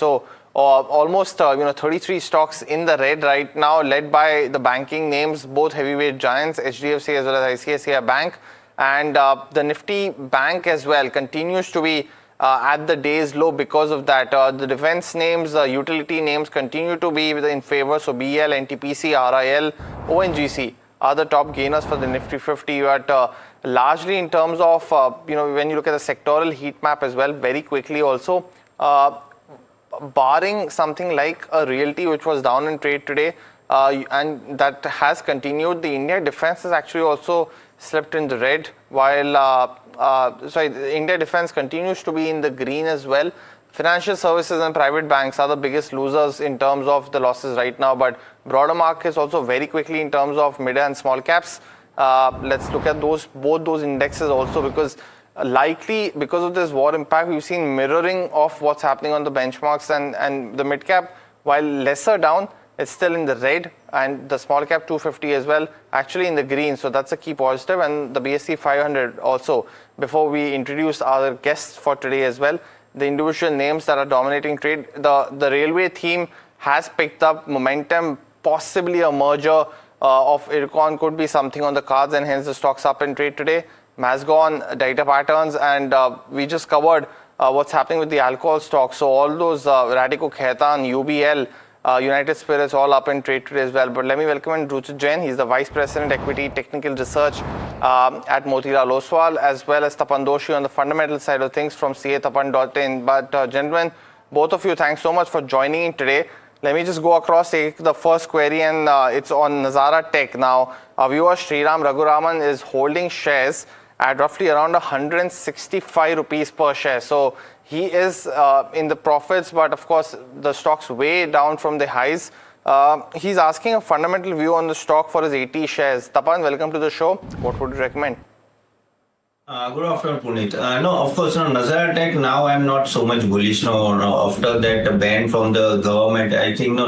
So almost 33 stocks in the red right now, led by the banking names, both heavyweight giants, HDFC as well as ICICI Bank. And the Nifty bank as well continues to be at the day's low because of that. The defense names, utility names continue to be in favor. So BL, NTPC, RIL, ONGC are the top gainers for the Nifty 50. But largely in terms of, when you look at the sectoral heat map as well, very quickly also, barring something like a realty which was down in trade today, and that has continued, the India defense has actually also slipped in the red, while the India defense continues to be in the green as well. Financial services and private banks are the biggest losers in terms of the losses right now, but broader markets also very quickly in terms of mid and small caps. Let's look at both those indexes also, because likely because of this war impact, we've seen mirroring of what's happening on the benchmarks, and the mid cap, while lesser down, it's still in the red, and the small cap 250 as well actually in the green. So that's a key positive. And the BSE 500 also, before we introduce our guests for today as well, the individual names that are dominating trade, the railway theme has picked up momentum. Possibly a merger of Ircon could be something on the cards, and hence the stocks up in trade today. Majeure data patterns, and we just covered what's happening with the alcohol stocks. So all those Radico Khaitan, UBL, United Spirits all up in trade today as well. But let me welcome Ruchit Jain. He's the Vice President Equity Technical Research at Motilal Oswal, as well as Tapan Doshi on the fundamental side of things from catapan.in. But gentlemen, both of you, thanks so much for joining in today. Let me just go across, take the first query, and it's on Nazara Tech. Now, our viewer Sriram Raghuraman is holding shares at roughly around 165 rupees per share. So he is in the profits, but of course the stock's way down from the highs. He's asking a fundamental view on the stock for his 80 shares. Tapan, welcome to the show. What would you recommend? Good afternoon, Puneet. No, of course, Nazara Tech, now I'm not so much bullish. No, after that ban from the government, I think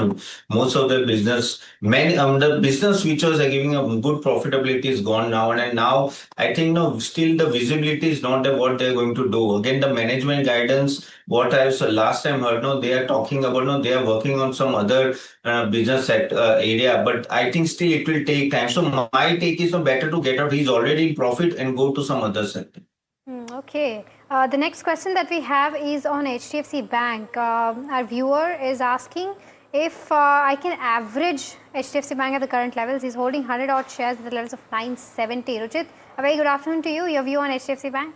most of the business, the business which was giving a good profitability is gone now. And now I think still the visibility is not what they're going to do. Again, the management guidance, what I last time heard, they are talking about, they are working on some other business area, but I think still it will take time. So my take is better to get out. He's already in profit and go to some other sector. Okay. The next question that we have is on HDFC Bank. Our viewer is asking if I can average HDFC Bank at the current levels. He's holding 100 odd shares at the levels of 970. Ruchit, a very good afternoon to you. Your view on HDFC Bank?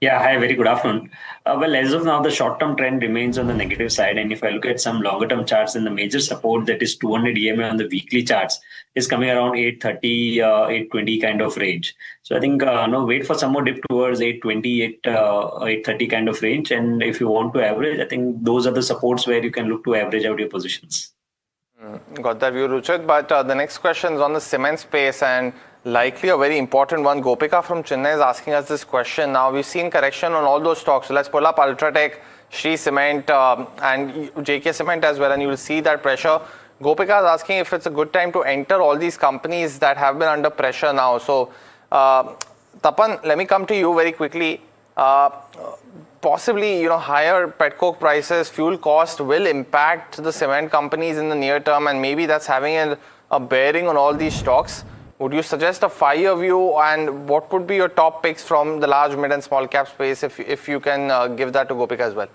Yeah, hi, very good afternoon. Well, as of now, the short-term trend remains on the negative side. And if I look at some longer-term charts, then the major support, that is 200 EMA on the weekly charts, is coming around 830, 820 kind of range. So I think, wait for some more dip towards 820, 830 kind of range. And if you want to average, I think those are the supports where you can look to average out your positions. Got that view, Ruchit. But the next question is on the cement space, and likely a very important one. Gopika from Chennai is asking us this question. Now, we've seen correction on all those stocks. So let's pull up Ultratech, Shree Cement, and JK Cement as well, and you will see that pressure. Gopika is asking if it's a good time to enter all these companies that have been under pressure now. So, Tapan, let me come to you very quickly. Possibly, higher petcoke prices, fuel cost will impact the cement companies in the near term, and maybe that's having a bearing on all these stocks. Would you suggest a 5-year view, and what would be your top picks from the large, mid and small cap space if you can give that to Gopika as well?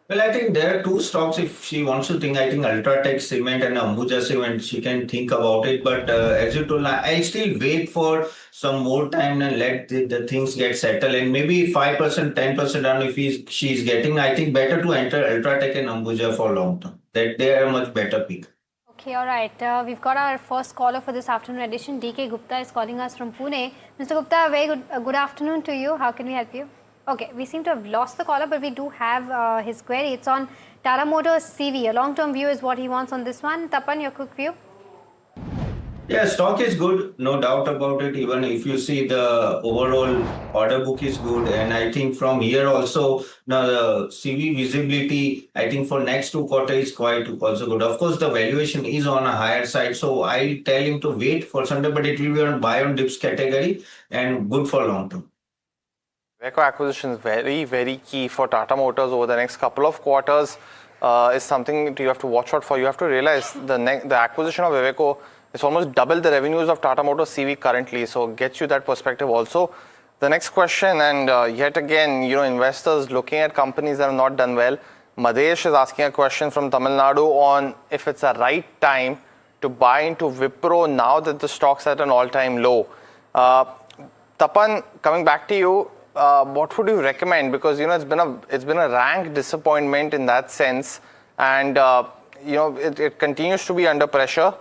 Well, I think there are two stocks. If she wants to think, I think Ultratech Cement and Ambuja Cement, she can think about it. But as you told, I still wait for some more time and let the things get settled. And maybe 5%, 10% down if she's getting, I think better to enter Ultratech and Ambuja for long term. That they are a much better pick. Okay, all right. We've got our first caller for this afternoon edition. DK Gupta is calling us from Pune. Mr. Gupta, a very good afternoon to you. How can we help you? Okay, we seem to have lost the caller, but we do have his query. It's on Tata Motors CV. A long-term view is what he wants on this one. Tapan, your quick view? Yeah, stock is good, no doubt about it. Even if you see the overall order book is good. And I think from here also, now the CV visibility, I think for next 2 quarters is quite also good. Of course, the valuation is on a higher side. So I tell him to wait for some time, but it will be on buy on dips category and good for long term. Iveco acquisition is very, very key for Tata Motors over the next couple of quarters. Is something that you have to watch out for. You have to realize the acquisition of Iveco is almost double the revenues of Tata Motors CV currently. So gets you that perspective also. The next question, and yet again, investors looking at companies that have not done well. Madesh is asking a question from Tamil Nadu on if it's a right time to buy into Wipro now that the stock's at an all-time low. Tapan, coming back to you, what would you recommend? Because it's been a rank disappointment in that sense, and it continues to be under pressure.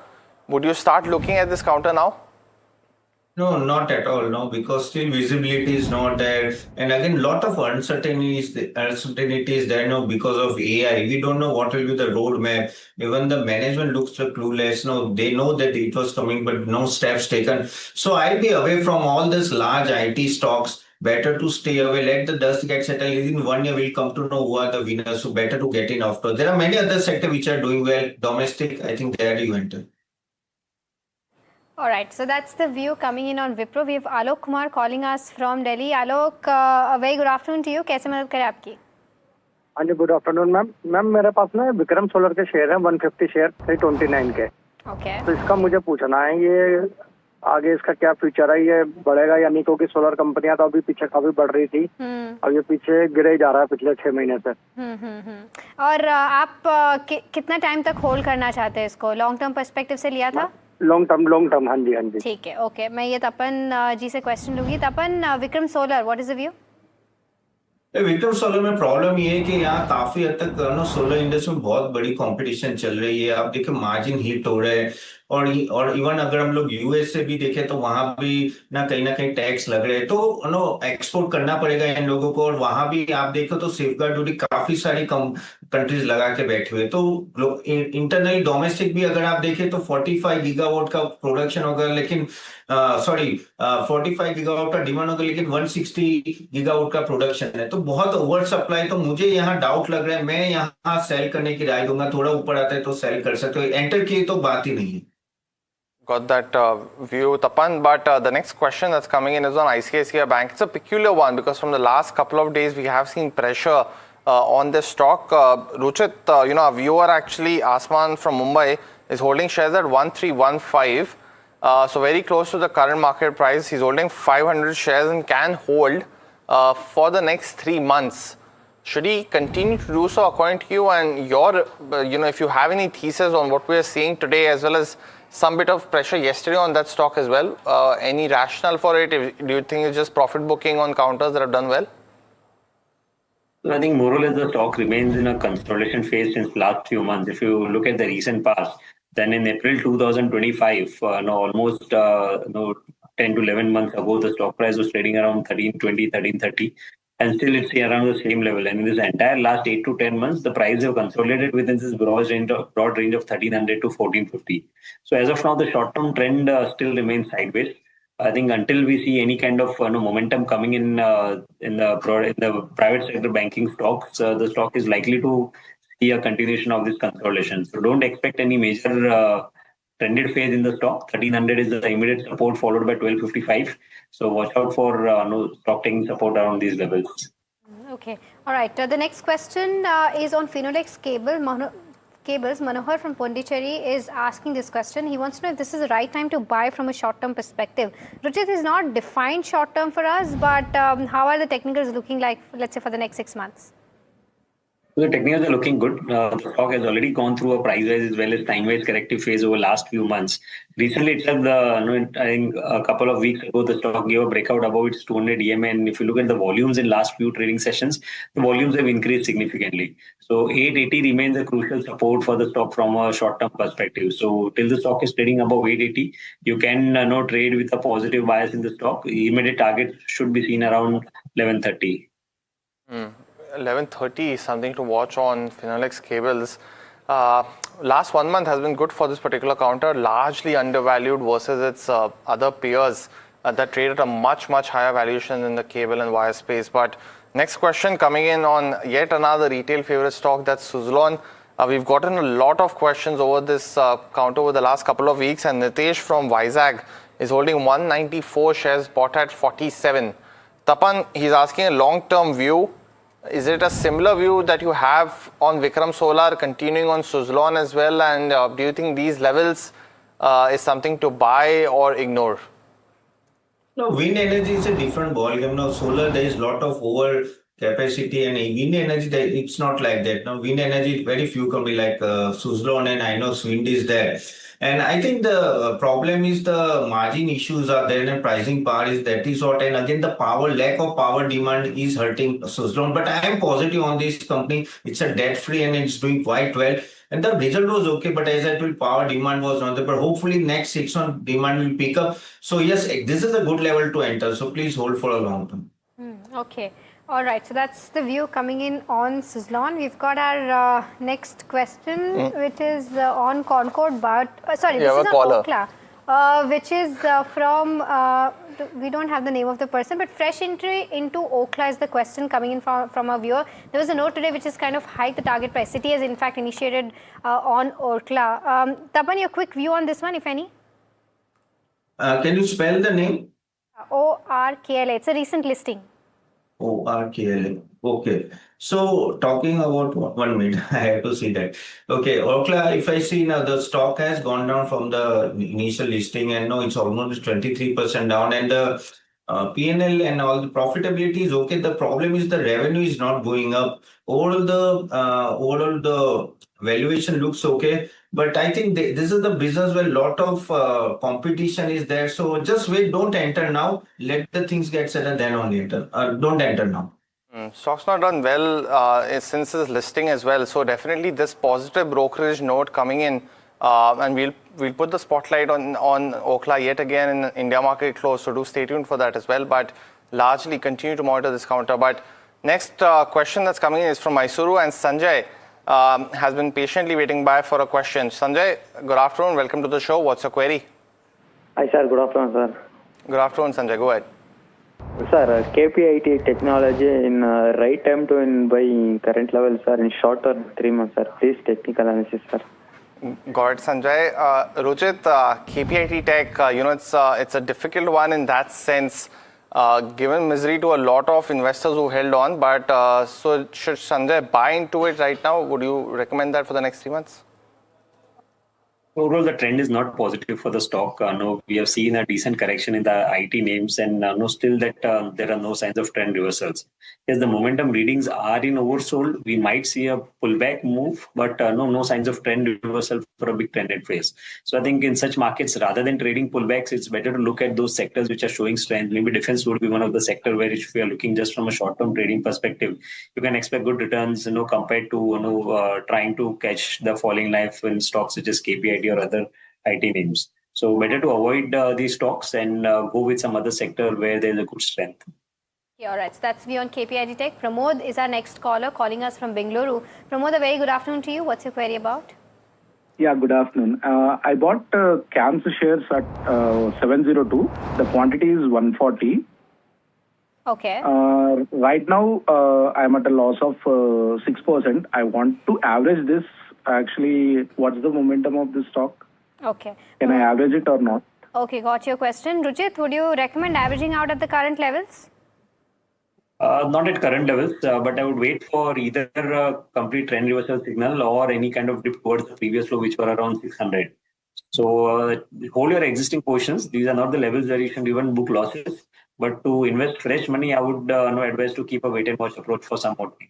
Would you start looking at this counter now? No, not at all. No, because still visibility is not there, and again, lot of uncertainties there. No, because of AI, we don't know what will be the roadmap. Even the management looks clueless. No, they know that it was coming, but no steps taken. So I'll be away from all these large IT stocks. Better to stay away. Let the dust get settled. In 1 year, we'll come to know who are the winners. So better to get in after. There are many other sectors which are doing well. Domestic, I think there you enter. All right, so that's the view coming in on Wipro. We have Alok Kumar calling us from Delhi. Alok, a very good afternoon to you. कैसे मदद करें आपकी? हाँ जी, good afternoon ma'am. Ma'am मेरे पास ना Vikram solar के share हैं 150 share 329 के. ओके. तो इसका मुझे पूछना है ये आगे इसका क्या फ्यूचर है, ये बढ़ेगा या नहीं, क्योंकि सोलर कंपनियां तो अभी पीछे काफी बढ़ रही थी और ये पीछे गिरे जा रहा है पिछले 6 महीने से. और आप कितना टाइम तक होल्ड करना चाहते हैं इसको? लॉन्ग टर्म पर्सपेक्टिव से लिया था? Long term. हाँ जी. ठीक है, ओके. मैं ये तपन जी से क्वेश्चन लूंगी. Tapan, Vikram Solar, what is the view? Vikram Solar में प्रॉब्लम ये है कि यहाँ काफी हद तक सोलर इंडस्ट्री में बहुत बड़ी कंपटीशन चल रही है. आप देखिए मार्जिन हिट हो रहे हैं और इवन अगर हम लोग यूएस से भी देखें तो वहां भी ना कहीं टैक्स लग रहे हैं. तो एक्सपोर्ट करना पड़ेगा इन लोगों को, और वहां भी आप देखो तो सेफगार्ड ड्यूटी काफी सारी कंट्रीज लगा के बैठे हुए. तो इंटरनली डोमेस्टिक भी अगर आप देखें तो 45 गीगावाट का प्रोडक्शन होगा, लेकिन 45 गीगावाट का डिमांड होगा, लेकिन 160 गीगावाट का प्रोडक्शन है. तो बहुत ओवर सप्लाई. तो मुझे यहाँ डाउट लग रहा है. मैं यहाँ सेल करने की राय दूंगा. थोड़ा ऊपर आता है तो सेल कर सकते हो. एंटर की तो बात ही नहीं है. Got that view, Tapan. But the next question that's coming in is on ICICI Bank. It's a peculiar one because from the last couple of days we have seen pressure on this stock. Ruchit, a viewer actually, Asman from Mumbai, is holding shares at 1315. So very close to the current market price. He's holding 500 shares and can hold for the next 3 months. Should he continue to do so according to you? And your, if you have any thesis on what we are seeing today, as well as some bit of pressure yesterday on that stock as well, any rationale for it? Do you think it's just profit booking on counters that have done well? I think more or less the stock remains in a consolidation phase since last few months. If you look at the recent past, then in April 2025, almost 10 to 11 months ago, the stock price was trading around 1320, 1330. And still it's around the same level. And in this entire last 8 to 10 months, the price have consolidated within this broad range of 1300 to 1450. So as of now, the short-term trend still remains sideways. I think until we see any kind of momentum coming in the private sector banking stocks, the stock is likely to see a continuation of this consolidation. So don't expect any major trended phase in the stock. 1300 is the immediate support, followed by 1255. So watch out for stock taking support around these levels. Okay. All right. The next question is on Finolex cables. Majeure from Pondicherry is asking this question. He wants to know if this is the right time to buy from a short-term perspective. Ruchit is not defined short-term for us, but how are the technicals looking like, let's say, for the next 6 months? The technicals are looking good. The stock has already gone through a price rise as well as time-wise corrective phase over the last few months. Recently itself, I think a couple of weeks ago, the stock gave a breakout above its 200 EMA. And if you look at the volumes in last few trading sessions, the volumes have increased significantly. So 880 remains a crucial support for the stock from a short-term perspective. So till the stock is trading above 880, you can trade with a positive bias in the stock. Immediate target should be seen around 1130. 1130 is something to watch on Finolex cables. Last 1 month has been good for this particular counter, largely undervalued versus its other peers that trade at a much higher valuation in the cable and wire space. But next question coming in on yet another retail favorite stock, that's Suzlon. We've gotten a lot of questions over this counter over the last couple of weeks, and Nitesh from Vizag is holding 194 shares, bought at 47. Tapan, he's asking a long-term view. Is it a similar view that you have on Vikram Solar, continuing on Suzlon as well? And do you think these levels is something to buy or ignore? No, wind energy is a different ballgame. Now, solar, there is a lot of over capacity, and wind energy, it's not like that. Now, wind energy, very few companies like Suzlon and I know Wind is there. And I think the problem is the margin issues are there and pricing power is that is what. And again, the lack of power demand is hurting Suzlon. But I am positive on this company. It's a debt free and it's doing quite well. And the result was okay, but as I told, power demand was not there. But hopefully next 6 months demand will pick up. So yes, this is a good level to enter. So please hold for a long term. Okay. All right. So that's the view coming in on Suzlon. We've got our next question, which is on Concord, but sorry, this is on Orkla, which is from, we don't have the name of the person, but fresh entry into Orkla is the question coming in from a viewer. There was a note today which is kind of hike the target price. Citi has in fact initiated on Orkla. Tapan, your quick view on this one, if any? Can you spell the name? ORKLA. It's a recent listing. ORKLA. Okay. So talking about 1 minute, I have to see that. Okay, Orkla, if I see now the stock has gone down from the initial listing and now it's almost 23% down and the P&L and all the profitability is okay. The problem is the revenue is not going up. Overall the valuation looks okay. But I think this is the business where a lot of competition is there. So just wait, don't enter now. Let the things get settled, then only enter. Don't enter now. Stock's not done well since its listing as well. So definitely this positive brokerage note coming in, and we'll put the spotlight on Orkla yet again in India market close. So do stay tuned for that as well. But largely continue to monitor this counter. But next question that's coming in is from Mysuru, and Sanjay has been patiently waiting by for a question. Sanjay, good afternoon. Welcome to the show. What's your query? Hi, sir. Good afternoon, sir. Good afternoon, Sanjay. Go ahead. Sir, KPIT technology in right time to buy current level, sir, in short term 3 months, sir. Please technical analysis, sir. Got it, Sanjay. Rujit, KPIT Tech, it's a difficult one in that sense, given misery to a lot of investors who held on. But so should Sanjay buy into it right now? Would you recommend that for the next 3 months? Overall, the trend is not positive for the stock. No, we have seen a decent correction in the IT names, and still that there are no signs of trend reversals. Yes, the momentum readings are in oversold. We might see a pullback move, but no signs of trend reversal for a big trended phase. So I think in such markets, rather than trading pullbacks, it's better to look at those sectors which are showing strength. Maybe defense would be one of the sector where if we are looking just from a short-term trading perspective, you can expect good returns, compared to trying to catch the falling knife in stocks such as KPIT or other IT names. So better to avoid these stocks and go with some other sector where there's a good strength. Yeah, all right. So that's beyond KPIT Tech. Pramod is our next caller calling us from Bengaluru. Pramod, a very good afternoon to you. What's your query about? Yeah, good afternoon. I bought CAMS shares at 702. The quantity is 140. Okay. Right now, I'm at a loss of 6%. I want to average this. Actually, what's the momentum of this stock? Okay. Can I average it or not? Okay, got your question. Rujit, would you recommend averaging out at the current levels? Not at current levels, but I would wait for either a complete trend reversal signal or any kind of dip towards the previous low, which were around 600. So hold your existing positions. These are not the levels where you should even book losses. But to invest fresh money, I would advise to keep a wait and watch approach for some more time.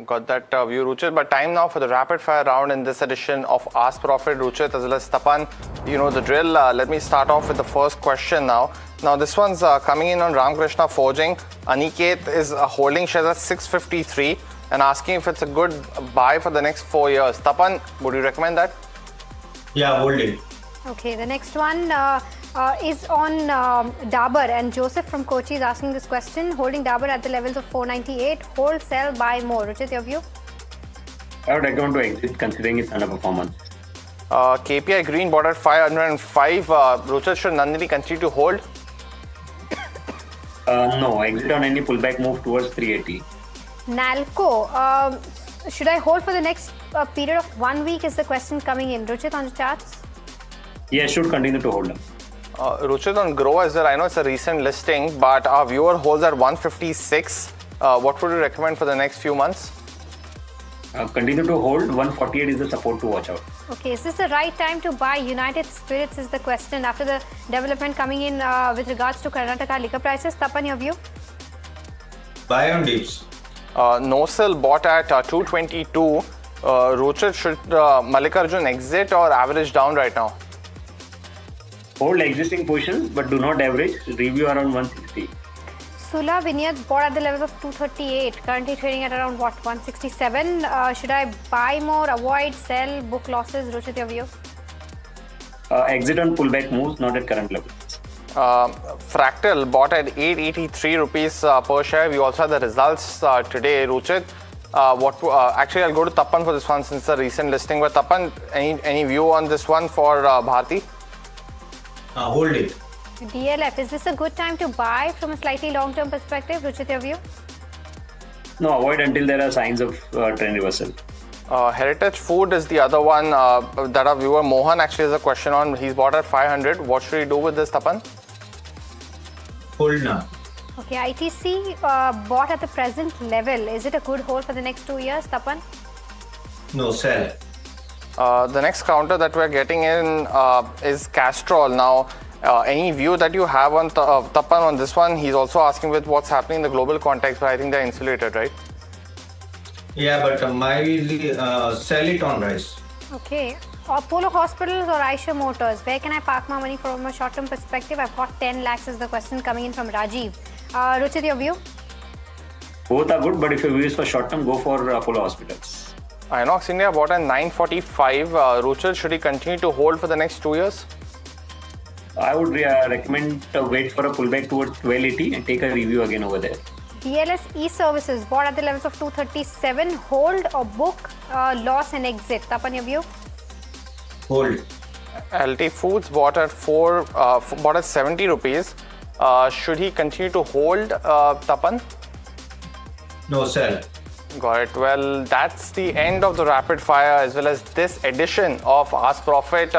Got that view, Ruchit. But time now for the rapid fire round in this edition of Ask Profit. Ruchit as well as Tapan, you know the drill. Let me start off with the first question now. Now this one's coming in on Ramakrishna Forging. Aniket is holding shares at 653 and asking if it's a good buy for the next 4 years. Tapan, would you recommend that? Yeah, hold it. Okay, the next one is on Dabur, and Joseph from Kochi is asking this question. Holding Dabur at the levels of 498, hold, sell, buy more. Which is your view? I would recommend to exit considering its underperformance. KPI Green bought at 505. Ruchit, should Nandini continue to hold? No, exit on any pullback move towards 380. Nalco, should I hold for the next period of 1 week is the question coming in. Ruchit, on the charts? Yeah, should continue to hold up. Ruchit, on Grow as well, I know it's a recent listing, but our viewer holds at 156. What would you recommend for the next few months? Continue to hold. 148 is the support to watch out. Okay, is this the right time to buy United Spirits is the question after the development coming in with regards to Karnataka liquor prices. Tapan, your view? Buy on dips. No sell bought at 222. Ruchit, should Mallikarjun exit or average down right now? Hold existing positions, but do not average. Review around 160. Sula Vineyards bought at the levels of 238, currently trading at around what, 167. Should I buy more, avoid, sell, book losses? Ruchit, your view? Exit on pullback moves, not at current levels. Fractal bought at 883 rupees per share. We also had the results today, Ruchit. Actually, I'll go to Tapan for this one since it's a recent listing. But Tapan, any view on this one for Bharti? Hold it. DLF, is this a good time to buy from a slightly long-term perspective? Ruchit, your view? No, avoid until there are signs of trend reversal. Heritage Food is the other one that our viewer Mohan actually has a question on. He's bought at 500. What should he do with this, Tapan? Hold now. Okay, ITC bought at the present level. Is it a good hold for the next 2 years, Tapan? No, sell. The next counter that we're getting in is Castrol. Now, any view that you have on Tapan on this one? He's also asking with what's happening in the global context, but I think they're insulated, right? Yeah, but my sell it on rise. Okay. Apollo Hospitals or Eicher Motors? Where can I park my money from a short-term perspective? I've got 10 lakhs is the question coming in from Rajiv. Ruchit, your view? Both are good, but if your view is for short term, go for Apollo Hospitals. Inox India bought at 945. Ruchit, should he continue to hold for the next 2 years? I would recommend wait for a pullback towards 1280 and take a review again over there. DLS e-services bought at the levels of 237. Hold or book, loss and exit. Tapan, your view? Hold. LT Foods bought at 70 rupees. Should he continue to hold, Tapan? No, sell. Got it. Well, that's the end of the rapid fire as well as this edition of Ask Profit.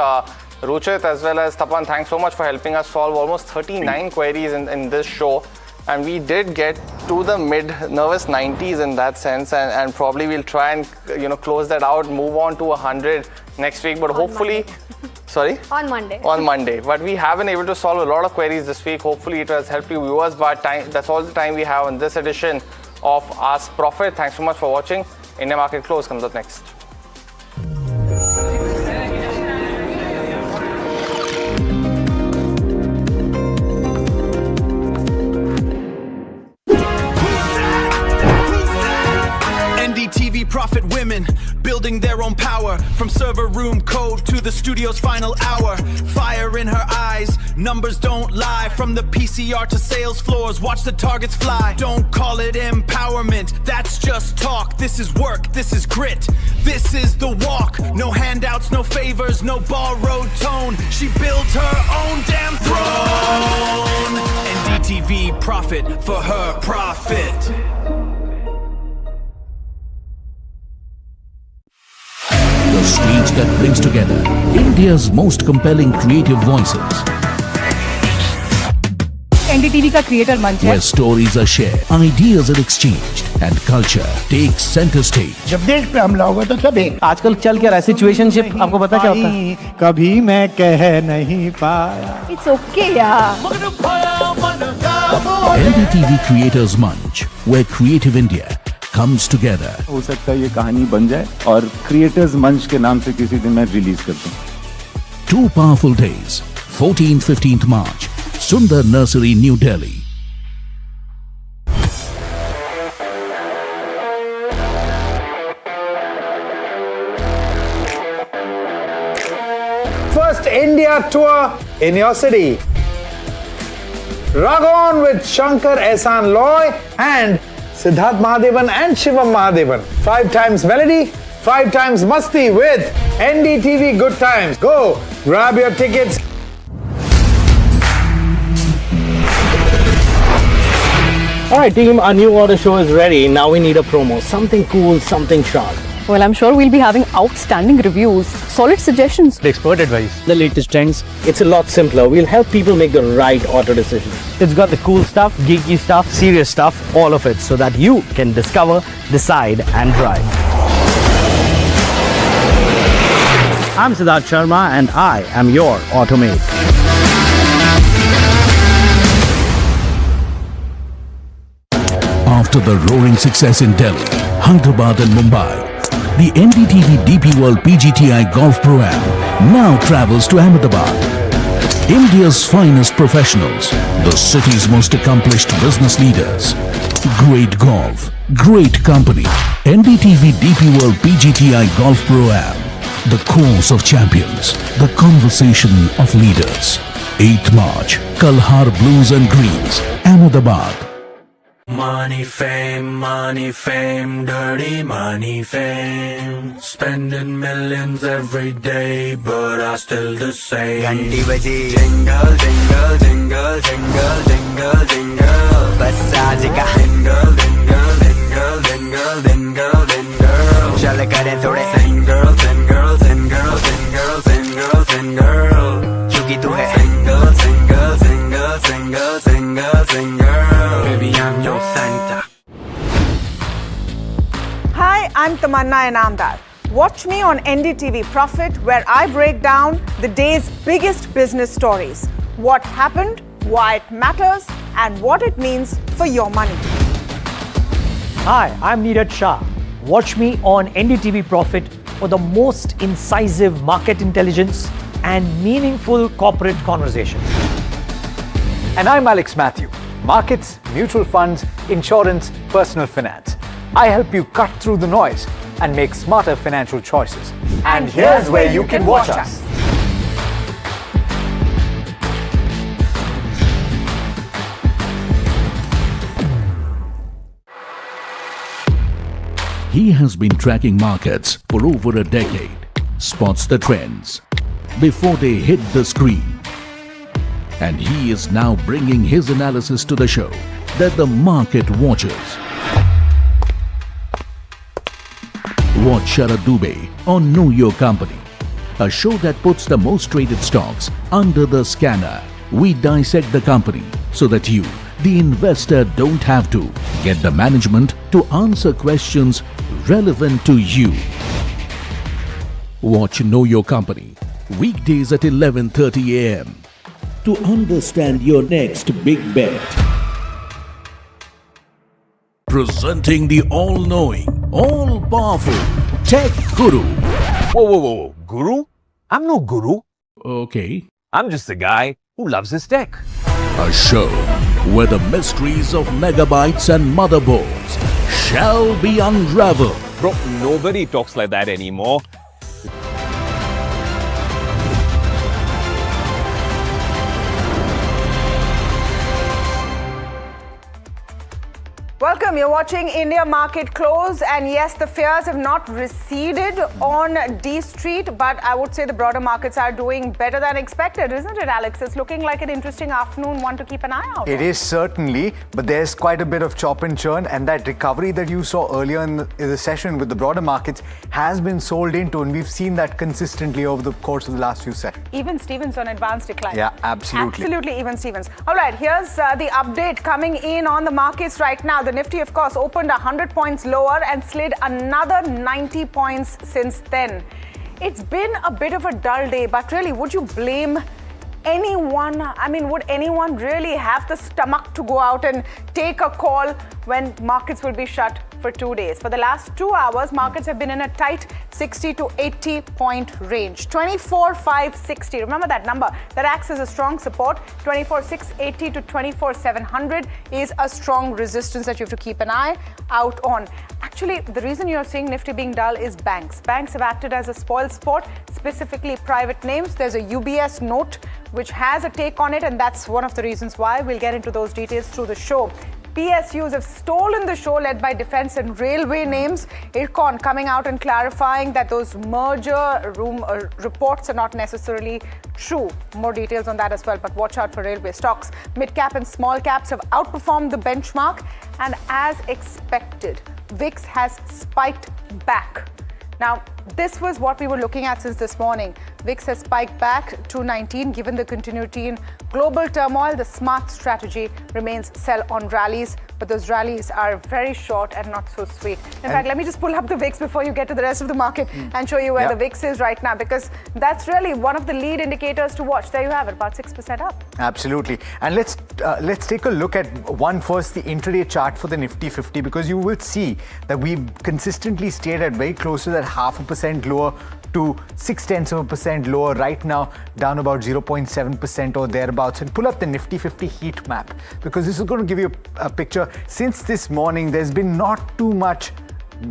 Ruchit as well as Tapan, thanks so much for helping us solve almost 39 queries in this show. And we did get to the mid-nervous 90s in that sense, and probably we'll try and close that out, move on to 100 next week. But hopefully, sorry? On Monday. On Monday. But we have been able to solve a lot of queries this week. Hopefully it has helped you viewers. But that's all the time we have on this edition of Ask Profit. Thanks so much for watching. India Market Close comes up next. NDTV Profit women, building their own power. From server room code to the studio's final hour. Fire in her eyes, numbers don't lie. From the PCR to sales floors, watch the targets fly. Don't call it empowerment, that's just talk. This is work, this is grit, this is the walk. No handouts, no favors, no borrowed tone. She built her own damn throne. NDTV Profit for her profit. The stage that brings together India's most compelling creative voices. NDTV का creator मंच है where stories are shared, ideas are exchanged, and culture takes center stage. जब देश पे हमला होगा तो सब एक। आजकल चल क्या रहा है सिचुएशनशिप, आपको पता क्या होता है? कभी मैं कह नहीं पाया। It's okay यार। NDTV Creators Munch, where creative India comes together. हो सकता है ये कहानी बन जाए और क्रिएटर्स मंच के नाम से किसी दिन मैं रिलीज कर दूं। 2 powerful days, 14th-15th March, Sundar Nursery, New Delhi. First India tour in your city. Rag on with Shankar Ehsan Loy and Siddharth Mahadevan and Shivam Mahadevan. 5 times melody, 5 times masti with NDTV Good Times. Go, grab your tickets. Alright team, our new order show is ready. Now we need a promo. Something cool, something sharp. Well, I'm sure we'll be having outstanding reviews, solid suggestions, Expert advice. The latest trends. It's a lot simpler. We'll help people make the right auto decisions. It's got the cool stuff, geeky stuff, serious stuff, all of it, so that you can discover, decide, and drive. I'm Siddharth Sharma, and I am your Automate. After the roaring success in Delhi, Hyderabad and Mumbai, the NDTV DP World PGTI Golf Pro-Am now travels to Ahmedabad. India's finest professionals, the city's most accomplished business leaders. Great golf, great company. NDTV DP World PGTI Golf Pro-Am. The course of champions, the conversation of leaders. 8th March, Kalhar Blues and Greens, Ahmedabad. Money, fame, dirty money, fame. Spending millions every day, but I still the same. Ganti baji, jingle, jingle, jingle, jingle, jingle, jingle. Bas aaj ka jingle, jingle, jingle, jingle, jingle, jingle. Chal kare thode single, single, single, single, single, single. Kyunki tu hai single, single, single, single, single, single. Baby, I'm your Santa. Hi, I'm Tamanna Inamdar. Watch me on NDTV Profit, where I break down the day's biggest business stories. What happened, why it matters, and what it means for your money. Hi, I'm Neeraj Shah. Watch me on NDTV Profit for the most incisive market intelligence and meaningful corporate conversations. And I'm Alex Matthew. Markets, mutual funds, insurance, personal finance. I help you cut through the noise and make smarter financial choices. And here's where you can watch us. He has been tracking markets for over a decade, spots the trends before they hit the screen. And he is now bringing his analysis to the show that the market watches. Watch Sharad Dubey on Know Your Company, a show that puts the most traded stocks under the scanner. We dissect the company so that you, the investor, don't have to get the management to answer questions relevant to you. Watch Know Your Company, weekdays at 11:30 a.m. to understand your next big bet. Presenting the all-knowing, all-powerful Tech Guru. Whoa. Guru? I'm no guru. Okay. I'm just a guy who loves his tech. A show where the mysteries of megabytes and motherboards shall be unraveled. Bro, nobody talks like that anymore. Welcome, you're watching India Market Close, and yes, the fears have not receded on D Street, but I would say the broader markets are doing better than expected, isn't it, Alex? It's looking like an interesting afternoon, one to keep an eye out. It is certainly, but there's quite a bit of chop and churn, and that recovery that you saw earlier in the session with the broader markets has been sold into, and we've seen that consistently over the course of the last few sessions. Even Stevens on advanced decline. Yeah, absolutely. Absolutely, even Stevens. All right, here's the update coming in on the markets right now. The Nifty, of course, opened 100 points lower and slid another 90 points since then. It's been a bit of a dull day, but really, would you blame anyone? I mean, would anyone really have the stomach to go out and take a call when markets will be shut for 2 days? For the last 2 hours, markets have been in a tight 60 to 80 point range. 24,560. Remember that number. That acts as a strong support. 24,680 to 24,700 is a strong resistance that you have to keep an eye out on. Actually, the reason you're seeing Nifty being dull is banks. Banks have acted as a spoil sport, specifically private names. There's a UBS note which has a take on it, and that's one of the reasons why. We'll get into those details through the show. PSUs have stolen the show, led by defense and railway names. IRCON coming out and clarifying that those merger reports are not necessarily true. More details on that as well, but watch out for railway stocks. Mid-cap and small caps have outperformed the benchmark, and as expected, VIX has spiked back. Now, this was what we were looking at since this morning. VIX has spiked back to 19. Given the continuity in global turmoil, the smart strategy remains sell on rallies, but those rallies are very short and not so sweet. In fact, let me just pull up the VIX before you get to the rest of the market and show you where the VIX is right now, because that's really one of the lead indicators to watch. There you have it, about 6% up. Absolutely. And let's take a look at one first, the intraday chart for the Nifty 50, because you will see that we've consistently stayed at very close to that 0.5% lower to 0.6% lower right now, down about 0.7% or thereabouts. And pull up the Nifty 50 heat map, because this is going to give you a picture. Since this morning, there's been not too much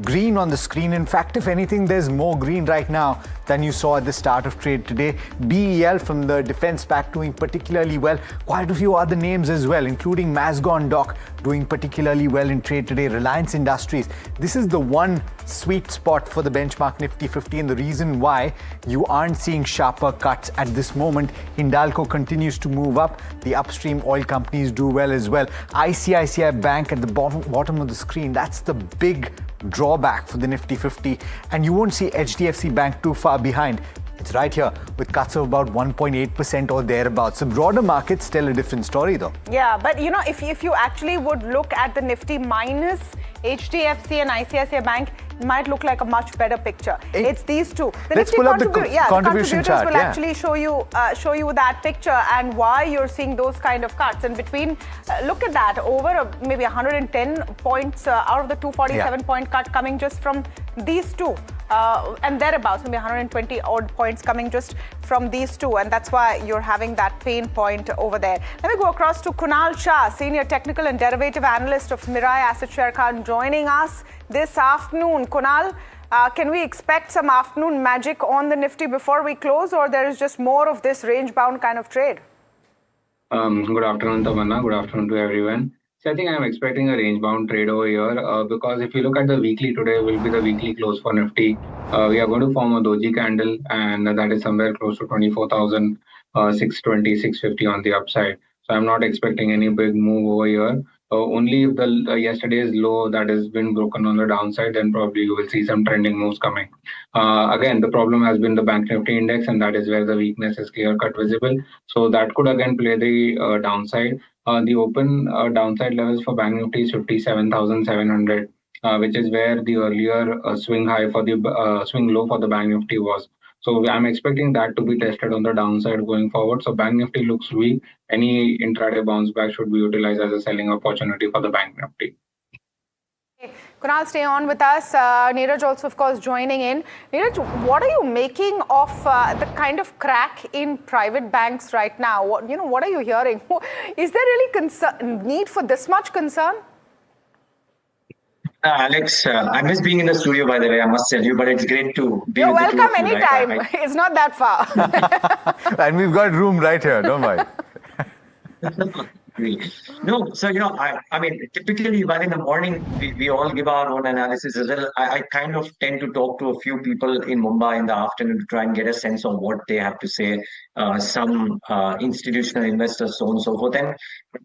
green on the screen. In fact, if anything, there's more green right now than you saw at the start of trade today. BEL from the defense pack doing particularly well. Quite a few other names as well, including Majeure Dock doing particularly well in trade today. Reliance Industries. This is the one sweet spot for the benchmark Nifty 50, and the reason why you aren't seeing sharper cuts at this moment. Hindalco continues to move up. The upstream oil companies do well as well. ICICI Bank at the bottom of the screen. That's the big drawback for the Nifty 50, and you won't see HDFC Bank too far behind. It's right here with cuts of about 1.8% or thereabouts. The broader markets tell a different story though. Yeah, but you know, if you actually would look at the Nifty minus HDFC and ICICI Bank, it might look like a much better picture. It's these two. The let's Nifty pull up the contribution chart. Will actually show you that picture and why you're seeing those kind of cuts. And between, look at that, over maybe 110 points out of the 247 point cut coming just from these two. And thereabouts, maybe 120 odd points coming just from these two, and that's why you're having that pain point over there. Let me go across to Kunal Shah, Senior Technical and Derivative Analyst of Mirae Asset Sharekhan, joining us this afternoon. Kunal, can we expect some afternoon magic on the Nifty before we close, or there is just more of this range-bound kind of trade? Good afternoon, Tamanna. Good afternoon to everyone. So I think I'm expecting a range-bound trade over here because if you look at the weekly today, will be the weekly close for Nifty. We are going to form a doji candle, and that is somewhere close to 24,620, 650 on the upside. So I'm not expecting any big move over here. Only if the yesterday's low that has been broken on the downside, then probably you will see some trending moves coming. Again, the problem has been the Bank Nifty index, and that is where the weakness is clear-cut visible. So that could again play the downside. The open downside levels for Bank Nifty is 57,700, which is where the earlier swing high for the swing low for the Bank Nifty was. So I'm expecting that to be tested on the downside going forward. So Bank Nifty looks weak. Any intraday bounce back should be utilized as a selling opportunity for the Bank Nifty. Okay. Kunal, stay on with us. Neeraj also, of course, joining in. Neeraj, what are you making of the kind of crack in private banks right now? What are you hearing? Is there really need for this much concern? Alex, I miss being in the studio, by the way, I must tell you, but it's great to be You're with the two welcome of you, anytime. Right? It's not that far. And we've got room right here, don't worry. No, so I mean, typically while in the morning we all give our own analysis as well. I kind of tend to talk to a few people in Mumbai in the afternoon to try and get a sense of what they have to say. Some institutional investors, so on and so forth. And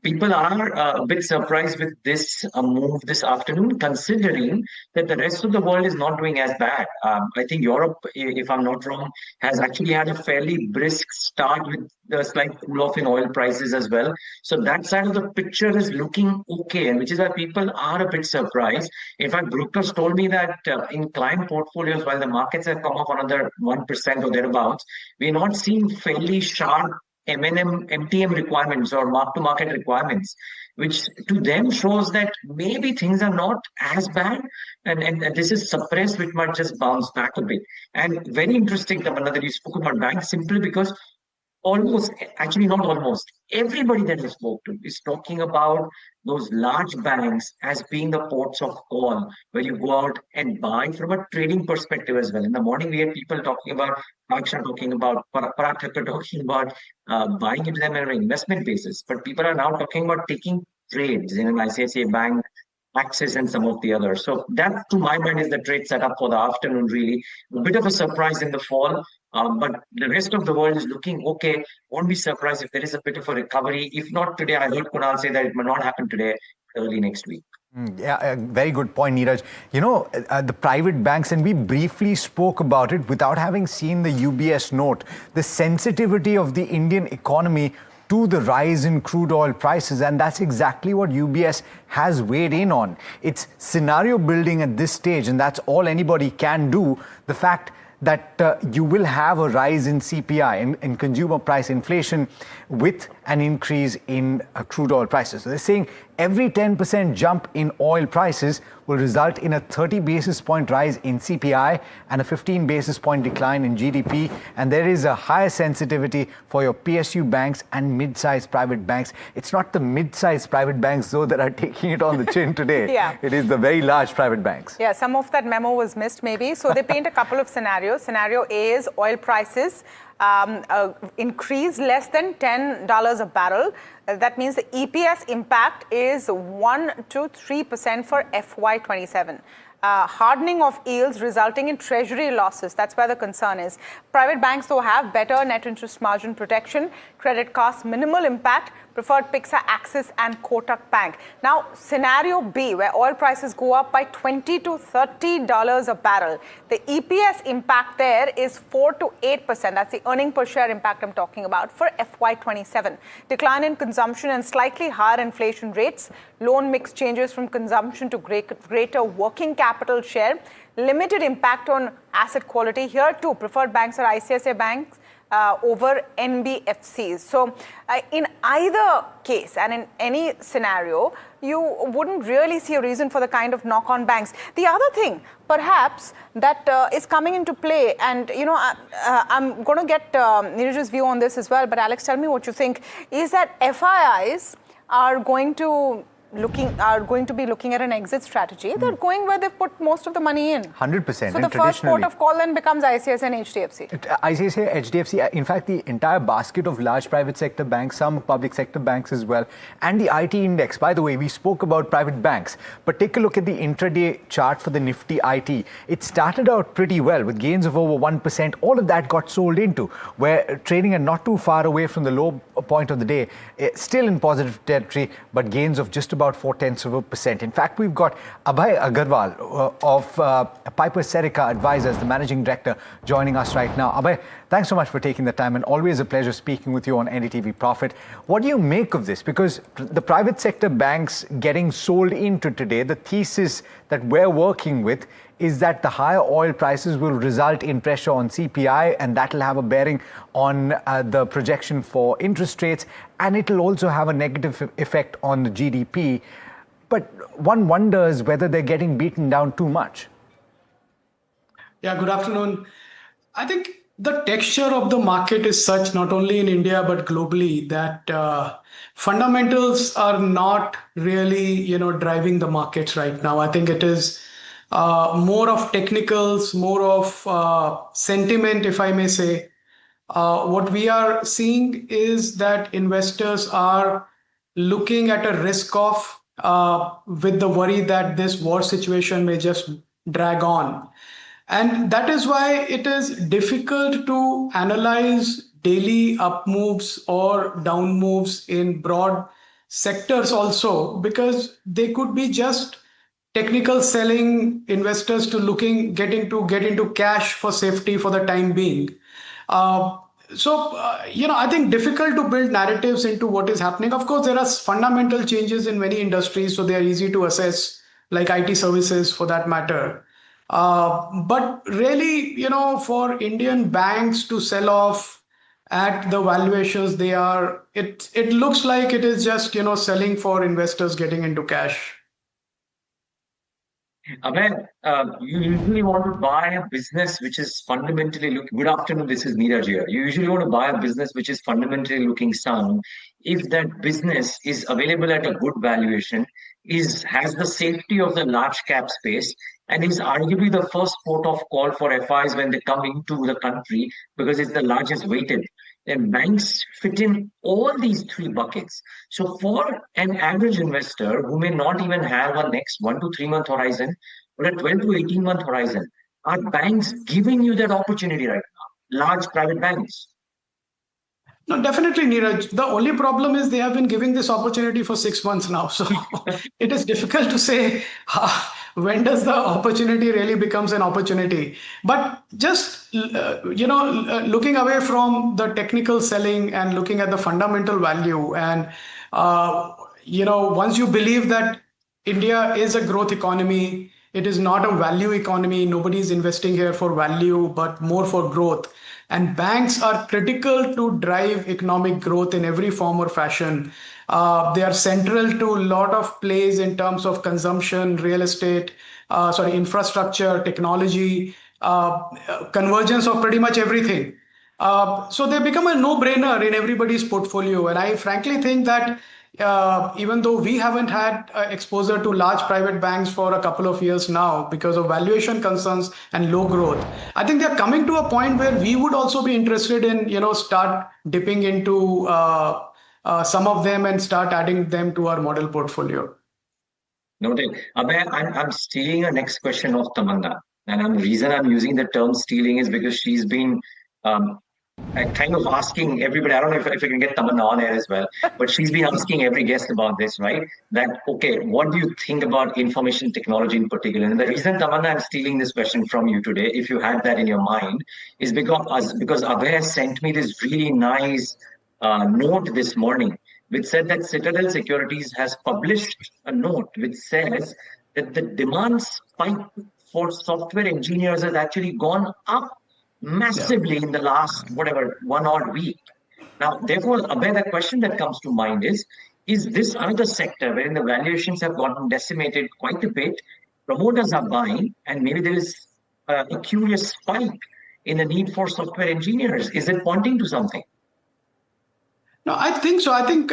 people are a bit surprised with this move this afternoon, considering that the rest of the world is not doing as bad. I think Europe, if I'm not wrong, has actually had a fairly brisk start with the slight cool off in oil prices as well. So that side of the picture is looking okay, and which is why people are a bit surprised. In fact, brokers told me that in client portfolios, while the markets have come off another 1% or thereabouts, we're not seeing fairly sharp MTM requirements or mark-to-market requirements, which to them shows that maybe things are not as bad, and this is suppressed, which might just bounce back a bit. And very interesting, Tamanna, that you spoke about banks, simply because actually not almost, everybody that I spoke to is talking about those large banks as being the ports of call, where you go out and buy from a trading perspective as well. In the morning, we had people talking about, Aksha talking about, Parag talking about buying into them on an investment basis. But people are now talking about taking trades in an ICICI Bank, Axis, and some of the others. So that, to my mind, is the trade setup for the afternoon, really. A bit of a surprise in the fall, but the rest of the world is looking okay. Won't be surprised if there is a bit of a recovery. If not today, I heard Kunal say that it may not happen today, early next week. Yeah, a very good point, Neeraj. The private banks, and we briefly spoke about it without having seen the UBS note, the sensitivity of the Indian economy to the rise in crude oil prices, and that's exactly what UBS has weighed in on. It's scenario building at this stage, and that's all anybody can do. The fact that you will have a rise in CPI, in consumer price inflation, with an increase in crude oil prices. So they're saying every 10% jump in oil prices will result in a 30 basis point rise in CPI and a 15 basis point decline in GDP. And there is a higher sensitivity for your PSU banks and mid-sized private banks. It's not the mid-sized private banks, though, that are taking it on the chin today. Yeah. It is the very large private banks. Yeah, some of that memo was missed maybe. So they paint a couple of scenarios. Scenario A is oil prices increase less than $10 a barrel. That means the EPS impact is 1 to 3% for FY27. Hardening of yields resulting in treasury losses. That's where the concern is. Private banks, though, have better net interest margin protection. Credit costs, minimal impact. Preferred picks are Axis and Kotak Bank. Now, scenario B, where oil prices go up by $20 to $30 a barrel. The EPS impact there is 4 to 8%. That's the earning per share impact I'm talking about for FY27. Decline in consumption and slightly higher inflation rates. Loan mix changes from consumption to greater working capital share. Limited impact on asset quality. Here too, preferred banks are ICICI banks over NBFCs. So in either case and in any scenario, you wouldn't really see a reason for the kind of knock-on banks. The other thing, perhaps, that is coming into play, and I'm going to get Neeraj's view on this as well, but Alex, tell me what you think, is that FIIs are going to be looking at an exit strategy. They're going where they've put most of the money in. 100%. So the first port of call then becomes ICICI and HDFC. ICICI, HDFC, in fact, the entire basket of large private sector banks, some public sector banks as well, and the IT index. By the way, we spoke about private banks, but take a look at the intraday chart for the Nifty IT. It started out pretty well with gains of over 1%. All of that got sold into, where trading are not too far away from the low point of the day, still in positive territory, but gains of just about 0.4%. In fact, we've got Abhay Agarwal of Piper Serica Advisors, the managing director, joining us right now. Abhay, thanks so much for taking the time, and always a pleasure speaking with you on NDTV Profit. What do you make of this? Because the private sector banks getting sold into today, the thesis that we're working with is that the higher oil prices will result in pressure on CPI, and that will have a bearing on the projection for interest rates, and it will also have a negative effect on the GDP. But one wonders whether they're getting beaten down too much. Yeah, good afternoon. I think the texture of the market is such, not only in India but globally, that fundamentals are not really, driving the markets right now. I think it is more of technicals, more of sentiment, if I may say. What we are seeing is that investors are looking at a risk off with the worry that this war situation may just drag on. And that is why it is difficult to analyze daily up moves or down moves in broad sectors also, because they could be just technical selling, investors to get into cash for safety for the time being. I think difficult to build narratives into what is happening. Of course, there are fundamental changes in many industries, so they are easy to assess, like IT services for that matter. But really, for Indian banks to sell off at the valuations they are, it looks like it is just, selling for investors getting into cash. Abhay, you usually want to buy a business which is fundamentally good afternoon, this is Neeraj here. You usually want to buy a business which is fundamentally looking sound if that business is available at a good valuation, has the safety of the large cap space, and is arguably the first port of call for FIs when they come into the country because it's the largest weighted. And banks fit in all these three buckets. So for an average investor who may not even have a next 1 to 3 month horizon, but a 12 to 18 month horizon, are banks giving you that opportunity right now? Large private banks? No, definitely, Neeraj. The only problem is they have been giving this opportunity for 6 months now. So it is difficult to say when does the opportunity really becomes an opportunity. But just, looking away from the technical selling and looking at the fundamental value and, once you believe that India is a growth economy, it is not a value economy. Nobody is investing here for value, but more for growth. And banks are critical to drive economic growth in every form or fashion. They are central to a lot of plays in terms of consumption, real estate, infrastructure, technology, convergence of pretty much everything. So they become a no-brainer in everybody's portfolio. And I frankly think that even though we haven't had exposure to large private banks for a couple of years now because of valuation concerns and low growth, I think they're coming to a point where we would also be interested in, start dipping into some of them and start adding them to our model portfolio. Noted. Abhay, I'm stealing a next question of Tamanna. And the reason I'm using the term stealing is because she's been kind of asking everybody, I don't know if I can get Tamanna on air as well, but she's been asking every guest about this, right? That, okay, what do you think about information technology in particular? And the reason, Tamanna, I'm stealing this question from you today, if you had that in your mind, is because Abhay has sent me this really nice note this morning, which said that Citadel Securities has published a note which says that the demand spike for software engineers has actually gone up massively in the last, one odd week. Now, therefore, Abhay, the question that comes to mind is this another sector wherein the valuations have gotten decimated quite a bit, promoters are buying, and maybe there is a curious spike in the need for software engineers? Is it pointing to something? No, I think so. I think,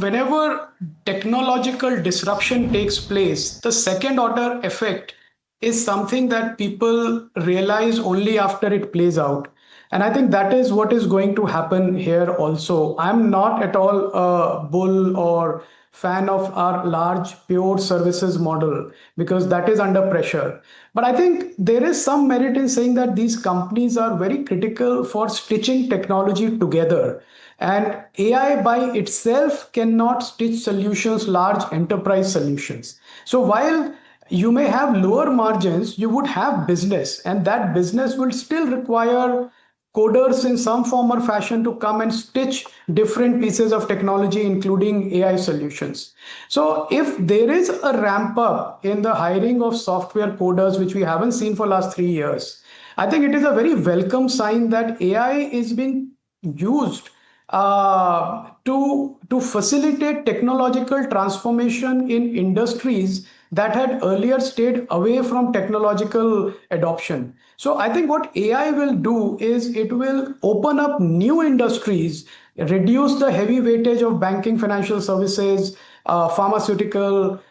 whenever technological disruption takes place, the second order effect is something that people realize only after it plays out. And I think that is what is going to happen here also. I'm not at all a bull or fan of our large pure services model because that is under pressure. But I think there is some merit in saying that these companies are very critical for stitching technology together. And AI by itself cannot stitch solutions, large enterprise solutions. So while you may have lower margins, you would have business, and that business will still require coders in some form or fashion to come and stitch different pieces of technology, including AI solutions. So if there is a ramp up in the hiring of software coders, which we haven't seen for last 3 years, I think it is a very welcome sign that AI is being used to facilitate technological transformation in industries that had earlier stayed away from technological adoption. So I think what AI will do is it will open up new industries, reduce the heavy weightage of banking, financial services, pharmaceutical,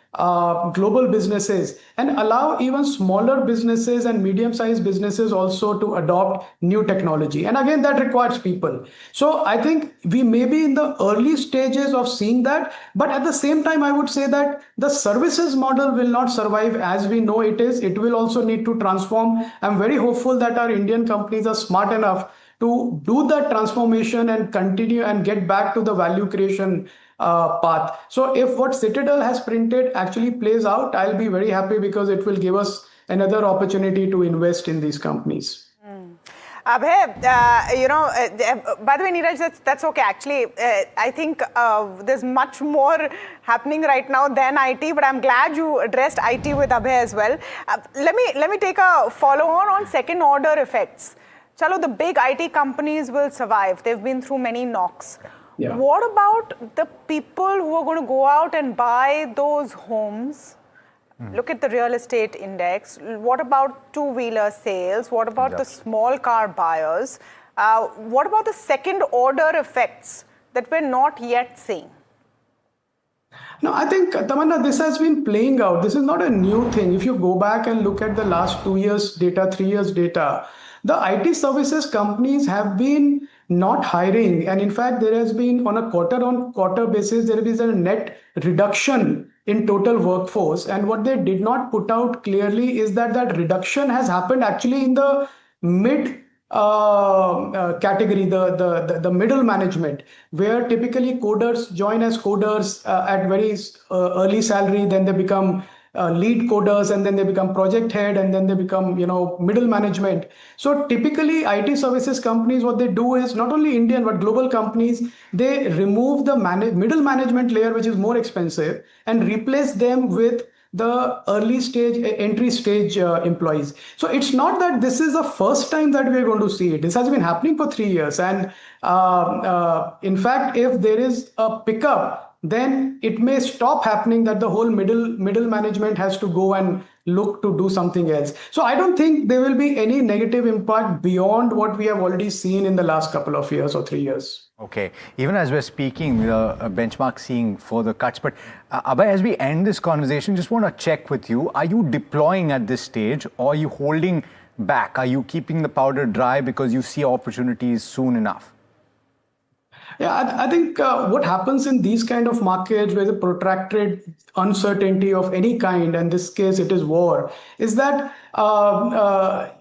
global businesses, and allow even smaller businesses and medium-sized businesses also to adopt new technology. And again, that requires people. So I think we may be in the early stages of seeing that, but at the same time, I would say that the services model will not survive as we know it is. It will also need to transform. I'm very hopeful that our Indian companies are smart enough to do that transformation and continue and get back to the value creation path. So if what Citadel has printed actually plays out, I'll be very happy because it will give us another opportunity to invest in these companies. Abhay, by the way, Neeraj, that's okay. Actually, I think there's much more happening right now than IT, but I'm glad you addressed IT with Abhay as well. Let me take a follow-on second order effects. Chalo, the big IT companies will survive. They've been through many knocks. Yeah. What about the people who are going to go out and buy those homes? Look at the real estate index. What about two-wheeler sales? What about the small car buyers? What about the second order effects that we're not yet seeing? No, I think, Tamanna, this has been playing out. This is not a new thing. If you go back and look at the last 2 years data, 3 years data, the IT services companies have been not hiring. And in fact, there has been on a quarter-on-quarter basis, there is a net reduction in total workforce. And what they did not put out clearly is that that reduction has happened actually in the mid category, the middle management, where typically coders join as coders at very early salary, then they become lead coders, and then they become project head, and then they become middle management. So typically IT services companies, what they do is, not only Indian but global companies, they remove the middle management layer, which is more expensive, and replace them with the early stage, entry stage employees. So it's not that this is the first time that we are going to see it. This has been happening for 3 years. And in fact, if there is a pickup, then it may stop happening, that the whole middle management has to go and look to do something else. So I don't think there will be any negative impact beyond what we have already seen in the last couple of years or 3 years. Okay. Even as we're speaking, the benchmark seeing further cuts. But Abhay, as we end this conversation, just want to check with you. Are you deploying at this stage, or are you holding back? Are you keeping the powder dry because you see opportunities soon enough? Yeah, I think what happens in these kind of markets where the protracted uncertainty of any kind, and in this case it is war, is that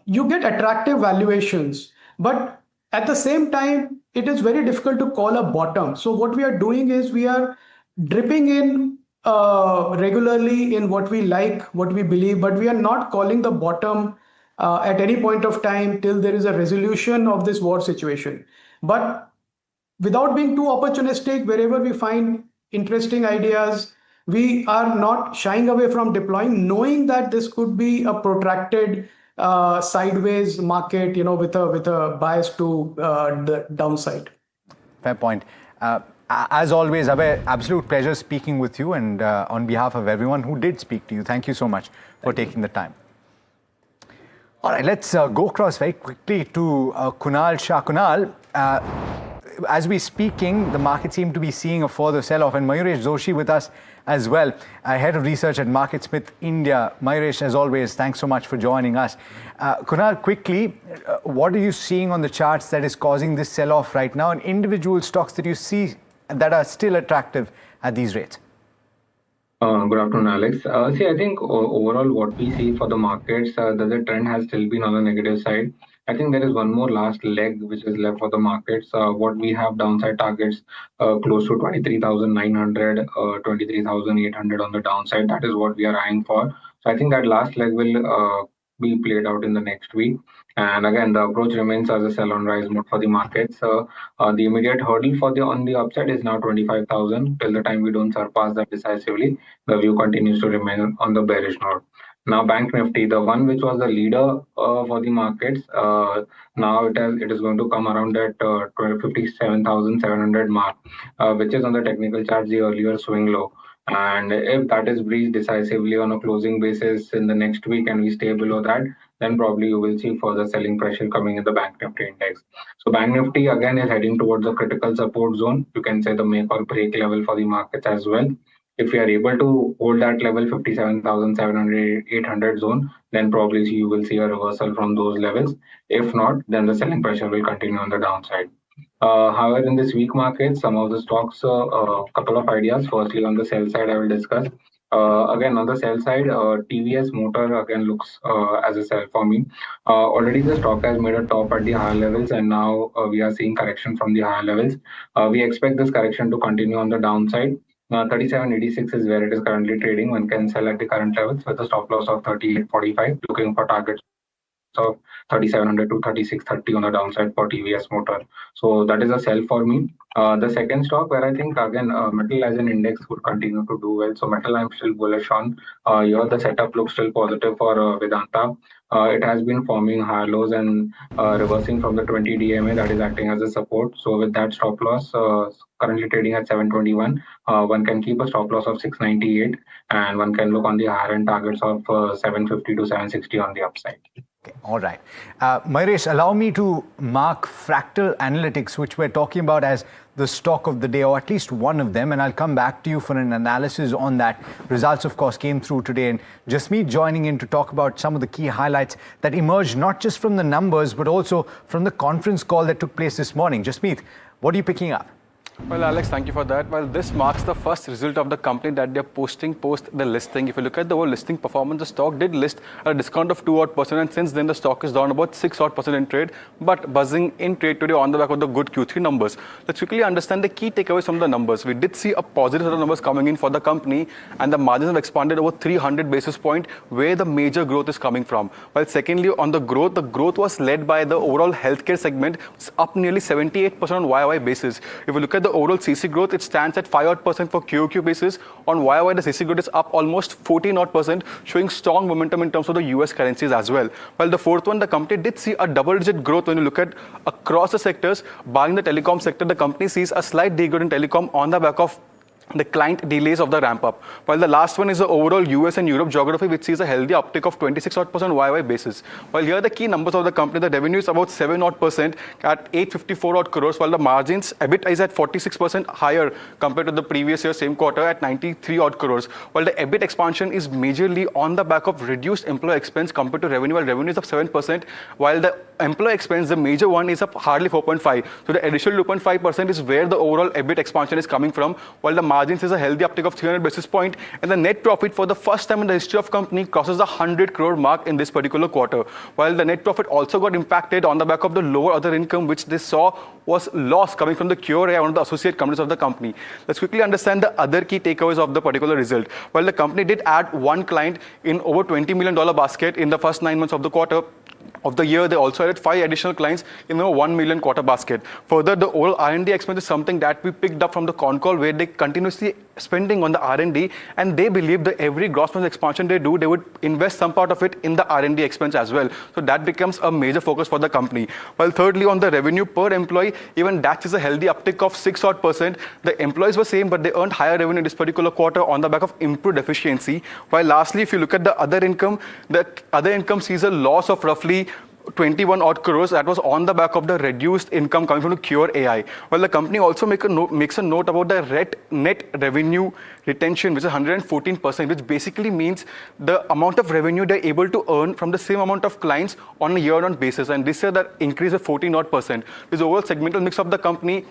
you get attractive valuations, but at the same time, it is very difficult to call a bottom. So what we are doing is we are dripping in regularly in what we like, what we believe, but we are not calling the bottom at any point of time till there is a resolution of this war situation. But without being too opportunistic, wherever we find interesting ideas, we are not shying away from deploying, knowing that this could be a protracted sideways market, with a bias to the downside. Fair point. As always, Abhay, absolute pleasure speaking with you, and on behalf of everyone who did speak to you, thank you so much for taking the time. All right, let's go across very quickly to Kunal Shah. Kunal, as we're speaking, the market seemed to be seeing a further sell-off, and Mayuresh Joshi with us as well, head of research at MarketSmith India. Mayuresh, as always, thanks so much for joining us. Kunal, quickly, what are you seeing on the charts that is causing this sell-off right now, and individual stocks that you see that are still attractive at these rates? Good afternoon, Alex. See, I think overall what we see for the markets, that the trend has still been on the negative side. I think there is one more last leg which is left for the markets. What we have downside targets close to 23,900, 23,800 on the downside. That is what we are eyeing for. So I think that last leg will be played out in the next week. And again, the approach remains as a sell on rise mode for the markets. The immediate hurdle for on the upside is now 25,000. Till the time we don't surpass that decisively, the view continues to remain on the bearish note. Now, Bank Nifty, the one which was the leader for the markets, now it is going to come around that 57,700 mark, which is on the technical chart the earlier swing low. And if that is breached decisively on a closing basis in the next week and we stay below that, then probably you will see further selling pressure coming in the Bank Nifty index. So Bank Nifty again is heading towards a critical support zone. You can say the make or break level for the markets as well. If we are able to hold that level, 57,700, 800 zone, then probably you will see a reversal from those levels. If not, then the selling pressure will continue on the downside. However, in this weak market, some of the stocks, a couple of ideas. Firstly, on the sell side, I will discuss. Again, on the sell side, TVS Motor again looks as a sell for me. Already the stock has made a top at the higher levels, and now we are seeing correction from the higher levels. We expect this correction to continue on the downside. 37.86 is where it is currently trading. One can sell at the current levels with a stop loss of 38.45, looking for targets of 3700 to 3630 on the downside for TVS Motor. So that is a sell for me. The second stock where I think again metal as an index would continue to do well. So metal I'm still bullish on. Here the setup looks still positive for Vedanta. It has been forming higher lows and reversing from the 20 DMA that is acting as a support. So with that stop loss currently trading at 721, one can keep a stop loss of 698 and one can look on the higher end targets of 750 to 760 on the upside. Okay, all right. Mayuresh, allow me to mark Fractal Analytics, which we're talking about as the stock of the day, or at least one of them, and I'll come back to you for an analysis on that. Results, of course, came through today, and Jasmeet joining in to talk about some of the key highlights that emerged not just from the numbers, but also from the conference call that took place this morning. Jasmeet, what are you picking up? Well, Alex, thank you for that. Well, this marks the first result of the company that they're posting post the listing. If you look at the whole listing performance, the stock did list at a discount of 2% and since then the stock is down about 6% in trade, but buzzing in trade today on the back of the good Q3 numbers. Let's quickly understand the key takeaways from the numbers. We did see a positive set of numbers coming in for the company, and the margins have expanded over 300 basis points, where the major growth is coming from. While secondly, on the growth was led by the overall healthcare segment, it's up nearly 78% on YOY basis. If you look at the overall CC growth, it stands at 5% for QOQ basis. On YOY, the CC growth is up almost 14%, showing strong momentum in terms of the US currencies as well. While the fourth one, the company did see a double-digit growth when you look at across the sectors. Barring the telecom sector, the company sees a slight degrowth in telecom on the back of the client delays of the ramp up. While the last one is the overall US and Europe geography, which sees a healthy uptick of 26% YY basis. While here the key numbers of the company, the revenue is about 7% at 854 crores, while the margins, EBIT is at 46% higher compared to the previous year same quarter at 93 crores. While the EBIT expansion is majorly on the back of reduced employee expense compared to revenue, while revenue is up 7%, while the employee expense, the major one, is up hardly 4.5%. So the additional 2.5% is where the overall EBIT expansion is coming from, while the margins is a healthy uptick of 300 basis points, and the net profit for the first time in the history of company crosses the 100 crore mark in this particular quarter. While the net profit also got impacted on the back of the lower other income, which they saw was loss coming from the Cure, one of the associate companies of the company. Let's quickly understand the other key takeaways of the particular result. While the company did add one client in over $20 million basket in the first 9 months of the quarter, of the year, they also added 5 additional clients in a 1 million quarter basket. Further, the overall R&D expense is something that we picked up from the con call, where they continuously spending on the R&D, and they believe that every gross margin expansion they do, they would invest some part of it in the R&D expense as well. So that becomes a major focus for the company. While thirdly, on the revenue per employee, even that is a healthy uptick of 6%. The employees were same, but they earned higher revenue in this particular quarter on the back of improved efficiency. While lastly, if you look at the other income sees a loss of roughly 21 crores. That was on the back of the reduced income coming from the Cure AI. Well, the company also makes a note about the net revenue retention, which is 114%, which basically means the amount of revenue they're able to earn from the same amount of clients on a year-on basis. And this year that increase of 14%. This overall segmental mix of the company,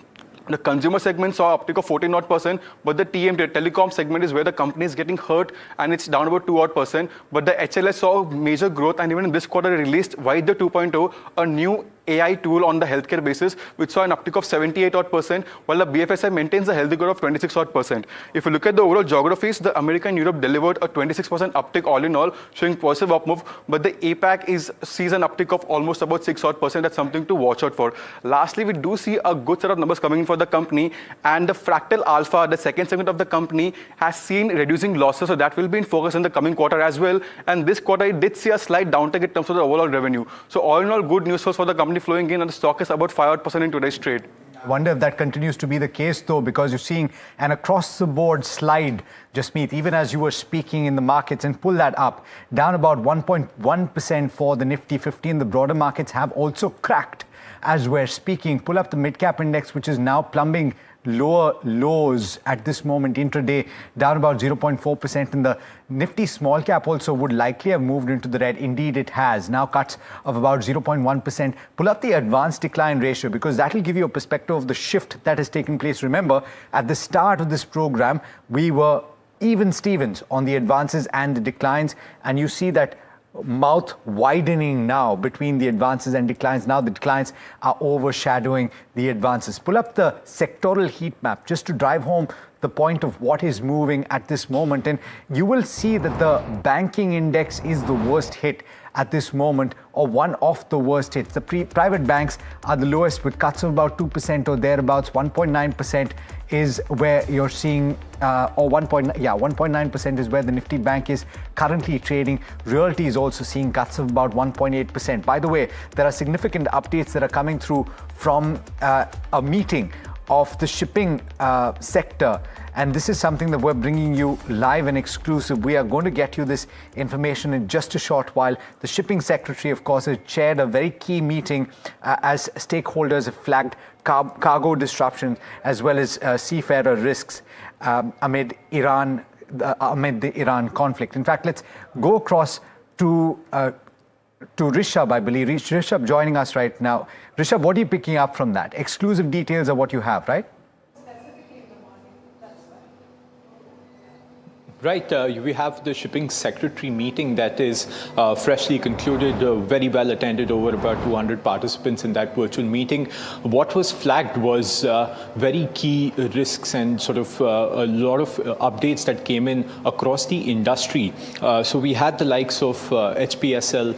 the consumer segment saw uptick of 14%, but the telecom segment is where the company is getting hurt, and it's down about 2%. But the HLS saw major growth, and even in this quarter, they released Vaidya 2.0, a new AI tool on the healthcare basis, which saw an uptick of 78%, while the BFSI maintains a healthy growth of 26%. If you look at the overall geographies, the America and Europe delivered a 26% uptick all in all, showing positive up move, but the APAC sees an uptick of almost about 6%. That's something to watch out for. Lastly, we do see a good set of numbers coming in for the company, and the Fractal Alpha, the second segment of the company, has seen reducing losses, so that will be in focus in the coming quarter as well. And this quarter, it did see a slight downtick in terms of the overall revenue. So all in all, good news for the company flowing in, and the stock is about 5% in today's trade. I wonder if that continues to be the case, though, because you're seeing an across-the-board slide, Jasmeet, even as you were speaking in the markets, and pull that up, down about 1.1% for the Nifty 50, and the broader markets have also cracked as we're speaking. Pull up the mid-cap index, which is now plumbing lower lows at this moment intraday, down about 0.4%, and the Nifty small cap also would likely have moved into the red. Indeed, it has. Now cuts of about 0.1%. Pull up the advanced decline ratio, because that will give you a perspective of the shift that has taken place. Remember, at the start of this program, we were even Stevens on the advances and the declines, and you see that mouth widening now between the advances and declines. Now the declines are overshadowing the advances. Pull up the sectoral heat map just to drive home the point of what is moving at this moment, and you will see that the banking index is the worst hit at this moment, or one of the worst hits. The private banks are the lowest, with cuts of about 2% or thereabouts. 1.9% is where you're seeing, 1.9% is where the Nifty Bank is currently trading. Realty is also seeing cuts of about 1.8%. By the way, there are significant updates that are coming through from a meeting of the shipping sector, and this is something that we're bringing you live and exclusive. We are going to get you this information in just a short while. The shipping secretary, of course, has chaired a very key meeting as stakeholders have flagged cargo disruptions as well as seafarer risks amid the Iran conflict. In fact, let's go across to Rishabh, I believe. Rishabh joining us right now. Rishabh, what are you picking up from that? Exclusive details of what you have, right? Right, we have the shipping secretary meeting that is freshly concluded, very well attended, over about 200 participants in that virtual meeting. What was flagged was very key risks and sort of a lot of updates that came in across the industry. So we had the likes of HPCL,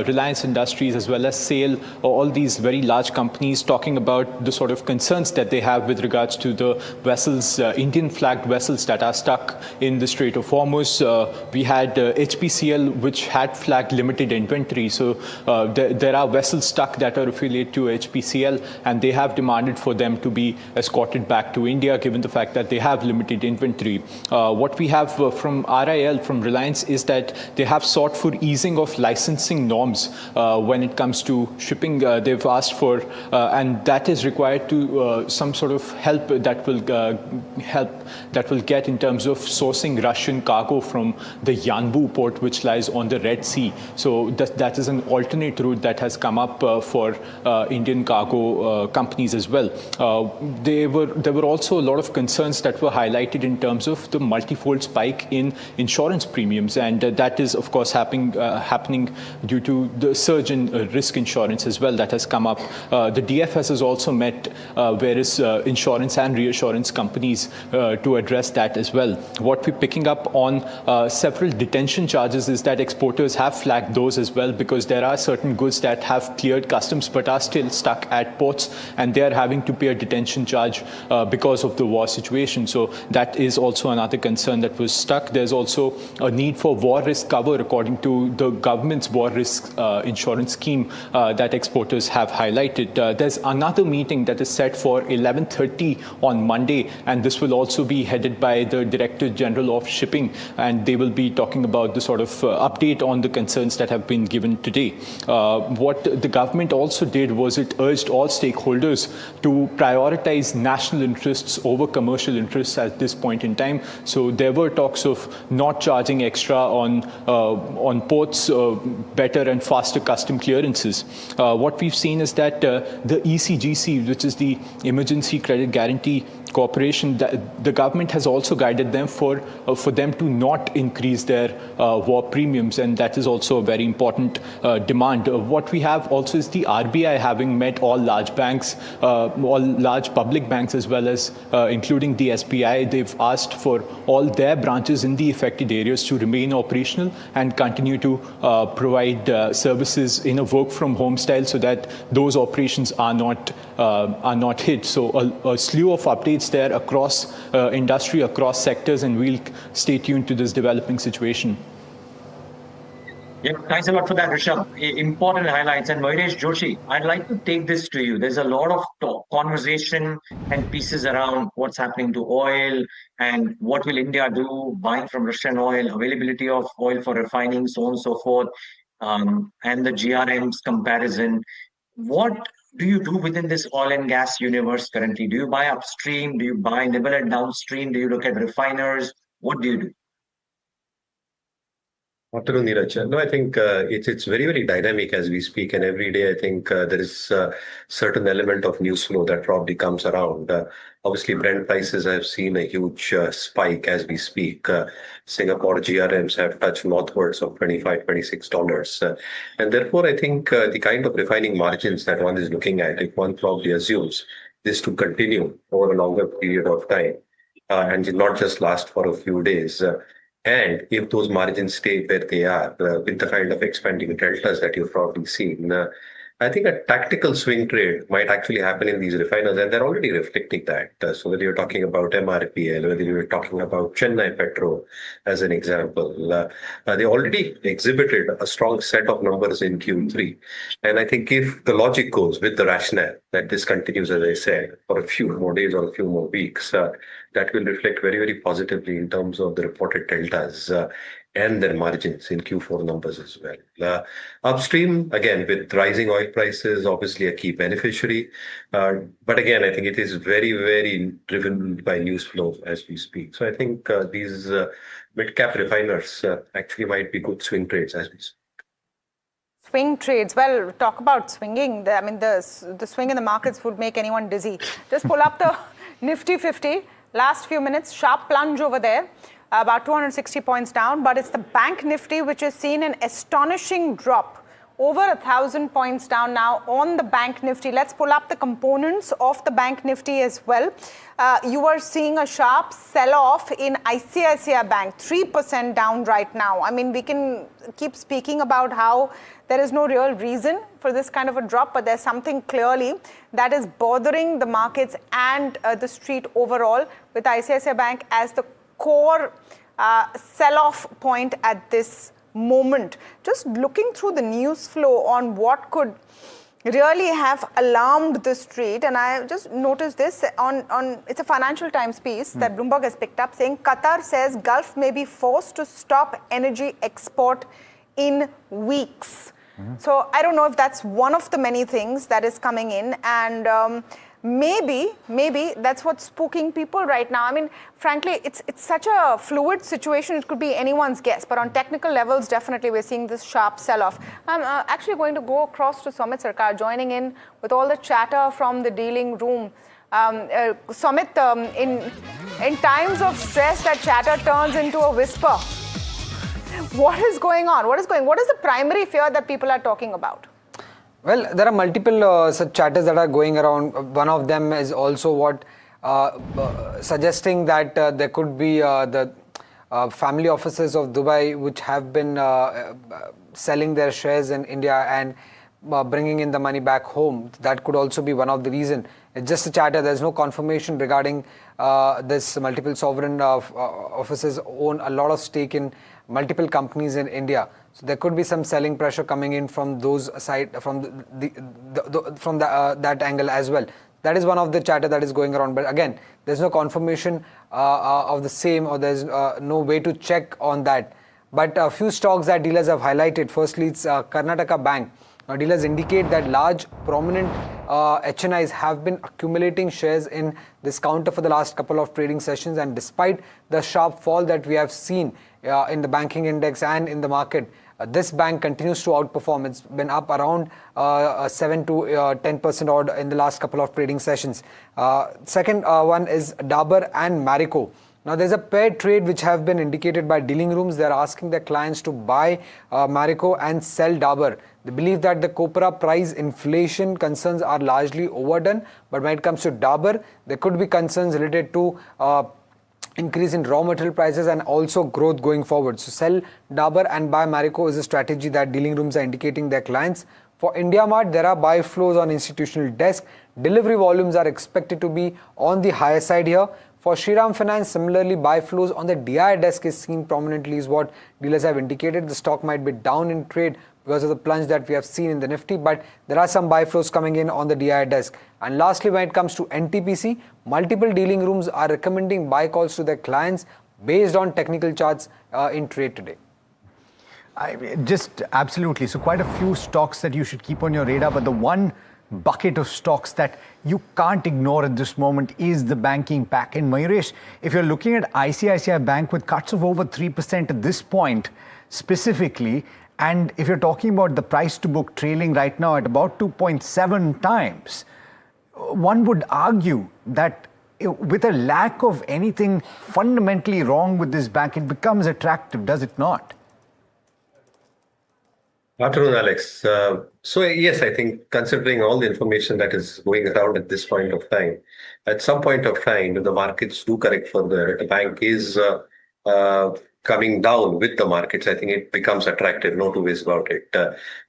Reliance Industries, as well as SAIL, all these very large companies talking about the sort of concerns that they have with regards to the vessels, Indian flagged vessels that are stuck in the Strait of Hormuz. We had HPCL, which had flagged limited inventory. So there are vessels stuck that are affiliated to HPCL, and they have demanded for them to be escorted back to India, given the fact that they have limited inventory. What we have from RIL, from Reliance, is that they have sought for easing of licensing norms when it comes to shipping. They've asked for, and that is required to some sort of help that will get in terms of sourcing Russian cargo from the Yanbu port, which lies on the Red Sea. So that is an alternate route that has come up for Indian cargo companies as well. There were also a lot of concerns that were highlighted in terms of the multifold spike in insurance premiums, and that is of course happening due to the surge in risk insurance as well that has come up. The DFS has also met various insurance and reassurance companies to address that as well. What we're picking up on several detention charges is that exporters have flagged those as well, because there are certain goods that have cleared customs but are still stuck at ports, and they are having to pay a detention charge because of the war situation. So that is also another concern that was stuck. There's also a need for war risk cover according to the government's war risk insurance scheme that exporters have highlighted. There's another meeting that is set for 11:30 on Monday, and this will also be headed by the Director General of Shipping, and they will be talking about the sort of update on the concerns that have been given today. What the government also did was it urged all stakeholders to prioritize national interests over commercial interests at this point in time. So there were talks of not charging extra on ports, better and faster custom clearances. What we've seen is that the ECGC, which is the Emergency Credit Guarantee Corporation, the government has also guided them for them to not increase their war premiums, and that is also a very important demand. What we have also is the RBI having met all large banks, all large public banks, as well as including the SBI. They've asked for all their branches in the affected areas to remain operational and continue to provide services in a work from home style, so that those operations are not hit. So a slew of updates there across industry, across sectors, and we'll stay tuned to this developing situation. Yeah, thanks a lot for that, Rishabh. Important highlights. And Mahesh Joshi, I'd like to take this to you. There's a lot of conversation and pieces around what's happening to oil and what will India do, buying from Russian oil, availability of oil for refining, so on and so forth, and the GRM's comparison. What do you do within this oil and gas universe currently? Do you buy upstream? Do you buy nibble at downstream? Do you look at refiners? What do you do? Afternoon, Neeraj. No, I think it's very, very dynamic as we speak, and every day I think there is a certain element of news flow that probably comes around. Obviously, Brent prices have seen a huge spike as we speak. Singapore GRMs have touched northwards of $25, $26. And therefore, I think the kind of refining margins that one is looking at, if one probably assumes this to continue over a longer period of time, and not just last for a few days, and if those margins stay where they are, with the kind of expanding deltas that you've probably seen, I think a tactical swing trade might actually happen in these refiners, and they're already reflecting that. So whether you're talking about MRPL, whether you're talking about Chennai Petro as an example, they already exhibited a strong set of numbers in Q3. And I think if the logic goes with the rationale that this continues, as I said, for a few more days or a few more weeks, that will reflect very, very positively in terms of the reported deltas and their margins in Q4 numbers as well. Upstream, again, with rising oil prices, obviously a key beneficiary. But again, I think it is very, very driven by news flow as we speak. So I think these mid-cap refiners actually might be good swing trades as we speak. Swing trades. Well, talk about swinging. I mean, the swing in the markets would make anyone dizzy. Just pull up the Nifty 50. last few minutes, sharp plunge over there, about 260 points down, but it's the Bank Nifty which has seen an astonishing drop. Over 1,000 points down now on the Bank Nifty. Let's pull up the components of the Bank Nifty as well. You are seeing a sharp sell-off in ICICI Bank, 3% down right now. I mean, we can keep speaking about how there is no real reason for this kind of a drop, but there's something clearly that is bothering the markets and the street overall, with ICICI Bank as the core sell-off point at this moment. Just looking through the news flow on what could really have alarmed the street, and I just noticed this on it's a Financial Times piece that Bloomberg has picked up, saying Qatar says Gulf may be forced to stop energy export in weeks. So I don't know if that's one of the many things that is coming in, and maybe that's what's spooking people right now. I mean, frankly, it's such a fluid situation. It could be anyone's guess, but on technical levels, definitely we're seeing this sharp sell-off. I'm actually going to go across to Sumit Sarkar, joining in with all the chatter from the dealing room. Sumit, in times of stress, that chatter turns into a whisper. What is going on? What is the primary fear that people are talking about? Well, there are multiple such chatters that are going around. One of them is also what suggesting that there could be the family offices of Dubai which have been selling their shares in India and bringing in the money back home. That could also be one of the reasons. It's just a chatter. There's no confirmation regarding this. Multiple sovereign offices own a lot of stake in multiple companies in India. So there could be some selling pressure coming in from those side, from that angle as well. That is one of the chatter that is going around. But again, there's no confirmation of the same, or there's no way to check on that. But a few stocks that dealers have highlighted. Firstly, it's Karnataka Bank. Dealers indicate that large prominent HNIs have been accumulating shares in this counter for the last couple of trading sessions, and despite the sharp fall that we have seen in the banking index and in the market, this bank continues to outperform. It's been up around 7 to 10% odd in the last couple of trading sessions. Second one is Dabur and Marico. Now, there's a paired trade which have been indicated by dealing rooms. They're asking their clients to buy Marico and sell Dabur. They believe that the copra price inflation concerns are largely overdone. But when it comes to Dabur, there could be concerns related to increase in raw material prices and also growth going forward. So sell Dabur and buy Marico is a strategy that dealing rooms are indicating their clients. For India Mart, there are buy flows on institutional desk. Delivery volumes are expected to be on the higher side here. For Shriram Finance, similarly, buy flows on the DI desk is seen prominently, is what dealers have indicated. The stock might be down in trade because of the plunge that we have seen in the Nifty, but there are some buy flows coming in on the DI desk. And lastly, when it comes to NTPC, multiple dealing rooms are recommending buy calls to their clients based on technical charts in trade today. Just absolutely. So quite a few stocks that you should keep on your radar, but the one bucket of stocks that you can't ignore at this moment is the banking pack. And Majeure, if you're looking at ICICI Bank with cuts of over 3% at this point specifically, and if you're talking about the price to book trailing right now at about 2.7 times, one would argue that with a lack of anything fundamentally wrong with this bank, it becomes attractive, does it not? Afternoon, Alex. So yes, I think considering all the information that is going around at this point of time, at some point of time, if the markets do correct further, the bank is coming down with the markets, I think it becomes attractive, no two ways about it.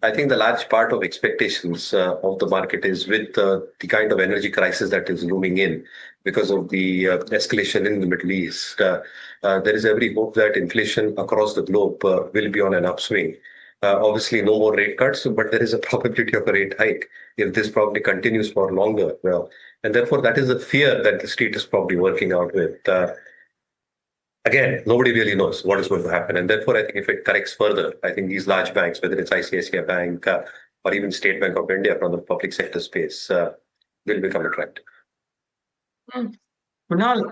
I think the large part of expectations of the market is with the kind of energy crisis that is looming in because of the escalation in the Middle East. There is every hope that inflation across the globe will be on an upswing. Obviously, no more rate cuts, but there is a probability of a rate hike if this probably continues for longer. And therefore, that is the fear that the street is probably working out with. Again, nobody really knows what is going to happen. And therefore, I think if it corrects further, I think these large banks, whether it's ICICI Bank or even State Bank of India from the public sector space, will become attractive. Kunal,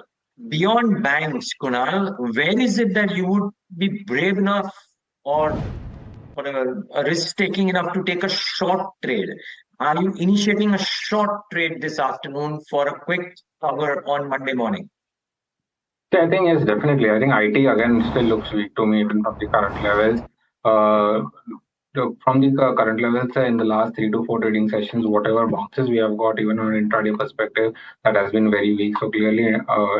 beyond banks, Kunal, where is it that you would be brave enough or a risk-taking enough to take a short trade? Are you initiating a short trade this afternoon for a quick cover on Monday morning? I think yes, definitely. I think IT again still looks weak to me even from the current levels. From the current levels in the last 3 to 4 trading sessions, whatever bounces we have got, even on an intraday perspective, that has been very weak. So clearly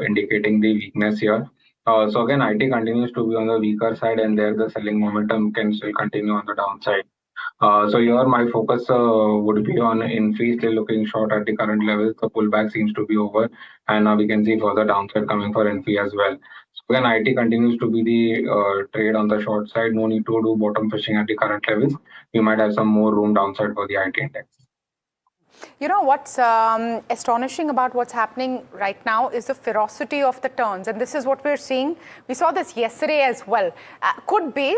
indicating the weakness here. So again, IT continues to be on the weaker side, and there the selling momentum can still continue on the downside. So here my focus would be on Infy still looking short at the current levels. The pullback seems to be over, and now we can see further downside coming for Infy as well. So again, IT continues to be the trade on the short side. No need to do bottom fishing at the current levels. We might have some more room downside for the IT index. You know what's astonishing about what's happening right now is the ferocity of the turns, and this is what we're seeing. We saw this yesterday as well. Could be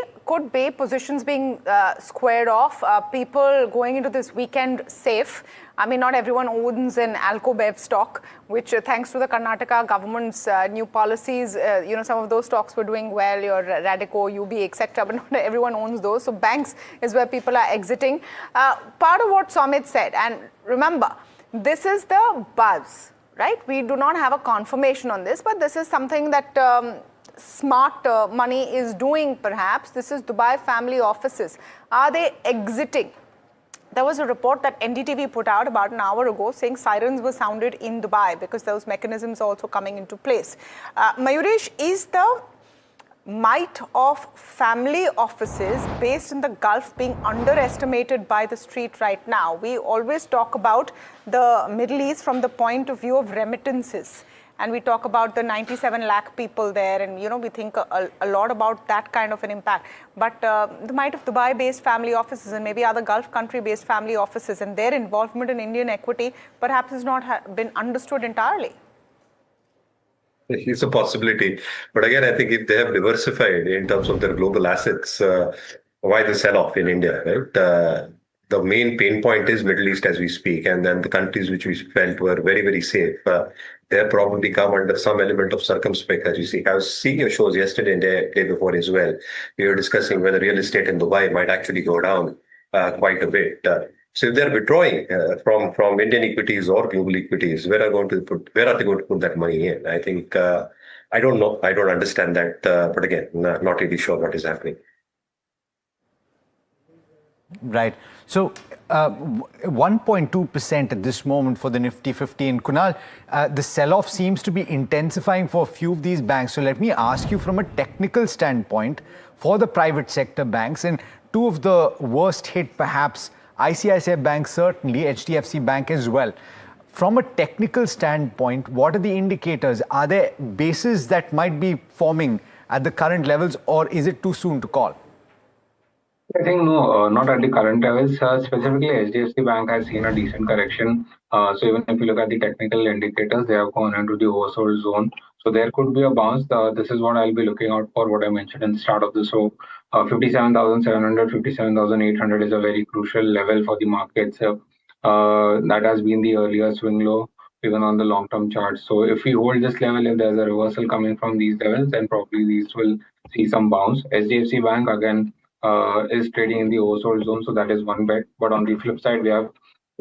positions being squared off, people going into this weekend safe. I mean, not everyone owns an Alco-Bev stock, which thanks to the Karnataka government's new policies, some of those stocks were doing well, your Radico, UB, etc. But not everyone owns those. So banks is where people are exiting. Part of what Somit said, and remember, this is the buzz, right? We do not have a confirmation on this, but this is something that smart money is doing perhaps. This is Dubai family offices. Are they exiting? There was a report that NDTV put out about an hour ago saying sirens were sounded in Dubai because those mechanisms are also coming into place. Mayuresh, is the might of family offices based in the Gulf being underestimated by the street right now? We always talk about the Middle East from the point of view of remittances. And we talk about the 97 lakh people there, and we think a lot about that kind of an impact. But the might of Dubai-based family offices and maybe other Gulf country-based family offices and their involvement in Indian equity perhaps has not been understood entirely. It's a possibility. But again, I think if they have diversified in terms of their global assets, why the sell-off in India, right? The main pain point is Middle East as we speak, and then the countries which we felt were very, very safe, they have probably come under some element of circumspect, as you see. I was seeing your shows yesterday and day before as well. We were discussing whether real estate in Dubai might actually go down quite a bit. So if they're withdrawing from Indian equities or global equities, where are they going to put that money in? I think, I don't know. I don't understand that. But again, not really sure what is happening. Right. So 1.2% at this moment for the Nifty 50. And Kunal, the sell-off seems to be intensifying for a few of these banks. So let me ask you from a technical standpoint for the private sector banks, and two of the worst hit perhaps, ICICI Bank certainly, HDFC Bank as well. From a technical standpoint, what are the indicators? Are there bases that might be forming at the current levels, or is it too soon to call? I think no, not at the current levels. Specifically, HDFC Bank has seen a decent correction. So even if you look at the technical indicators, they have gone into the oversold zone. So there could be a bounce. This is what I'll be looking out for, what I mentioned in the start of the show. 57,700, 57,800 is a very crucial level for the markets. That has been the earlier swing low, even on the long-term chart. So if we hold this level, if there's a reversal coming from these levels, then probably these will see some bounce. HDFC Bank, again, is trading in the oversold zone, so that is one bet. But on the flip side, we have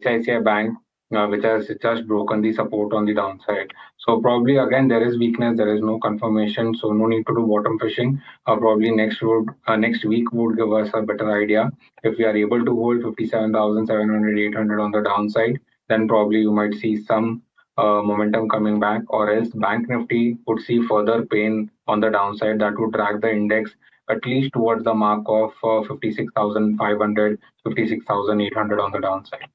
ICICI Bank, which has just broken the support on the downside. So probably again there is weakness, there is no confirmation, so no need to do bottom fishing. Probably next week would give us a better idea. If we are able to hold 57,700, 800 on the downside, then probably you might see some momentum coming back, or else Bank Nifty would see further pain on the downside that would drag the index at least towards the mark of 56,500, 56,800 on the downside.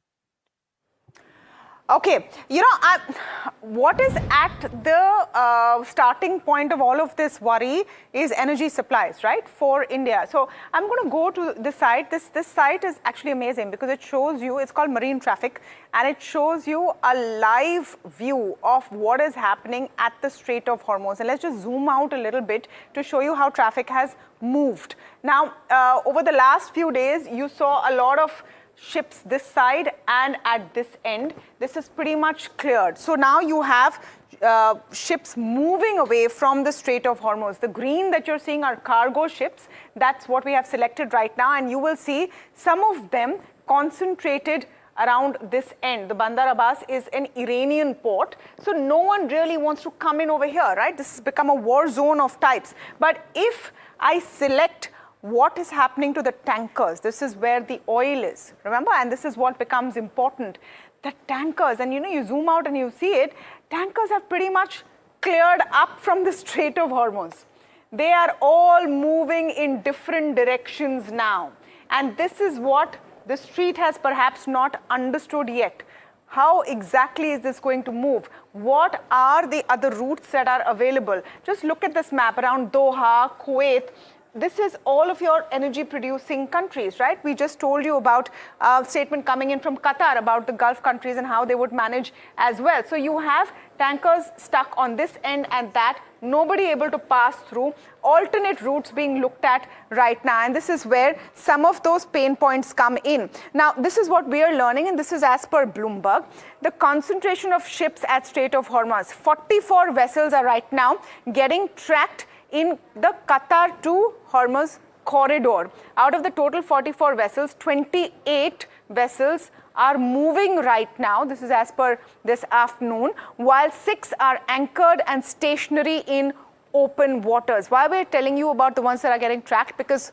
Okay, what is at the starting point of all of this worry is energy supplies, right, for India. So I'm going to go to this site. This site is actually amazing because it shows you, it's called Marine Traffic, and it shows you a live view of what is happening at the Strait of Hormuz. And let's just zoom out a little bit to show you how traffic has moved. Now, over the last few days, you saw a lot of ships this side and at this end. This is pretty much cleared. So now you have ships moving away from the Strait of Hormuz. The green that you're seeing are cargo ships. That's what we have selected right now. And you will see some of them concentrated around this end. The Bandar Abbas is an Iranian port, so no one really wants to come in over here, right? This has become a war zone of types. But if I select what is happening to the tankers, this is where the oil is, remember? And this is what becomes important. The tankers, and you zoom out and you see it, tankers have pretty much cleared up from the Strait of Hormuz. They are all moving in different directions now. And this is what the street has perhaps not understood yet. How exactly is this going to move? What are the other routes that are available? Just look at this map around Doha, Kuwait. This is all of your energy producing countries, right? We just told you about a statement coming in from Qatar about the Gulf countries and how they would manage as well. So you have tankers stuck on this end and that, nobody able to pass through, alternate routes being looked at right now. And this is where some of those pain points come in. Now, this is what we are learning, and this is as per Bloomberg. The concentration of ships at Strait of Hormuz, 44 vessels are right now getting tracked in the Qatar to Hormuz corridor. Out of the total 44 vessels, 28 vessels are moving right now. This is as per this afternoon, while 6 are anchored and stationary in open waters. Why we're telling you about the ones that are getting tracked? Because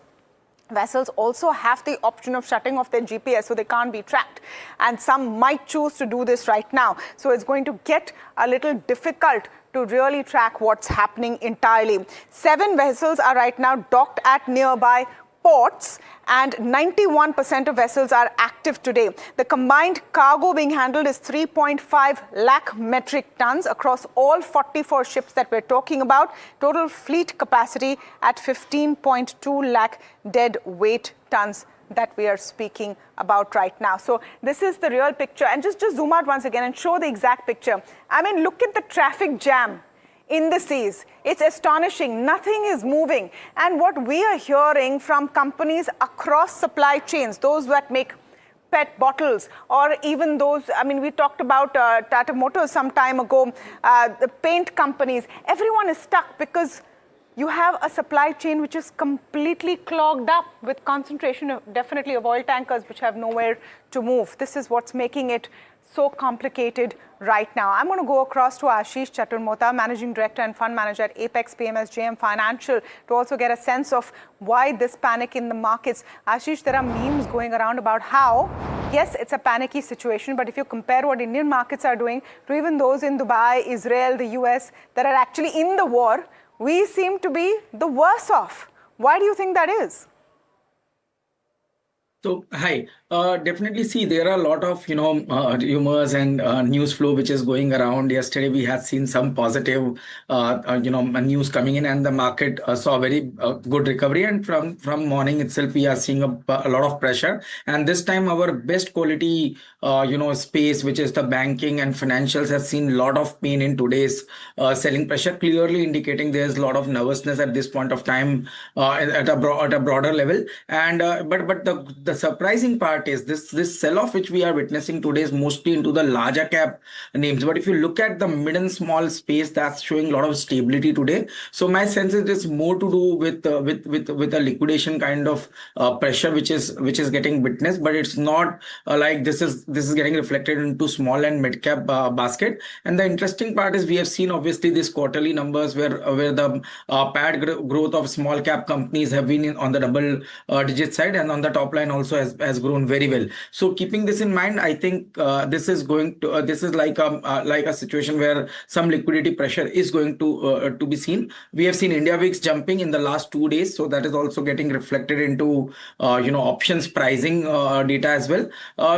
vessels also have the option of shutting off their GPS, so they can't be tracked. And some might choose to do this right now. So it's going to get a little difficult to really track what's happening entirely. 7 vessels are right now docked at nearby ports, and 91% of vessels are active today. The combined cargo being handled is 3.5 lakh metric tons across all 44 ships that we're talking about. Total fleet capacity at 15.2 lakh dead weight tons that we are speaking about right now. So this is the real picture. And just zoom out once again and show the exact picture. I mean, look at the traffic jam in the seas. It's astonishing. Nothing is moving. And what we are hearing from companies across supply chains, those that make PET bottles, or even those, I mean, we talked about Tata Motors some time ago, the paint companies, everyone is stuck because you have a supply chain which is completely clogged up with concentration of, definitely, of oil tankers which have nowhere to move. This is what's making it so complicated right now. I'm going to go across to Ashish Chaturmota, Managing Director and Fund Manager at Apex PMS JM Financial, to also get a sense of why this panic in the markets. Ashish, there are memes going around about how, yes, it's a panicky situation, but if you compare what Indian markets are doing to even those in Dubai, Israel, the US that are actually in the war, we seem to be the worse off. Why do you think that is? So, hi. Definitely see there are a lot of rumors and news flow which is going around. Yesterday we had seen some positive news coming in, and the market saw very good recovery, and from morning itself we are seeing a lot of pressure. And this time our best quality space, which is the banking and financials, has seen a lot of pain in today's selling pressure, clearly indicating there's a lot of nervousness at this point of time at a broader level. And but the surprising part is this sell-off which we are witnessing today is mostly into the larger cap names. But if you look at the mid and small space, that's showing a lot of stability today. So my sense is it's more to do with a liquidation kind of pressure which is getting witnessed, but it's not like this is getting reflected into small and mid cap basket. And the interesting part is we have seen obviously this quarterly numbers where the PAT growth of small cap companies have been on the double digit side, and on the top line also has grown very well. So keeping this in mind, I think this is like a situation where some liquidity pressure is going to be seen. We have seen India VIX jumping in the last 2 days, so that is also getting reflected into options pricing data as well.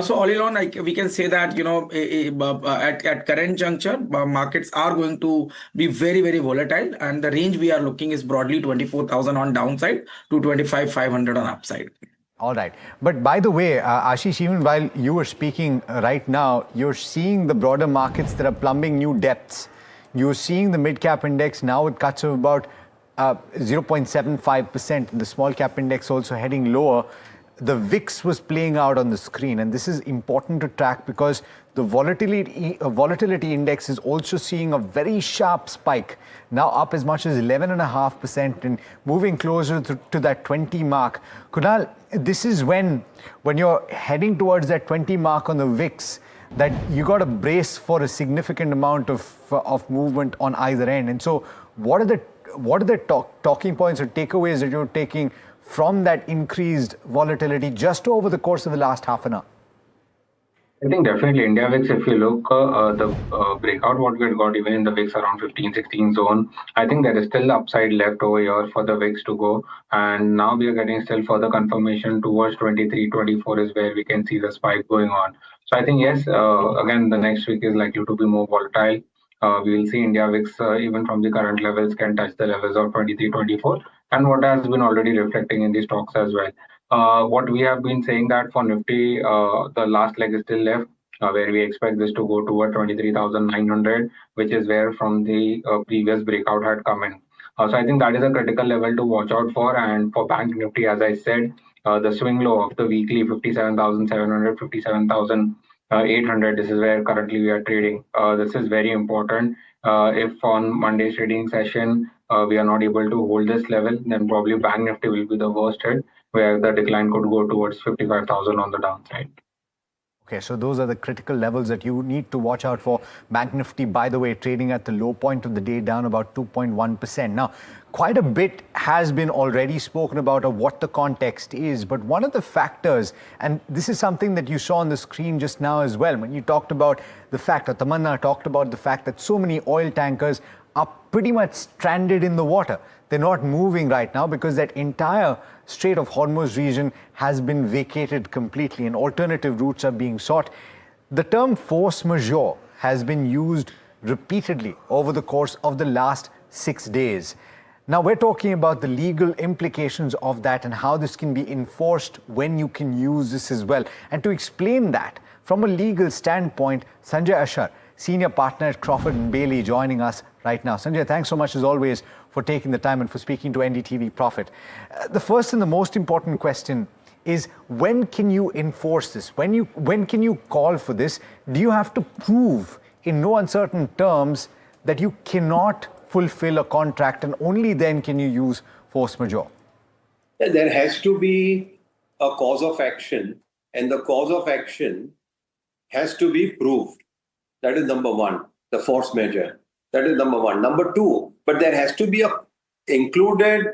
So all in all, we can say that at current juncture, markets are going to be very, very volatile, and the range we are looking is broadly 24,000 on downside to 25,500 on upside. All right. But by the way, Ashish, even while you were speaking right now, you're seeing the broader markets that are plumbing new depths. You're seeing the mid-cap index now with cuts of about 0.75%. The small-cap index also heading lower. The VIX was playing out on the screen, and this is important to track because the volatility index is also seeing a very sharp spike, now up as much as 11.5% and moving closer to that 20 mark. Kunal, this is when you're heading towards that 20 mark on the VIX, that you got to brace for a significant amount of movement on either end. And so what are the talking points or takeaways that you're taking from that increased volatility just over the course of the last half an hour? I think definitely India VIX, if you look, the breakout what we had got even in the VIX around 15-16 zone, I think there is still upside left over here for the VIX to go. And now we are getting still further confirmation towards 23, 24 is where we can see the spike going on. So I think, yes, again, the next week is likely to be more volatile. We will see India VIX, even from the current levels, can touch the levels of 23, 24, and what has been already reflecting in the stocks as well. What we have been saying that for Nifty, the last leg is still left, where we expect this to go toward 23,900, which is where from the previous breakout had come in. So I think that is a critical level to watch out for. And for Bank Nifty, as I said, the swing low of the weekly 57,700, 57,800, this is where currently we are trading. This is very important. If on Monday's trading session, we are not able to hold this level, then probably Bank Nifty will be the worst hit, where the decline could go towards 55,000 on the downside. Okay, so those are the critical levels that you need to watch out for. Bank Nifty, by the way, trading at the low point of the day, down about 2.1%. Now, quite a bit has been already spoken about of what the context is, but one of the factors, and this is something that you saw on the screen just now as well, when you talked about the fact, or Tamanna talked about the fact that so many oil tankers are pretty much stranded in the water. They're not moving right now because that entire Strait of Hormuz region has been vacated completely and alternative routes are being sought. The term force majeure has been used repeatedly over the course of the last 6 days. Now we're talking about the legal implications of that and how this can be enforced, when you can use this as well. And to explain that from a legal standpoint, Sanjay Ashar, Senior Partner at Crawford & Bailey, joining us right now. Sanjay, thanks so much as always for taking the time and for speaking to NDTV Profit. The first and the most important question is, when can you enforce this? When can you call for this? Do you have to prove in no uncertain terms that you cannot fulfill a contract, and only then can you use force majeure? There has to be a cause of action, and the cause of action has to be proved. That is number one, the force majeure. That is number one. Number two, but there has to be included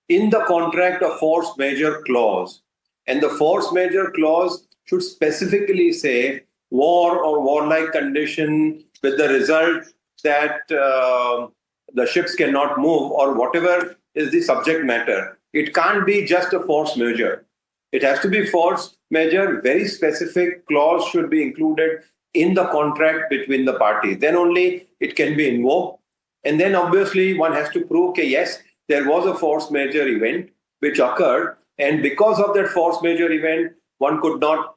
in the contract a force majeure clause. And the force majeure clause should specifically say war or warlike condition with the result that the ships cannot move, or whatever is the subject matter. It can't be just a force majeure. It has to be force majeure. Very specific clause should be included in the contract between the parties. Then only it can be invoked. And then obviously one has to prove that yes, there was a force majeure event which occurred, and because of that force majeure event, one could not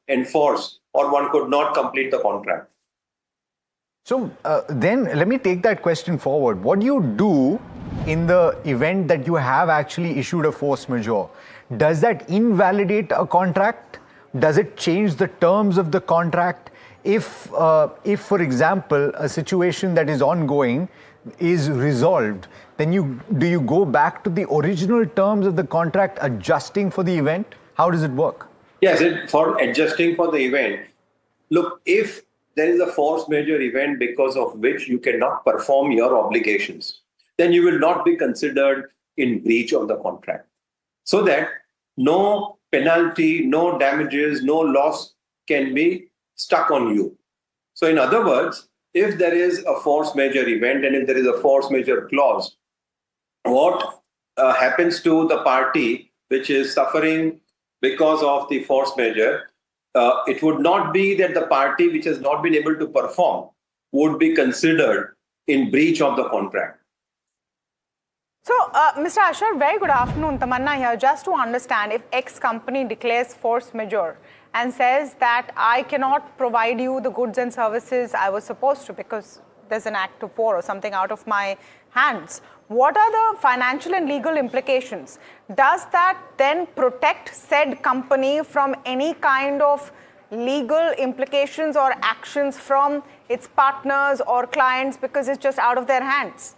enforce, or one could not complete the contract. So then let me take that question forward. What do you do in the event that you have actually issued a force majeure? Does that invalidate a contract? Does it change the terms of the contract? If, for example, a situation that is ongoing is resolved, then do you go back to the original terms of the contract, adjusting for the event? How does it work? Yes, for adjusting for the event. Look, if there is a force majeure event because of which you cannot perform your obligations, then you will not be considered in breach of the contract. So that no penalty, no damages, no loss can be stuck on you. So in other words, if there is a force majeure event and if there is a force majeure clause, what happens to the party which is suffering because of the force majeure, it would not be that the party which has not been able to perform would be considered in breach of the contract. So, Mr. Ashar, very good afternoon. Tamanna here. Just to understand, if X company declares force majeure and says that I cannot provide you the goods and services I was supposed to because there's an act of war or something out of my hands, what are the financial and legal implications? Does that then protect said company from any kind of legal implications or actions from its partners or clients because it's just out of their hands?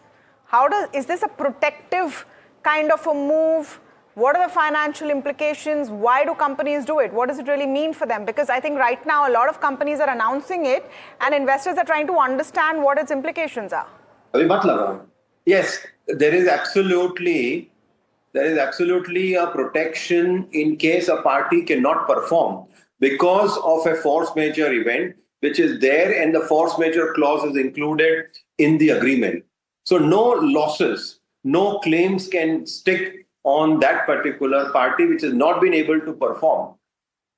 Is this a protective kind of a move What are the financial implications? Why do companies do it? What does it really mean for them? Because I think right now a lot of companies are announcing it and investors are trying to understand what its implications are. Yes, there is absolutely a protection in case a party cannot perform because of a force majeure event, which is there, and the force majeure clause is included in the agreement. So no losses, no claims can stick on that particular party which has not been able to perform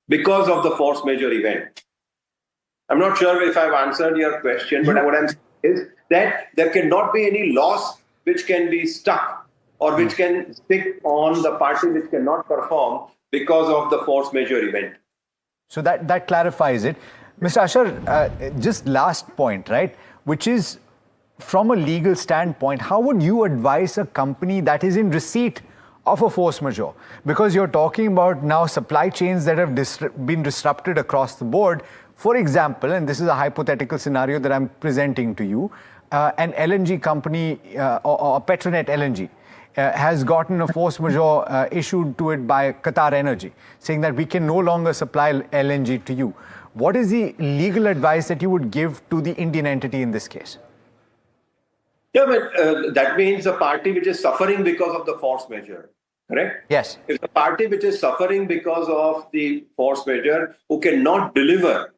because of the force majeure event. I'm not sure if I've answered your question, but what I'm saying is that there cannot be any loss which can be stuck or which can stick on the party which cannot perform because of the force majeure event. So that clarifies it. Mr. Ashar, just last point, right? Which is, from a legal standpoint, how would you advise a company that is in receipt of a force majeure? Because you're talking about now supply chains that have been disrupted across the board. For example, and this is a hypothetical scenario that I'm presenting to you, an LNG company or Petronet LNG has gotten a force majeure issued to it by Qatar Energy, saying that we can no longer supply LNG to you. What is the legal advice that you would give to the Indian entity in this case? Yeah, but that means a party which is suffering because of the force majeure, correct? Yes. If the party which is suffering because of the force majeure, who cannot deliver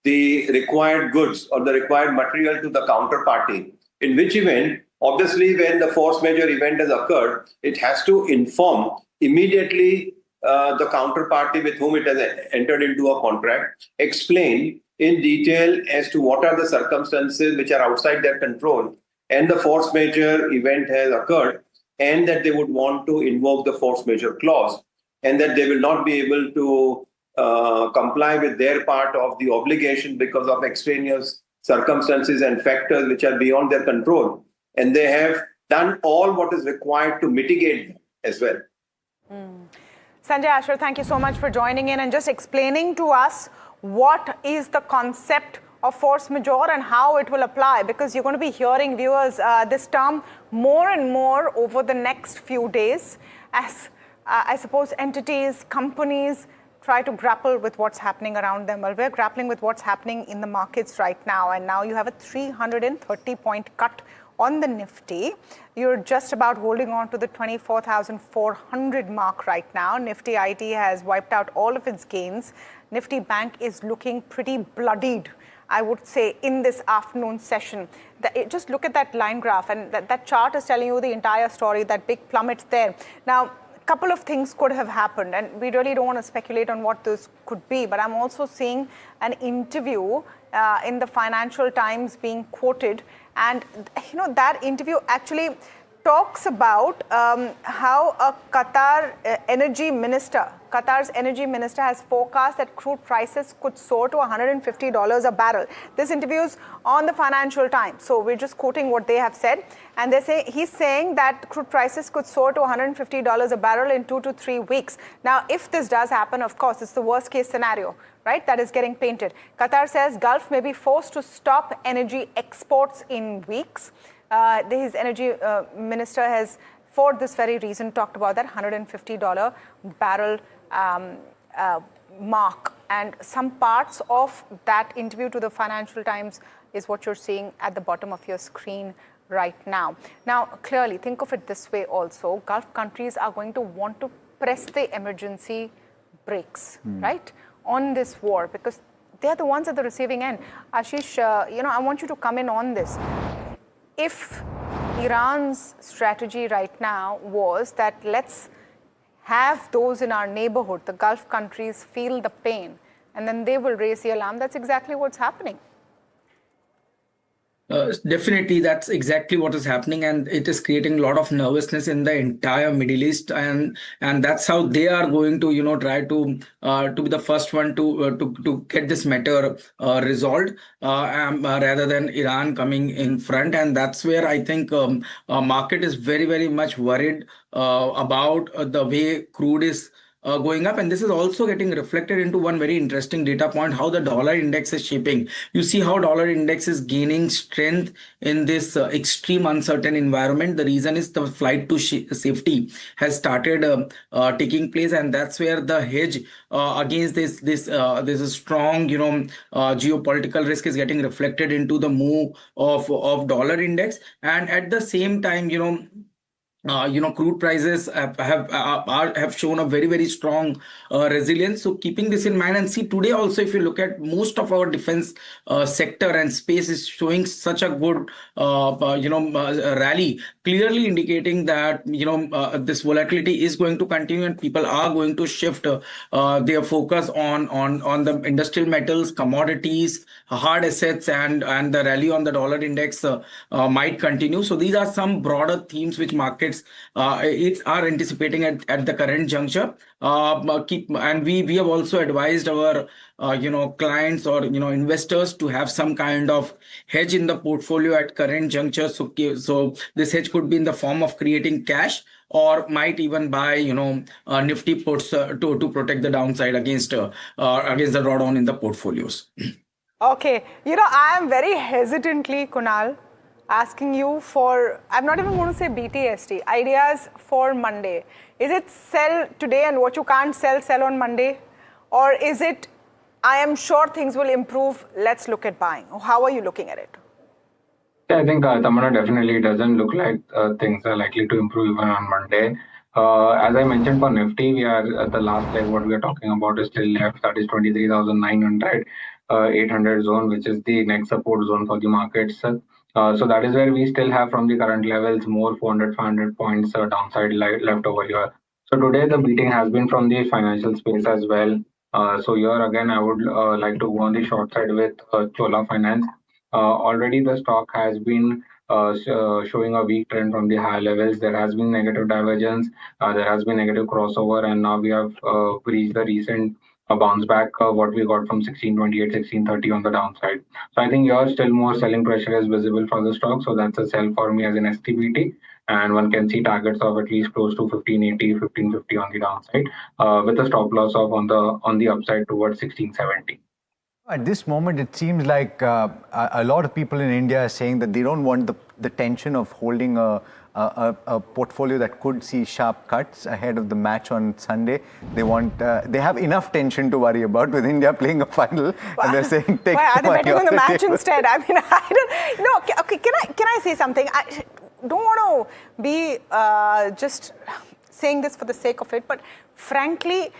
the required goods or the required material to the counterparty, in which event, obviously, when the force majeure event has occurred, it has to inform immediately the counterparty with whom it has entered into a contract, explain in detail as to what are the circumstances which are outside their control, and the force majeure event has occurred, and that they would want to invoke the force majeure clause, and that they will not be able to comply with their part of the obligation because of extraneous circumstances and factors which are beyond their control. And they have done all what is required to mitigate them as well. Sanjay Ashar, thank you so much for joining in and just explaining to us what is the concept of force majeure and how it will apply, because you're going to be hearing, viewers, this term more and more over the next few days as I suppose entities, companies try to grapple with what's happening around them. Well, we're grappling with what's happening in the markets right now, and now you have a 330-point cut on the Nifty. You're just about holding on to the 24,400 mark right now. Nifty IT has wiped out all of its gains. Nifty Bank is looking pretty bloodied, I would say, in this afternoon session. Just look at that line graph, and that chart is telling you the entire story, that big plummet there. Now, a couple of things could have happened, and we really don't want to speculate on what this could be, but I'm also seeing an interview in the Financial Times being quoted, and you know that interview actually talks about how a Qatar's energy minister has forecast that crude prices could soar to $150 a barrel. This interview is on the Financial Times, so we're just quoting what they have said, and he's saying that crude prices could soar to $150 a barrel in 2 to 3 weeks. Now, if this does happen, of course, it's the worst case scenario, right? That is getting painted. Qatar says Gulf may be forced to stop energy exports in weeks. His energy minister has, for this very reason, talked about that $150 barrel mark. And some parts of that interview to the Financial Times is what you're seeing at the bottom of your screen right now. Now, clearly, think of it this way also. Gulf countries are going to want to press the emergency brakes, right, on this war, because they're the ones at the receiving end. Ashish, I want you to come in on this. If Iran's strategy right now was that let's have those in our neighborhood, the Gulf countries, feel the pain, and then they will raise the alarm, that's exactly what's happening. Definitely, that's exactly what is happening, and it is creating a lot of nervousness in the entire Middle East, and that's how they are going to try to be the first one to get this matter resolved, rather than Iran coming in front. And that's where I think market is very, very much worried about the way crude is going up, and this is also getting reflected into one very interesting data point, how the dollar index is shaping. You see how dollar index is gaining strength in this extreme uncertain environment. The reason is the flight to safety has started taking place, and that's where the hedge against this a strong geopolitical risk is getting reflected into the move of dollar index. And at the same time, crude prices have shown a very strong resilience. So keeping this in mind, and see today also, if you look at most of our defense sector and space is showing such a good rally, clearly indicating that this volatility is going to continue and people are going to shift their focus on the industrial metals, commodities, hard assets, and the rally on the dollar index might continue. So these are some broader themes which markets are anticipating at the current juncture. And we have also advised our clients or investors to have some kind of hedge in the portfolio at current juncture. So this hedge could be in the form of creating cash, or might even buy Nifty puts to protect the downside against the drawdown in the portfolios. Okay, I am very hesitantly, Kunal, asking you for, I'm not even going to say BTST, ideas for Monday. Is it sell today and what you can't sell on Monday? Or is it, I am sure things will improve, let's look at buying? How are you looking at it? Yeah, I think Tamanna, definitely doesn't look like things are likely to improve even on Monday. As I mentioned for Nifty, we are at the last leg. What we are talking about is still left, that is 23,900, 800 zone, which is the next support zone for the markets. So that is where we still have from the current levels more 400-500 points downside left over here. So today the beating has been from the financial space as well. So here again, I would like to go on the short side with Chola Finance. Already the stock has been showing a weak trend from the high levels. There has been negative divergence, there has been negative crossover, and now we have reached the recent bounce back what we got from 1628, 1630 on the downside. So I think here still more selling pressure is visible for the stock. So that's a sell for me as an STBT. And one can see targets of at least close to 1580, 1550 on the downside, with a stop loss of on the upside towards 1670. At this moment, it seems like a lot of people in India are saying that they don't want the tension of holding a portfolio that could see sharp cuts ahead of the match on Sunday. They have enough tension to worry about with India playing a final, and they're saying take are they betting on the match table. instead? I mean, I don't. No, okay. Can I say something? I don't want to be just saying this for the sake of it, but frankly,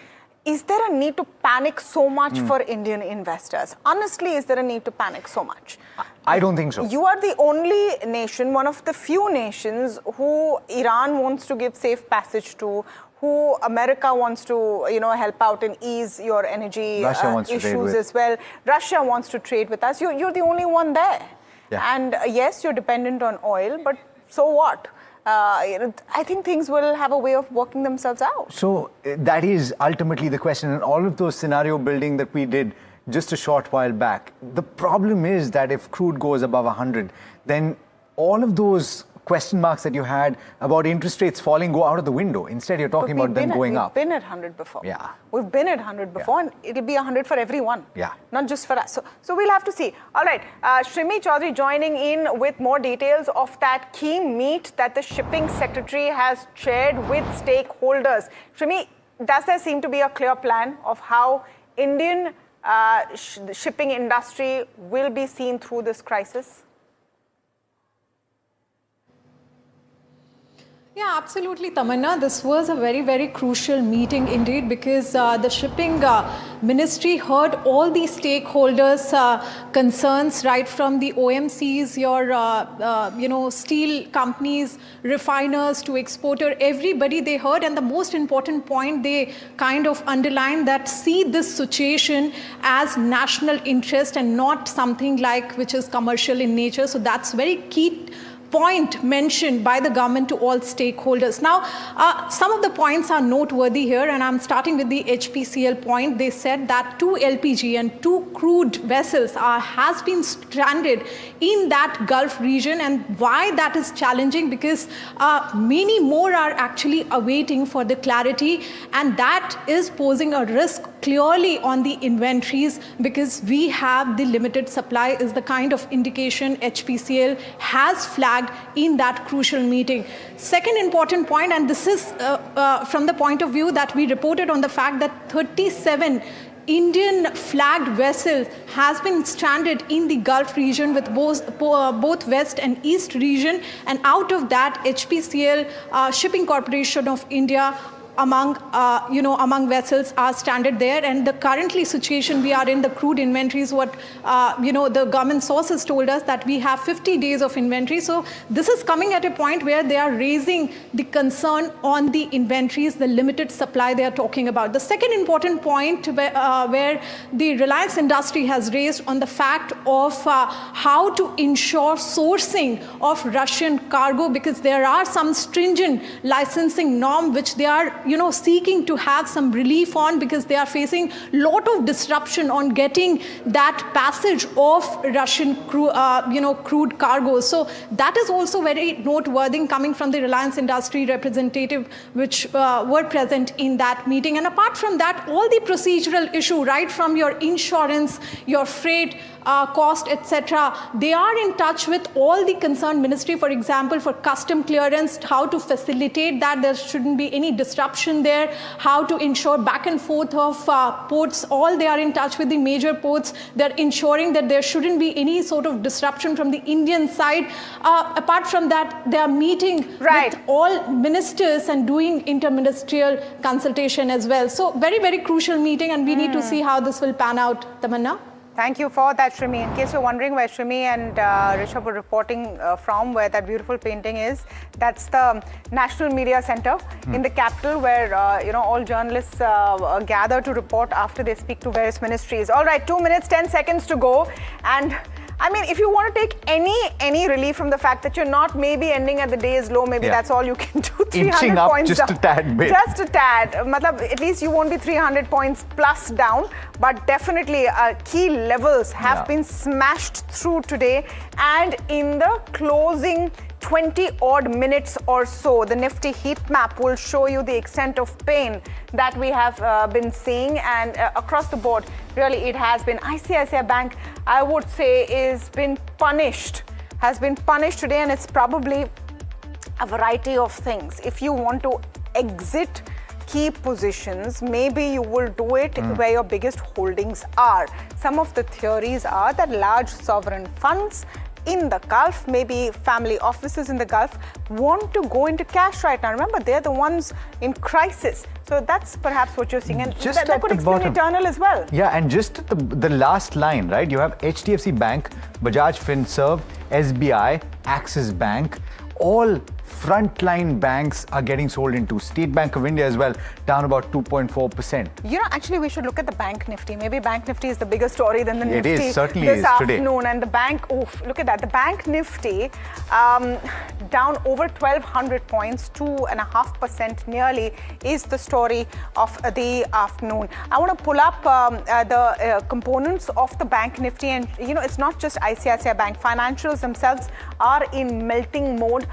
is there a need to panic so much for Indian investors? Honestly, is there a need to panic so much? I don't think so. You are the only nation, one of the few nations who Iran wants to give safe passage to, who America wants to, help out and ease your energy issues as well. Russia wants to trade with us. You're the only one there. Yeah. And yes, you're dependent on oil, but so what? I think things will have a way of working themselves out. So that is ultimately the question. And all of those scenario building that we did just a short while back, the problem is that if crude goes above 100, then all of those question marks that you had about interest rates falling go out of the window. Instead, you're talking about them going up. We've been at 100 before. Yeah. We've been at 100 before, and it'll be 100 for everyone. Yeah. Not just for us. So we'll have to see. All right. Shrimi Chaudhary joining in with more details of that key meet that the shipping secretary has chaired with stakeholders. Shrimi, does there seem to be a clear plan of how Indian shipping industry will be seen through this crisis? Yeah, absolutely, Tamanna. This was a very crucial meeting indeed, because the shipping ministry heard all the stakeholders' concerns, right from the OMCs, your steel companies, refiners to exporter, everybody they heard. And the most important point, they kind of underlined that see this situation as national interest and not something like which is commercial in nature. So that's very key point mentioned by the government to all stakeholders. Now, some of the points are noteworthy here, and I'm starting with the HPCL point. They said that 2 LPG and 2 crude vessels has been stranded in that Gulf region, and why that is challenging, because many more are actually awaiting for the clarity, and that is posing a risk clearly on the inventories, because we have the limited supply is the kind of indication HPCL has flagged in that crucial meeting. Second important point, and this is from the point of view that we reported on the fact that 37 Indian flagged vessels has been stranded in the Gulf region with both West and East region, and out of that HPCL Shipping Corporation of India among vessels are stranded there. And the currently situation we are in, the crude inventories, what the government sources told us that we have 50 days of inventory. So this is coming at a point where they are raising the concern on the inventories, the limited supply they are talking about. The second important point where the Reliance industry has raised on the fact of how to ensure sourcing of Russian cargo, because there are some stringent licensing norm which they are seeking to have some relief on, because they are facing lot of disruption on getting that passage of Russian crude cargo. So that is also very noteworthy coming from the Reliance industry representative which were present in that meeting. And apart from that, all the procedural issue, right from your insurance, your freight cost, etc., they are in touch with all the concerned ministry. For example, for custom clearance, how to facilitate that there shouldn't be any disruption there, how to ensure back and forth of ports, all they are in touch with the major ports. They're ensuring that there shouldn't be any sort of disruption from the Indian side. Apart from that, they are meeting with all ministers and doing interministerial consultation as well. So very, very crucial meeting, and we need to see how this will pan out. Tamanna? Thank you for that, Shrimi. In case you're wondering where Shrimi and Rishabh were reporting from, where that beautiful painting is, that's the National Media Center in the capital, where all journalists gather to report after they speak to various ministries. All right, 2 minutes, 10 seconds to go. And I mean, if you want to take any relief from the fact that you're not maybe ending at the day's low, maybe that's all you can do. 300 Inching up points just down. a tad bit. Just a tad. At least you won't be 300 points plus down, but definitely key levels have been smashed through today. And in the closing 20 odd minutes or so, the Nifty heat map will show you the extent of pain that we have been seeing, and across the board, really it has been. ICICI Bank, I would say, has been punished today, and it's probably a variety of things. If you want to exit key positions, maybe you will do it where your biggest holdings are. Some of the theories are that large sovereign funds in the Gulf, maybe family offices in the Gulf, want to go into cash right now. Remember, they're the ones in crisis. So that's perhaps what you're seeing. And just that could explain Eternal as well. Yeah, and just at the last line, right? You have HDFC Bank, Bajaj Finserv, SBI, Axis Bank, all frontline banks are getting sold into. State Bank of India as well, down about 2.4%. Actually, we should look at the Bank Nifty. Maybe Bank Nifty is the bigger story than the Nifty. It is, certainly this is afternoon. today. And the Bank, look at that. The Bank Nifty down over 1,200 points, 2.5% nearly, is the story of the afternoon. I want to pull up the components of the Bank Nifty, and it's not just ICICI Bank. Financials themselves are in melting mode.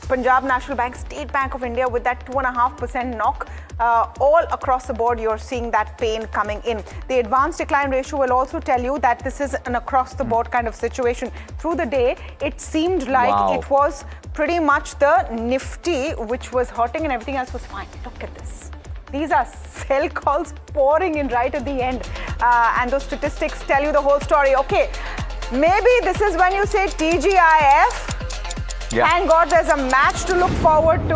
Punjab National Bank, State Bank of India with that 2.5% knock. All across the board, you're seeing that pain coming in. The advanced decline ratio will also tell you that this is an across the board kind of situation. Through the day, it seemed like it was pretty much the Nifty which was hurting and everything else was fine. Look at this. These are sell calls pouring in right at the end. And those statistics tell you the whole story. Okay, maybe this is when you say TGIF. Thank God there's a match to look forward to.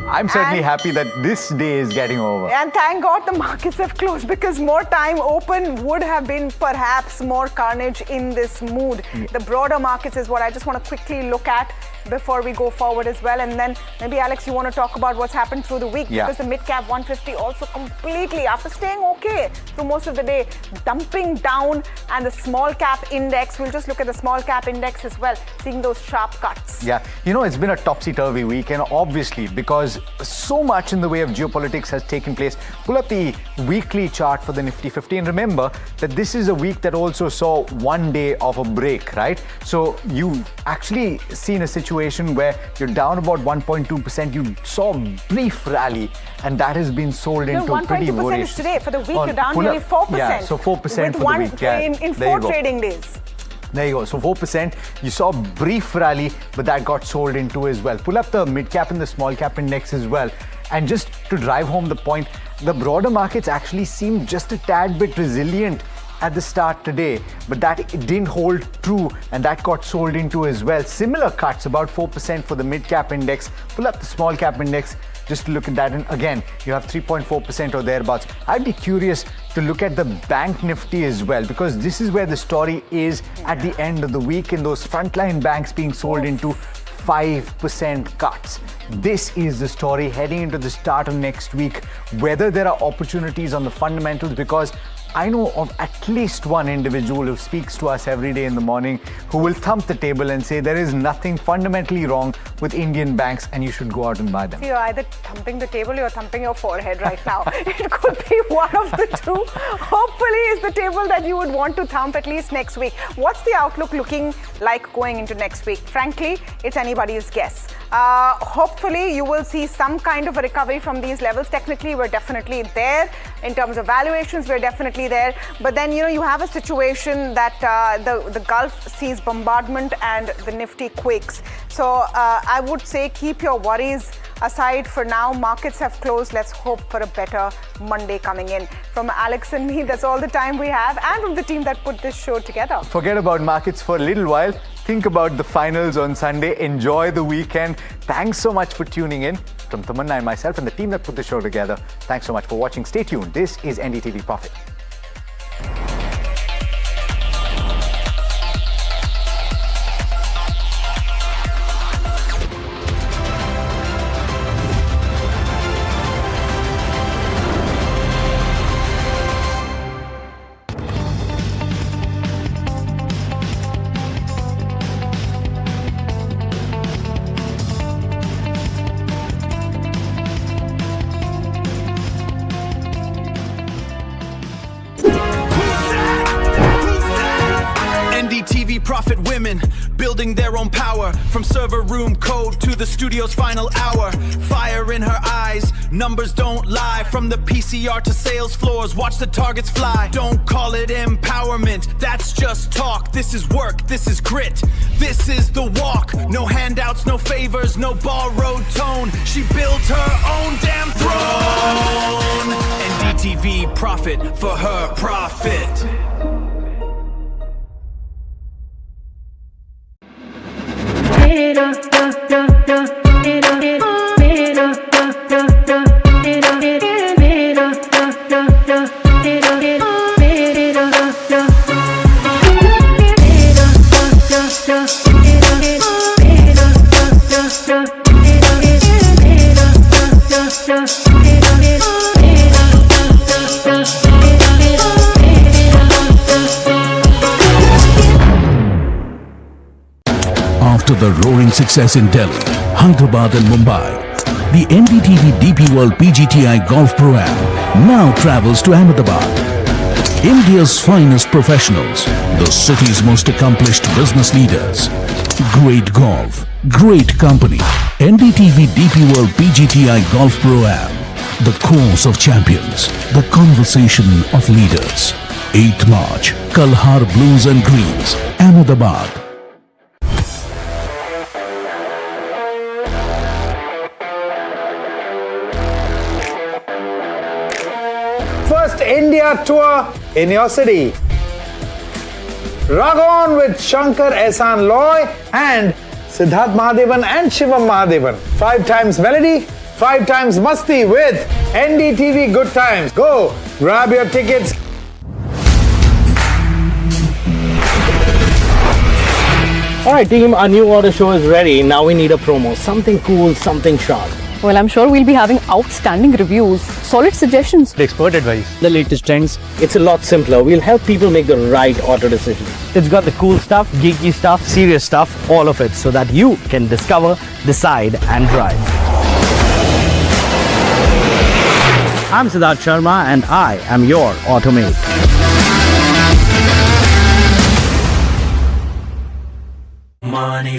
I'm certainly happy that this day is getting over. And thank God the markets have closed, because more time open would have been perhaps more carnage in this mood. The broader markets is what I just want to quickly look at. before we go forward as well. And then maybe, Alex, you want to talk about what's happened through the week, because the mid-cap 150 also completely, after staying okay through most of the day, dumping down, and the small-cap index, we'll just look at the small-cap index as well, seeing those sharp cuts. Yeah, you know, it's been a topsy-turvy week, and obviously because so much in the way of geopolitics has taken place. Pull up the weekly chart for the Nifty 50, and remember that this is a week that also saw 1 day of a break, right? So you've actually seen a situation where you're down about 1.2%. You saw a brief rally, and that has been sold into pretty 1.2% is today. For the week, you're down nearly 4%. Yeah, so 4% with for the week. Yeah, in 4 trading days. There you go. So 4%. You saw a brief rally, but that got sold into as well. Pull up the mid-cap and the small-cap index as well. And just to drive home the point, the broader markets actually seem just a tad bit resilient at the start today, but that didn't hold true, and that got sold into as well. Similar cuts, about 4% for the mid-cap index. Pull up the small-cap index just to look at that, and again, you have 3.4% or thereabouts. I'd be curious to look at the bank Nifty as well, because this is where the story is at the end of the week, in those frontline banks being sold into 5% cuts. This is the story heading into the start of next week, whether there are opportunities on the fundamentals, because I know of at least one individual who speaks to us every day in the morning who will thump the table and say there is nothing fundamentally wrong with Indian banks and you should go out and buy them. So you're either thumping the table or you're thumping your forehead right now. It could be one of the two. Hopefully it's the table that you would want to thump at least next week. What's the outlook looking like going into next week? Frankly, it's anybody's guess. Hopefully you will see some kind of a recovery from these levels. Technically, we're definitely there. In terms of valuations, we're definitely there. But then, you know, you have a situation that the Gulf sees bombardment and the Nifty quakes. So I would say keep your worries aside for now. Markets have closed. Let's hope for a better Monday coming in. From Alex and me, that's all the time we have, and from the team that put this show together. Forget about markets for a little while. Think about the finals on Sunday. Enjoy the weekend. Thanks so much for tuning in. From Tamanna and myself and the team that put the show together, thanks so much for watching. Stay tuned. This is NDTV Profit. NDTV Profit women, building their own power. From server room code to the studio's final hour. Fire in her eyes, numbers don't lie. From the PCR to sales floors, watch the targets fly. Don't call it empowerment, that's just talk. This is work, this is grit, this is the walk. No handouts, no favors, no borrowed tone. She built her own damn throne. NDTV Profit for her profit. After the roaring success in Delhi, Hyderabad and Mumbai, the NDTV DP World PGTI Golf Pro-Am now travels to Ahmedabad. India's finest professionals, the city's most accomplished business leaders. Great golf, great company. NDTV DP World PGTI Golf Pro-Am. The course of champions, the conversation of leaders. 8th March, Kalhar Blues and Greens, Ahmedabad. First India tour in your city. Rag on with Shankar Ehsan Loy and Siddharth Mahadevan and Shivam Mahadevan. 5 times melody, 5 times masti with NDTV Good Times. Go grab your tickets. Alright team, our new auto show is ready. Now we need a promo. Something cool, something sharp. Well, I'm sure we'll be having outstanding reviews, solid suggestions, Expert advice. The latest trends. It's a lot simpler. We'll help people make the right auto decisions. It's got the cool stuff, geeky stuff, serious stuff, all of it, so that you can discover, decide, and drive. I'm Siddharth Sharma and I am your automate. Money,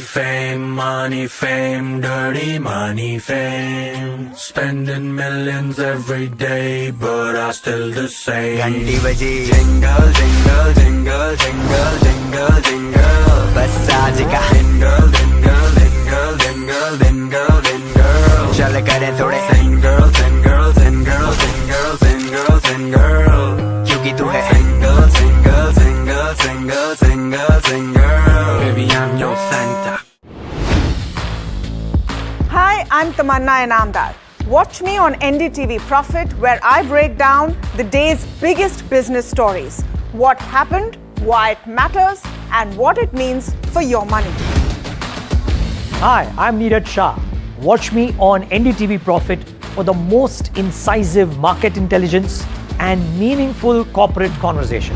fame, dirty money, fame. Spending millions every day, but I still the same. Ganti baji, jingle, jingle, jingle, jingle, jingle, jingle. Bas aaj ka jingle, jingle, jingle, jingle, jingle, jingle. Chal kare thode single, single, single, single, single, single. Kyunki tu hai single, single, single, single, single, single. Baby, I'm your Santa. Hi, I'm Tamanna Inamdar. Watch me on NDTV Profit, where I break down the day's biggest business stories. What happened, why it matters, and what it means for your money. Hi, I'm Neeraj Shah. Watch me on NDTV Profit for the most incisive market intelligence and meaningful corporate conversation.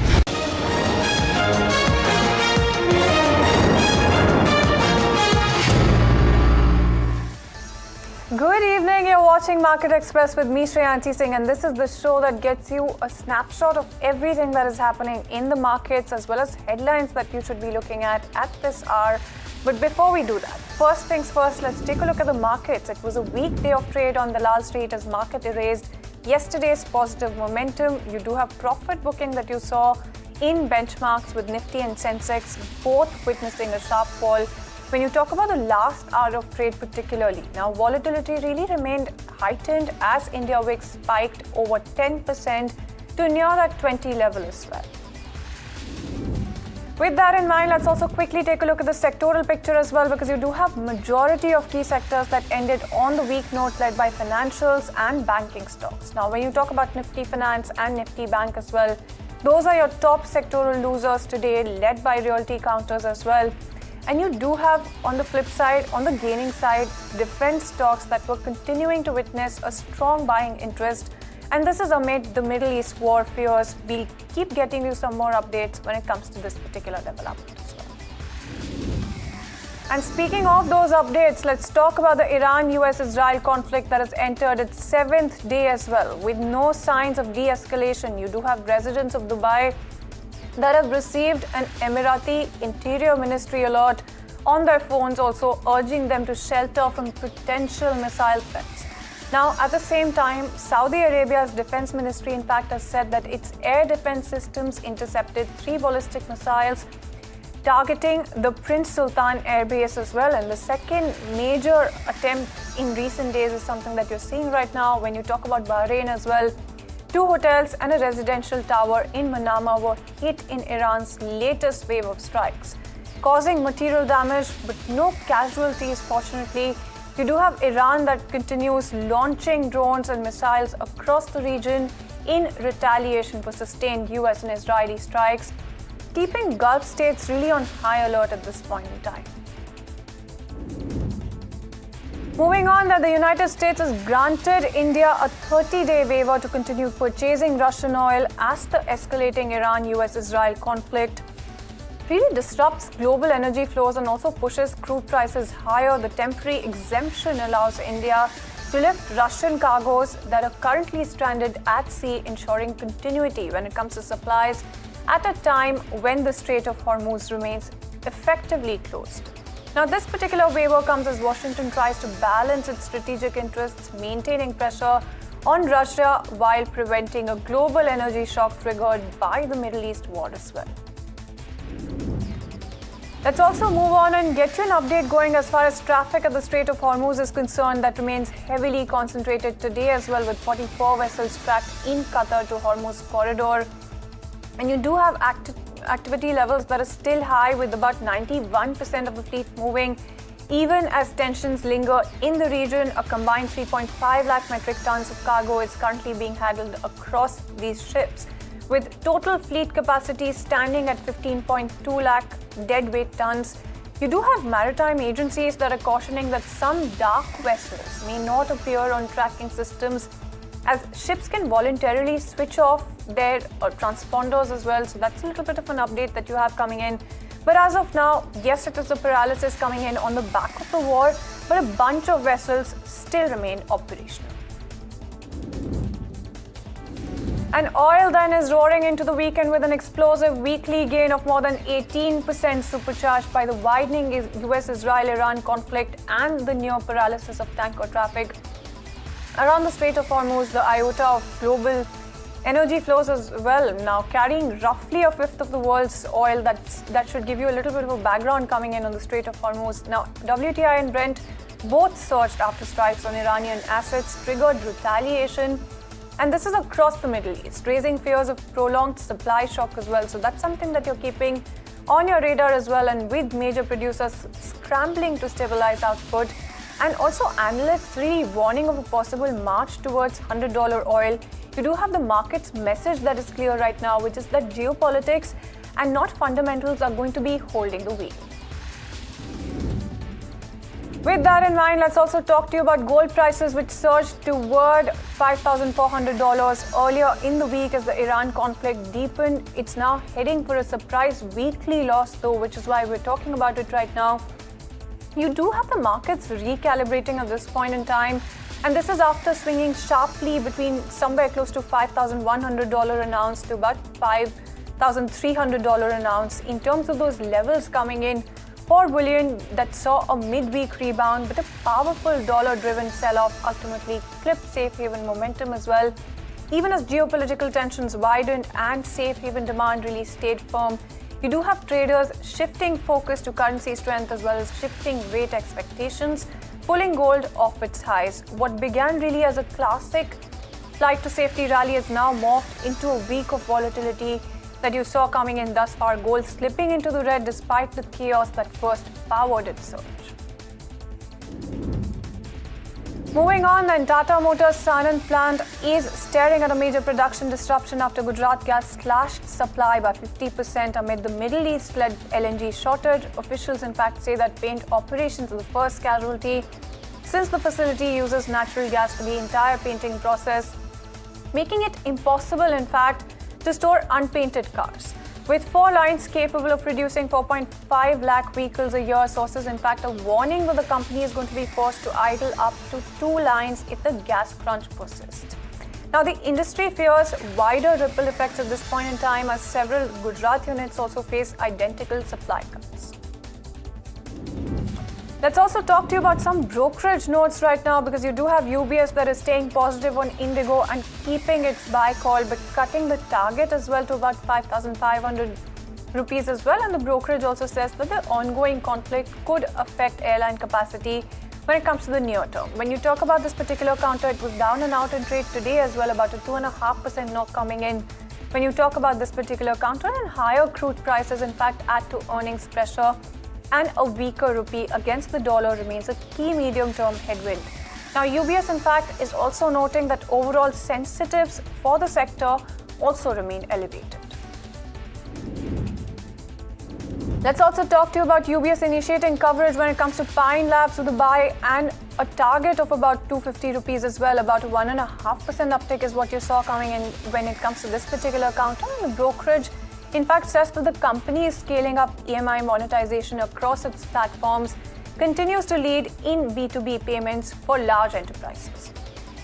Good evening, you're watching Market Express with me, Shreyanti Singh, and this is the show that gets you a snapshot of everything that is happening in the markets as well as headlines that you should be looking at this hour. But before we do that, first things first, let's take a look at the markets. It was a weak day of trade on the Lal Street as market erased yesterday's positive momentum. You do have profit booking that you saw in benchmarks with Nifty and Sensex both witnessing a sharp fall. When you talk about the last hour of trade particularly, now volatility really remained heightened as India VIX spiked over 10% to near that 20 level as well. With that in mind, let's also quickly take a look at the sectoral picture as well, because you do have majority of key sectors that ended on the weak note led by financials and banking stocks. Now, when you talk about Nifty Finance and Nifty Bank as well, those are your top sectoral losers today, led by realty counters as well. And you do have, on the flip side, on the gaining side, defense stocks that were continuing to witness a strong buying interest. And this is amid the Middle East war fears. We'll keep getting you some more updates when it comes to this particular development as well. And speaking of those updates, let's talk about the Iran-US-Israel conflict that has entered its 7th day as well, with no signs of de-escalation. You do have residents of Dubai that have received an Emirati Interior Ministry alert on their phones, also urging them to shelter from potential missile threats. Now, at the same time, Saudi Arabia's defense ministry, in fact, has said that its air defense systems intercepted 3 ballistic missiles targeting the Prince Sultan Air Base as well. And the second major attempt in recent days is something that you're seeing right now when you talk about Bahrain as well. 2 hotels and a residential tower in Manama were hit in Iran's latest wave of strikes, causing material damage but no casualties, fortunately. You do have Iran that continues launching drones and missiles across the region in retaliation for sustained US and Israeli strikes, keeping Gulf states really on high alert at this point in time. Moving on, that the United States has granted India a 30-day waiver to continue purchasing Russian oil as the escalating Iran-US-Israel conflict really disrupts global energy flows and also pushes crude prices higher. The temporary exemption allows India to lift Russian cargoes that are currently stranded at sea, ensuring continuity when it comes to supplies at a time when the Strait of Hormuz remains effectively closed. Now, this particular waiver comes as Washington tries to balance its strategic interests, maintaining pressure on Russia while preventing a global energy shock triggered by the Middle East war as well. Let's also move on and get you an update going as far as traffic at the Strait of Hormuz is concerned. That remains heavily concentrated today as well, with 44 vessels tracked in Qatar to Hormuz corridor. And you do have activity levels that are still high, with about 91% of the fleet moving. Even as tensions linger in the region, a combined 3.5 lakh metric tons of cargo is currently being handled across these ships, with total fleet capacity standing at 15.2 lakh deadweight tons. You do have maritime agencies that are cautioning that some dark vessels may not appear on tracking systems, as ships can voluntarily switch off their transponders as well. So that's a little bit of an update that you have coming in. But as of now, yes, it is the paralysis coming in on the back of the war, but a bunch of vessels still remain operational. And oil then is roaring into the weekend with an explosive weekly gain of more than 18%, supercharged by the widening US-Israel-Iran conflict and the near paralysis of tanker traffic around the Strait of Hormuz. The iota of global energy flows as well, now carrying roughly a fifth of the world's oil. That should give you a little bit of a background coming in on the Strait of Hormuz. Now, WTI and Brent both surged after strikes on Iranian assets triggered retaliation. And this is across the Middle East, raising fears of prolonged supply shock as well. So that's something that you're keeping on your radar as well. And with major producers scrambling to stabilize output, and also analysts really warning of a possible march towards $100 oil, you do have the market's message that is clear right now, which is that geopolitics and not fundamentals are going to be holding the wheel. With that in mind, let's also talk to you about gold prices, which surged toward $5,400 earlier in the week as the Iran conflict deepened. It's now heading for a surprise weekly loss, though, which is why we're talking about it right now. You do have the markets recalibrating at this point in time, and this is after swinging sharply between somewhere close to $5,100 an ounce to about $5,300 an ounce in terms of those levels coming in for bullion that saw a midweek rebound, but a powerful dollar-driven sell-off ultimately clipped safe haven momentum as well. Even as geopolitical tensions widened and safe haven demand really stayed firm, you do have traders shifting focus to currency strength as well as shifting rate expectations, pulling gold off its highs. What began really as a classic flight to safety rally is now morphed into a week of volatility that you saw coming in thus far, gold slipping into the red despite the chaos that first powered its surge. Moving on, then, Tata Motors' Sanand plant is staring at a major production disruption after Gujarat Gas slashed supply by 50% amid the Middle East-led LNG shortage. Officials, in fact, say that paint operations are the first casualty, since the facility uses natural gas for the entire painting process, making it impossible, in fact, to store unpainted cars. With 4 lines capable of producing 4.5 lakh vehicles a year, sources in fact are warning that the company is going to be forced to idle up to 2 lines if the gas crunch persists. Now, the industry fears wider ripple effects at this point in time, as several Gujarat units also face identical supply cuts. Let's also talk to you about some brokerage notes right now, because you do have UBS that is staying positive on Indigo and keeping its buy call, but cutting the target as well to about 5,500 rupees as well. And the brokerage also says that the ongoing conflict could affect airline capacity when it comes to the near term. When you talk about this particular counter, it was down and out in trade today as well, about a 2.5% knock coming in. When you talk about this particular counter, and higher crude prices in fact add to earnings pressure, and a weaker rupee against the dollar remains a key medium-term headwind. Now, UBS, in fact, is also noting that overall sensitives for the sector also remain elevated. Let's also talk to you about UBS initiating coverage when it comes to Pine Labs with a buy and a target of about 250 rupees as well. About a 1.5% uptick is what you saw coming in when it comes to this particular counter. And the brokerage, in fact, says that the company is scaling up EMI monetization across its platforms, continues to lead in B2B payments for large enterprises.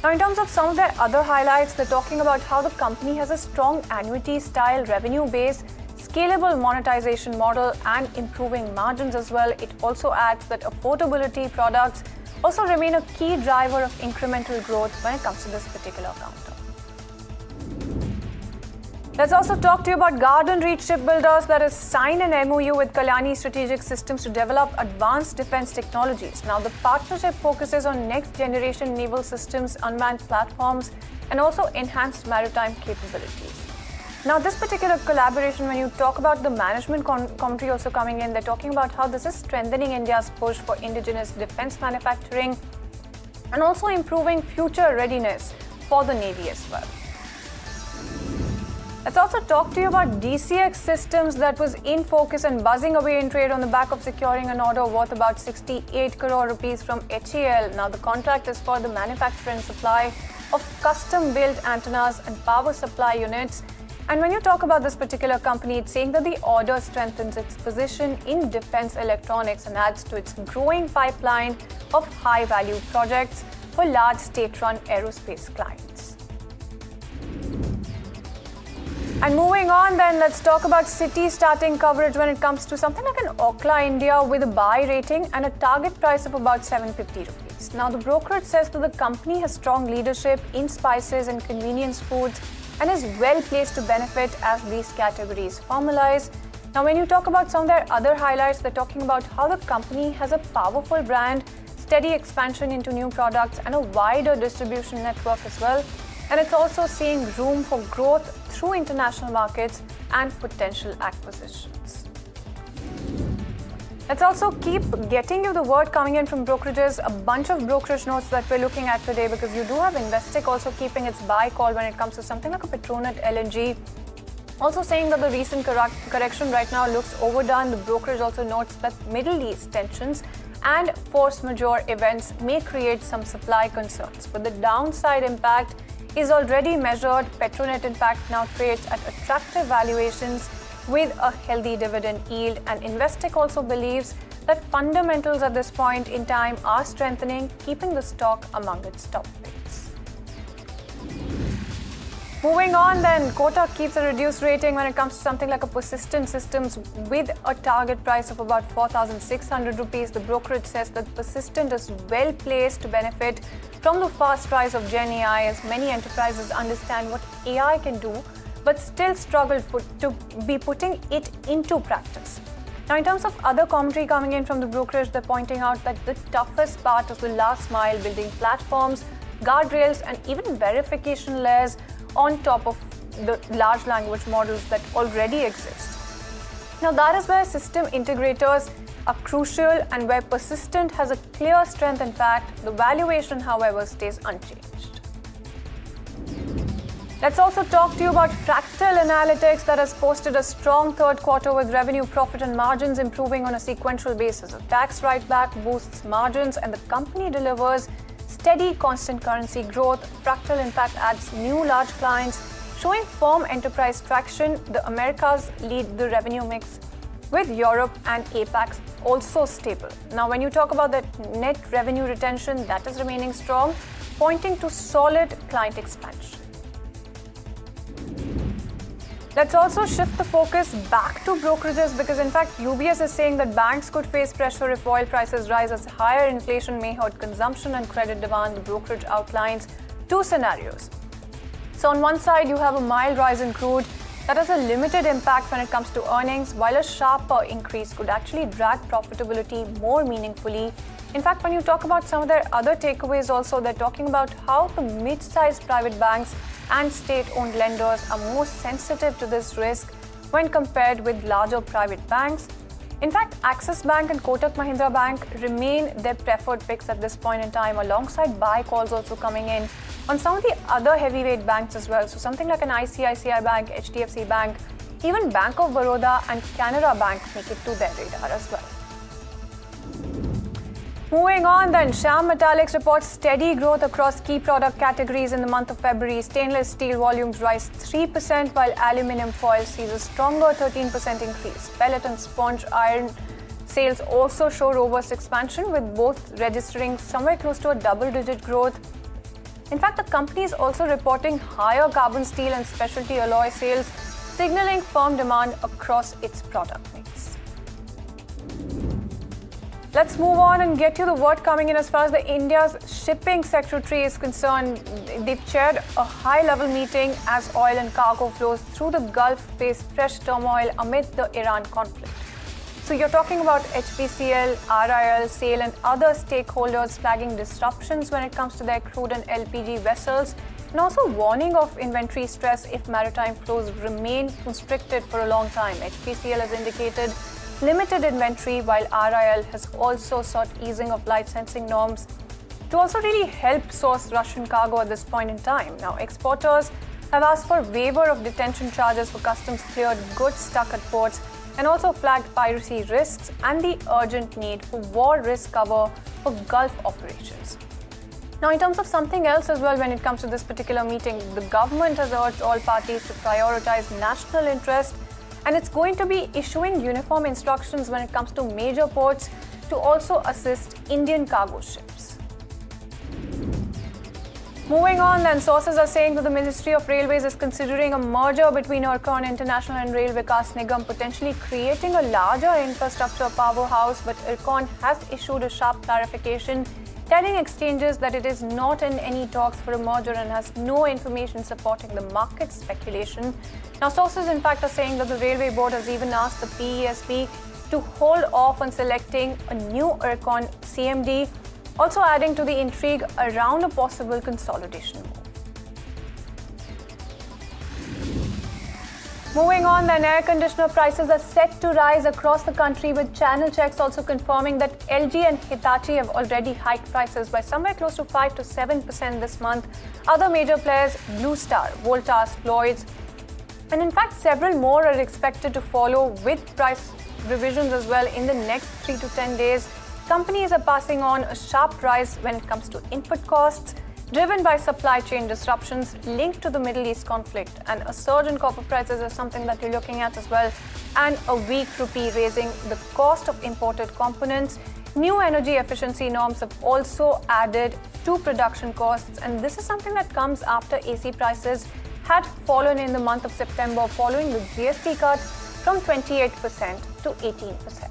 Now, in terms of some of their other highlights, they're talking about how the company has a strong annuity-style revenue base, scalable monetization model, and improving margins as well. It also adds that affordability products also remain a key driver of incremental growth when it comes to this particular counter. Let's also talk to you about Garden Reach Shipbuilders that has signed an MOU with Kalyani Strategic Systems to develop advanced defense technologies. Now, the partnership focuses on next-generation naval systems, unmanned platforms, and also enhanced maritime capabilities. Now, this particular collaboration, when you talk about the management commentary also coming in, they're talking about how this is strengthening India's push for indigenous defense manufacturing and also improving future readiness for the Navy as well. Let's also talk to you about DCX Systems that was in focus and buzzing away in trade on the back of securing an order worth about 68 crore rupees from HAL. Now the contract is for the manufacture and supply of custom-built antennas and power supply units. And when you talk about this particular company, it's saying that the order strengthens its position in defense electronics and adds to its growing pipeline of high-value projects for large state-run aerospace clients. And moving on then, let's talk about Citi starting coverage when it comes to something like an Orkla India with a buy rating and a target price of about 750 rupees. Now the brokerage says that the company has strong leadership in spices and convenience foods and is well placed to benefit as these categories formalize. Now when you talk about some of their other highlights, they're talking about how the company has a powerful brand, steady expansion into new products and a wider distribution network as well. And it's also seeing room for growth through international markets and potential acquisitions. Let's also keep getting you the word coming in from brokerages, a bunch of brokerage notes that we're looking at today, because you do have Investec also keeping its buy call when it comes to something like a Petronet LNG. Also saying that the recent correction right now looks overdone. The brokerage also notes that Middle East tensions and force majeure events may create some supply concerns, but the downside impact is already measured. Petronet in fact now trades at attractive valuations with a healthy dividend yield, and Investec also believes that fundamentals at this point in time are strengthening, keeping the stock among its top picks. Moving on then, Kotak keeps a reduced rating when it comes to something like a Persistent Systems with a target price of about 4,600 rupees. The brokerage says that Persistent is well placed to benefit from the fast rise of Gen AI, as many enterprises understand what AI can do but still struggle to be putting it into practice. Now, in terms of other commentary coming in from the brokerage, they're pointing out that the toughest part is the last mile, building platforms, guardrails, and even verification layers on top of the large language models that already exist. Now, that is where system integrators are crucial and where Persistent has a clear strength. In fact, the valuation, however, stays unchanged. Let's also talk to you about Fractal Analytics that has posted a strong third quarter with revenue, profit and margins improving on a sequential basis. A tax write-back boosts margins and the company delivers steady constant currency growth. Fractal in fact adds new large clients, showing firm enterprise traction. The Americas lead the revenue mix, with Europe and APAC also stable. Now, when you talk about the net revenue retention, that is remaining strong, pointing to solid client expansion. Let's also shift the focus back to brokerages, because in fact UBS is saying that banks could face pressure if oil prices rise, as higher inflation may hurt consumption and credit demand. The brokerage outlines two scenarios. So on one side you have a mild rise in crude that has a limited impact when it comes to earnings, while a sharper increase could actually drag profitability more meaningfully. In fact, when you talk about some of their other takeaways also, they're talking about how the mid-sized private banks and state-owned lenders are more sensitive to this risk when compared with larger private banks. In fact, Axis Bank and Kotak Mahindra Bank remain their preferred picks at this point in time, alongside buy calls also coming in on some of the other heavyweight banks as well. So something like an ICICI Bank, HDFC Bank, even Bank of Baroda and Canara Bank make it to their radar as well. Moving on then, Shyam Metallics reports steady growth across key product categories in the month of February. Stainless steel volumes rise 3%, while aluminium foil sees a stronger 13% increase. Pellet and sponge iron sales also show robust expansion, with both registering somewhere close to a double-digit growth. In fact, the company is also reporting higher carbon steel and specialty alloy sales, signaling firm demand across its product mix. Let's move on and get you the word coming in as far as the India's shipping secretary is concerned. They've chaired a high-level meeting as oil and cargo flows through the Gulf face fresh turmoil amid the Iran conflict. So you're talking about HPCL, RIL, SAIL and other stakeholders flagging disruptions when it comes to their crude and LPG vessels, and also warning of inventory stress if maritime flows remain constricted for a long time. HPCL has indicated limited inventory, while RIL has also sought easing of licensing norms to also really help source Russian cargo at this point in time. Now, exporters have asked for waiver of detention charges for customs cleared goods stuck at ports, and also flagged piracy risks and the urgent need for war risk cover for Gulf operations. Now, in terms of something else as well, when it comes to this particular meeting, the government has urged all parties to prioritize national interest, and it's going to be issuing uniform instructions when it comes to major ports to also assist Indian cargo ships. Moving on, then, sources are saying that the Ministry of Railways is considering a merger between Orkla International and Rail Vikas Nigam, potentially creating a larger infrastructure powerhouse, but Orkla has issued a sharp clarification telling exchanges that it is not in any talks for a merger and has no information supporting the market speculation. Now, sources in fact are saying that the Railway Board has even asked the PESB to hold off on selecting a new Orkla CMD, also adding to the intrigue around a possible consolidation move. Moving on, then, air conditioner prices are set to rise across the country, with channel checks also confirming that LG and Hitachi have already hiked prices by somewhere close to 5 to 7% this month. Other major players, Blue Star, Voltas, Lloyds, and in fact several more are expected to follow with price revisions as well in the next 3 to 10 days. Companies are passing on a sharp rise when it comes to input costs, driven by supply chain disruptions linked to the Middle East conflict, and a surge in copper prices is something that you're looking at as well, and a weak rupee raising the cost of imported components. New energy efficiency norms have also added to production costs, and this is something that comes after AC prices had fallen in the month of September following the GST cut from 28% to 18%.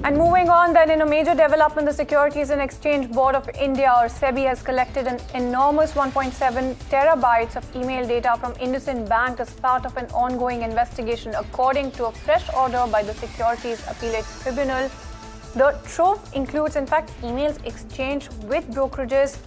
And moving on, then, in a major development, the Securities and Exchange Board of India, or SEBI, has collected an enormous 1.7 terabytes of email data from IndusInd Bank as part of an ongoing investigation, according to a fresh order by the Securities Appellate Tribunal. The trove includes, in fact, emails exchanged with brokerages,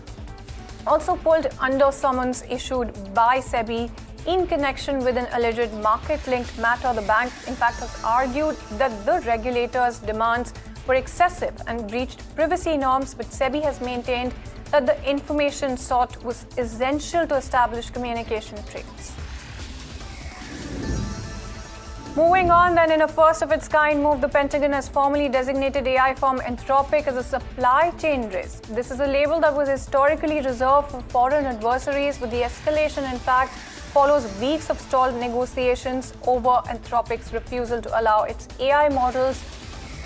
also pulled under summons issued by SEBI in connection with an alleged market-linked matter. The bank, in fact, has argued that the regulators' demands were excessive and breached privacy norms, but SEBI has maintained that the information sought was essential to establish communication trails. Moving on, then, in a first-of-its-kind move, the Pentagon has formally designated AI firm Anthropic as a supply chain risk. This is a label that was historically reserved for foreign adversaries, with the escalation, in fact, follows weeks of stalled negotiations over Anthropic's refusal to allow its AI models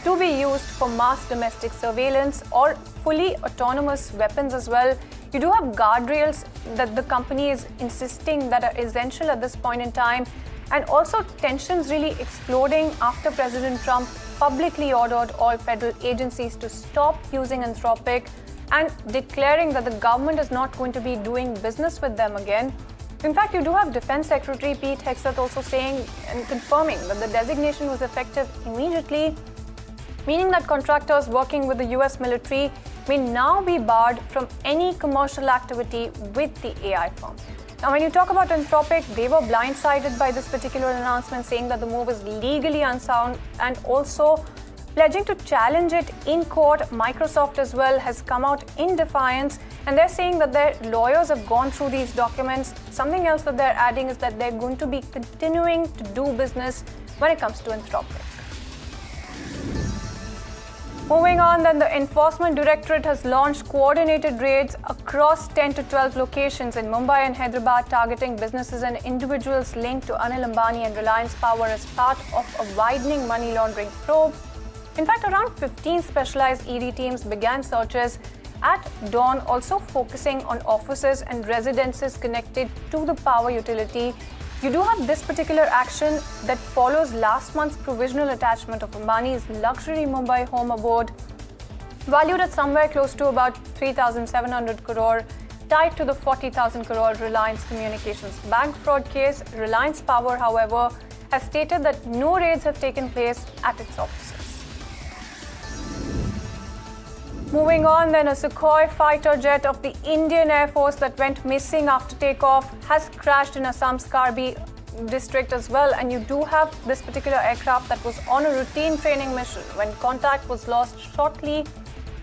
to be used for mass domestic surveillance or fully autonomous weapons as well. You do have guardrails that the company is insisting that are essential at this point in time, and also tensions really exploding after President Trump publicly ordered all federal agencies to stop using Anthropic and declaring that the government is not going to be doing business with them again. In fact, you do have Defense Secretary Pete Hegseth also saying and confirming that the designation was effective immediately, meaning that contractors working with the US military may now be barred from any commercial activity with the AI firm. Now, when you talk about Anthropic, they were blindsided by this particular announcement, saying that the move is legally unsound and also pledging to challenge it in court. Microsoft as well has come out in defiance, and they're saying that their lawyers have gone through these documents. Something else that they're adding is that they're going to be continuing to do business when it comes to Anthropic. Moving on, then, the Enforcement Directorate has launched coordinated raids across 10 to 12 locations in Mumbai and Hyderabad, targeting businesses and individuals linked to Anil Ambani and Reliance Power as part of a widening money laundering probe. In fact, around 15 specialized ED teams began searches at dawn, also focusing on offices and residences connected to the power utility. You do have this particular action that follows last month's provisional attachment of Ambani's luxury Mumbai home abode, valued at somewhere close to about 3,700 crore, tied to the 40,000 crore Reliance Communications bank fraud case. Reliance Power, however, has stated that no raids have taken place at its offices. Moving on, then, a Sukhoi fighter jet of the Indian Air Force that went missing after takeoff has crashed in Assam's Karbi district as well. And you do have this particular aircraft that was on a routine training mission when contact was lost shortly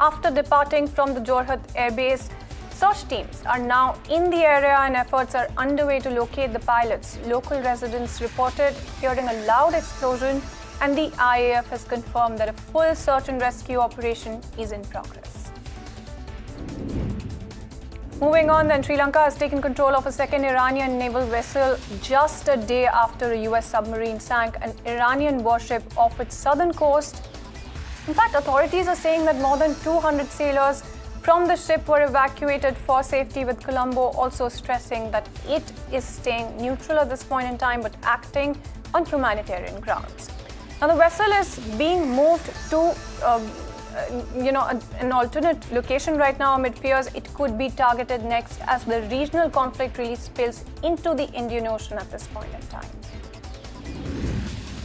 after departing from the Jorhat Air Base. Search teams are now in the area and efforts are underway to locate the pilots. Local residents reported hearing a loud explosion, and the IAF has confirmed that a full search and rescue operation is in progress. Moving on, then, Sri Lanka has taken control of a second Iranian naval vessel just a day after a US submarine sank an Iranian warship off its southern coast. In fact, authorities are saying that more than 200 sailors from the ship were evacuated for safety, with Colombo also stressing that it is staying neutral at this point in time but acting on humanitarian grounds. Now, the vessel is being moved to an alternate location right now amid fears it could be targeted next as the regional conflict really spills into the Indian Ocean at this point in time.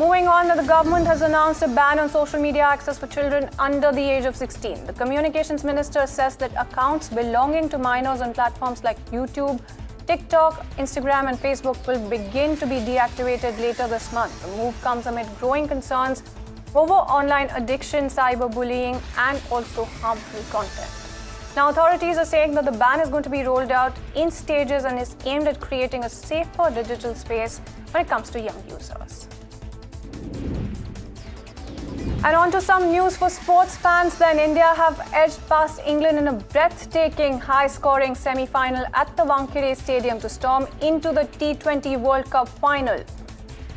Moving on, the government has announced a ban on social media access for children under the age of 16. The communications minister says that accounts belonging to minors on platforms like YouTube, TikTok, Instagram and Facebook will begin to be deactivated later this month. The move comes amid growing concerns over online addiction, cyberbullying and also harmful content. Now, authorities are saying that the ban is going to be rolled out in stages and is aimed at creating a safer digital space when it comes to young users. And on to some news for sports fans. Then India have edged past England in a breathtaking, high-scoring semi-final at the Wankhede Stadium to storm into the T20 World Cup final.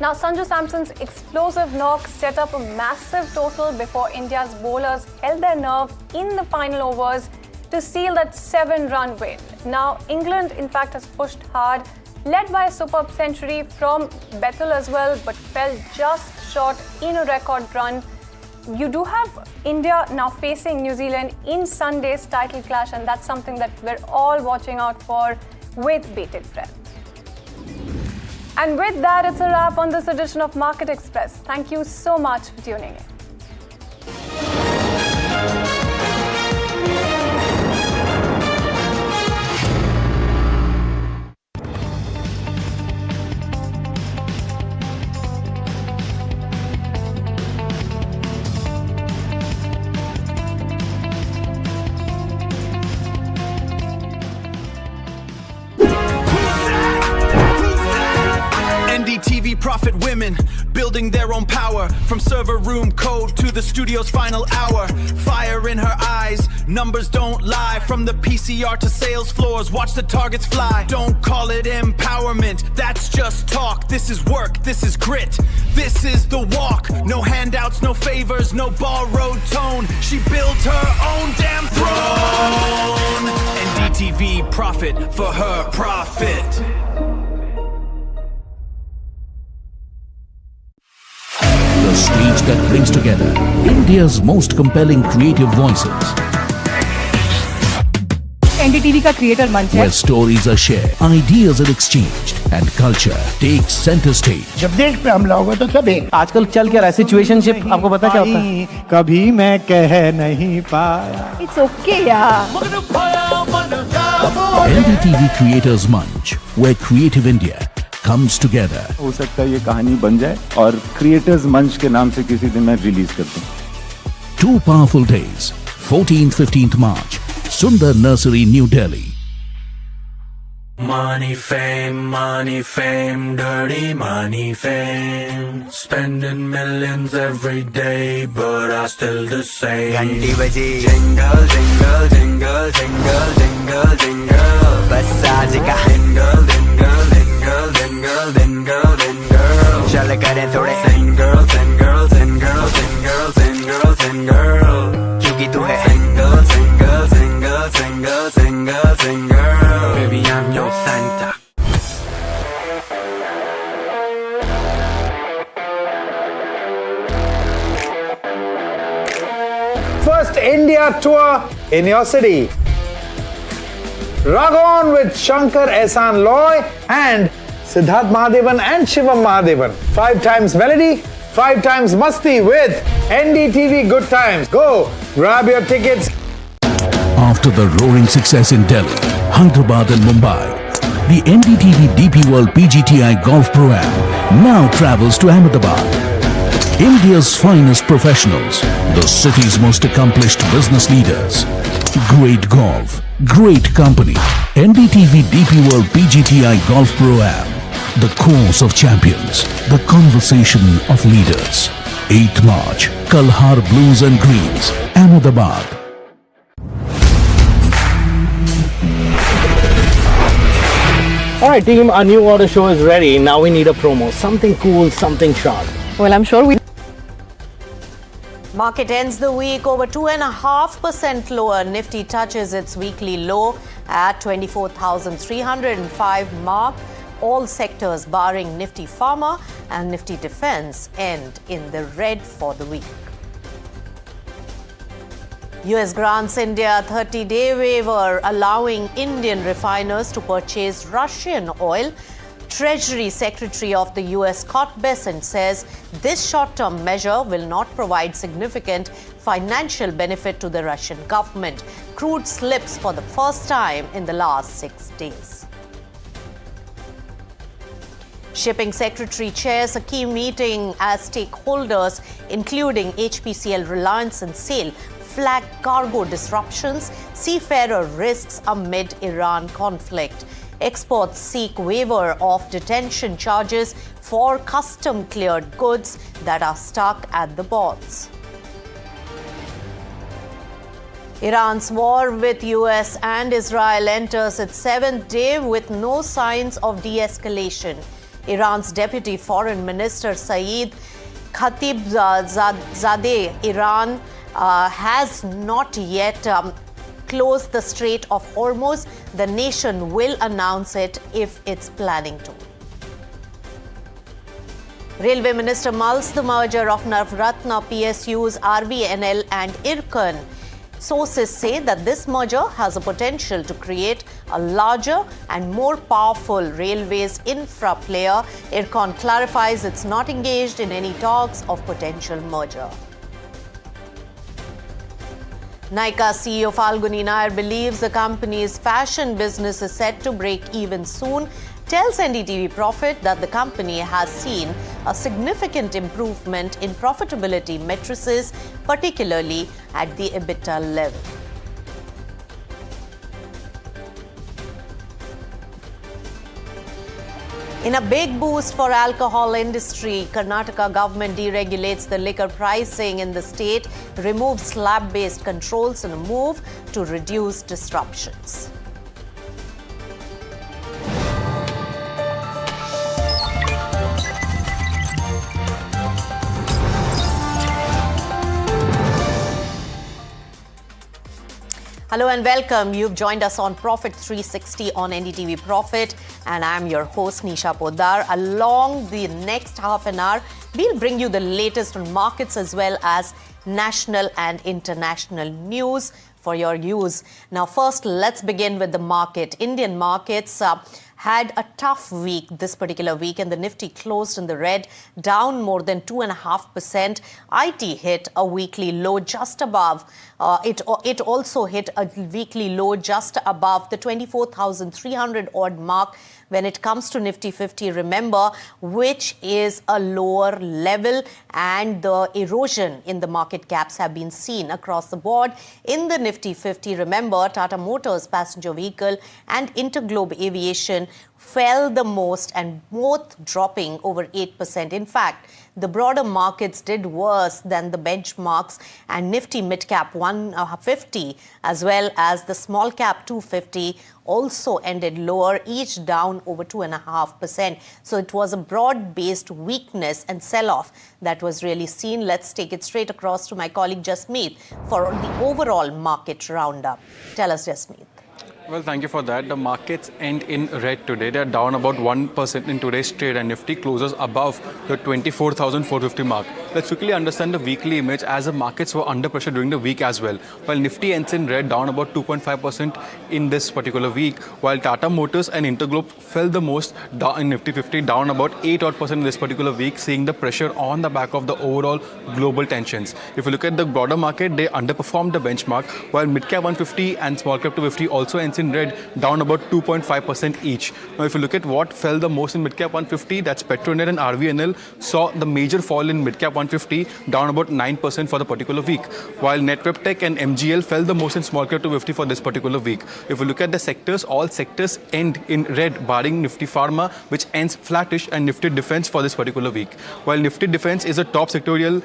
Now, Sanju Samson's explosive knock set up a massive total before India's bowlers held their nerve in the final overs to seal that 7-run win. Now, England, in fact, has pushed hard, led by a superb century from Bethel as well, but fell just short in a record run. You do have India now facing New Zealand in Sunday's title clash, and that's something that we're all watching out for with bated breath. And with that, it's a wrap on this edition of Market Express. Thank you so much for tuning in. NDTV Profit women, building their own power. From server room code to the studio's final hour. Fire in her eyes, numbers don't lie. From the PCR to sales floors, watch the targets fly. Don't call it empowerment, that's just talk. This is work, this is grit, this is the walk. No handouts, no favors, no borrowed tone. She built her own damn throne. NDTV Profit for her profit. The stage that brings together India's most compelling creative voices. NDTV का creator मंच है where stories are shared, ideas are exchanged and culture takes center stage. जब देश पे हमला होगा तो सब एक। आजकल चल क्या रहा है सिचुएशनशिप, आपको पता क्या होता है? कभी मैं कह नहीं पाया। It's okay यार। NDTV Creators Munch, where creative India comes together. हो सकता है ये कहानी बन जाए और क्रिएटर्स मंच के नाम से किसी दिन मैं रिलीज कर दूं। 2 powerful days, 14th-15th March, Sundar Nursery, New Delhi. Money, fame, dirty money, fame. Spending millions every day, but I still the same. घंटी बजी, jingle, jingle, jingle, jingle, jingle, jingle. बस आज का jingle, jingle, jingle, jingle, jingle, jingle. चल करें थोड़े single, single, single, single, single, single. क्योंकि तू है single, single, single, single, single, single. Baby, I'm your Santa. First India tour in your city. Rag on with Shankar Ehsaan Loy and Siddharth Mahadevan and Shivam Mahadevan. 5 times melody, 5 times masti with NDTV Good Times. Go, grab your tickets. After the roaring success in Delhi, Hyderabad and Mumbai, the NDTV DP World PGTI Golf Pro-Am now travels to Ahmedabad. India's finest professionals, the city's most accomplished business leaders. Great golf, Great company. NDTV DP World PGTI Golf Pro-Am. The course of champions. The conversation of leaders. 8th March. Kalhar Blues and Greens. Ahmedabad. Alright team, our new order show is ready. Now we need a promo. Something cool, something sharp. Well, I'm sure we... Market ends the week over 2.5% lower. Nifty touches its weekly low at 24,305 mark. All sectors barring Nifty Pharma and Nifty Defense end in the red for the week. US grants India 30-day waiver allowing Indian refiners to purchase Russian oil. Treasury Secretary of the US Scott Bessent says this short-term measure will not provide significant financial benefit to the Russian government. Crude slips for the first time in the last 6 days. Shipping Secretary chairs a key meeting as stakeholders, including HPCL, Reliance and SAIL, flag cargo disruptions, seafarer risks amid Iran conflict. Exports seek waiver of detention charges for custom-cleared goods that are stuck at the ports. Iran's war with US and Israel enters its 7th day with no signs of de-escalation. Iran's Deputy Foreign Minister Saeed Khatibzadeh Iran has not yet close the Strait of Hormuz. The nation will announce it if it's planning to. Railway Minister mulls the merger of Navratna PSUs, RVNL and IRCON. Sources say that this merger has a potential to create a larger and more powerful railways infra player. IRCON clarifies it's not engaged in any talks of potential merger. Nykaa CEO Falguni Nair believes the company's fashion business is set to break even soon. Tells NDTV Profit that the company has seen a significant improvement in profitability matrices, particularly at the EBITDA level. In a big boost for alcohol industry, Karnataka government deregulates the liquor pricing in the state, removes slab-based controls in a move to reduce disruptions. Hello and welcome. You've joined us on Profit 360 on NDTV Profit, and I'm your host Nisha Poddar. Along the next half an hour, we'll bring you the latest on markets as well as national and international news for your use. Now, first, let's begin with the market. Indian markets had a tough week this particular week, and the Nifty closed in the red, down more than 2.5%. IT hit a weekly low just above. It also hit a weekly low just above the 24,300 odd mark. When it comes to Nifty 50, remember, which is a lower level, and the erosion in the market caps have been seen across the board. In the Nifty 50, remember, Tata Motors passenger vehicle and Interglobe Aviation fell the most, and both dropping over 8%. In fact, the broader markets did worse than the benchmarks, and Nifty Midcap 150 as well as the Small Cap 250 also ended lower, each down over 2.5%. So it was a broad-based weakness and sell-off that was really seen. Let's take it straight across to my colleague Jasmeet for the overall market roundup. Tell us, Jasmeet. Well, thank you for that. The markets end in red today. They are down about 1% in today's trade, and Nifty closes above the 24,450 mark. Let's quickly understand the weekly image as the markets were under pressure during the week as well. While Nifty ends in red, down about 2.5% in this particular week, while Tata Motors and Interglobe fell the most in Nifty 50, down about 8% in this particular week, seeing the pressure on the back of the overall global tensions. If you look at the broader market, they underperformed the benchmark, while Midcap 150 and Small Cap 250 also ends in red, down about 2.5% each. Now, if you look at what fell the most in Midcap 150, that's Petronet and RVNL saw the major fall in Midcap 150, down about 9% for the particular week. While Netweb Tech and MGL fell the most in small cap 250 for this particular week. If you look at the sectors, all sectors end in red, barring Nifty Pharma, which ends flattish, and Nifty Defense for this particular week. While Nifty Defense is a top sectorial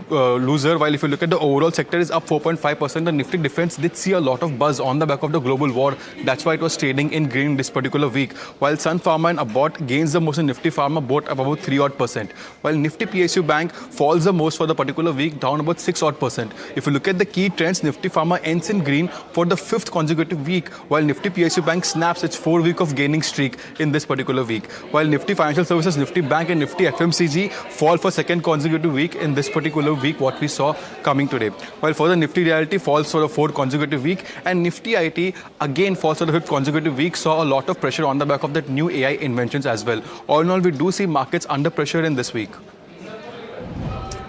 loser, while if you look at the overall sector is up 4.5%, the Nifty Defense did see a lot of buzz on the back of the global war. That's why it was trading in green this particular week. While Sun Pharma and Abbott gains the most in Nifty Pharma, both up about 3%. While Nifty PSU Bank falls the most for the particular week, down about 6%. If you look at the key trends, Nifty Pharma ends in green for the 5th consecutive week, while Nifty PSU Bank snaps its 4-week of gaining streak in this particular week. While Nifty Financial Services, Nifty Bank and Nifty FMCG fall for 2nd consecutive week in this particular week, what we saw coming today. While further Nifty Realty falls for the 4th consecutive week, and Nifty IT again falls for the 5th consecutive week, saw a lot of pressure on the back of that new AI inventions as well. All in all, we do see markets under pressure in this week.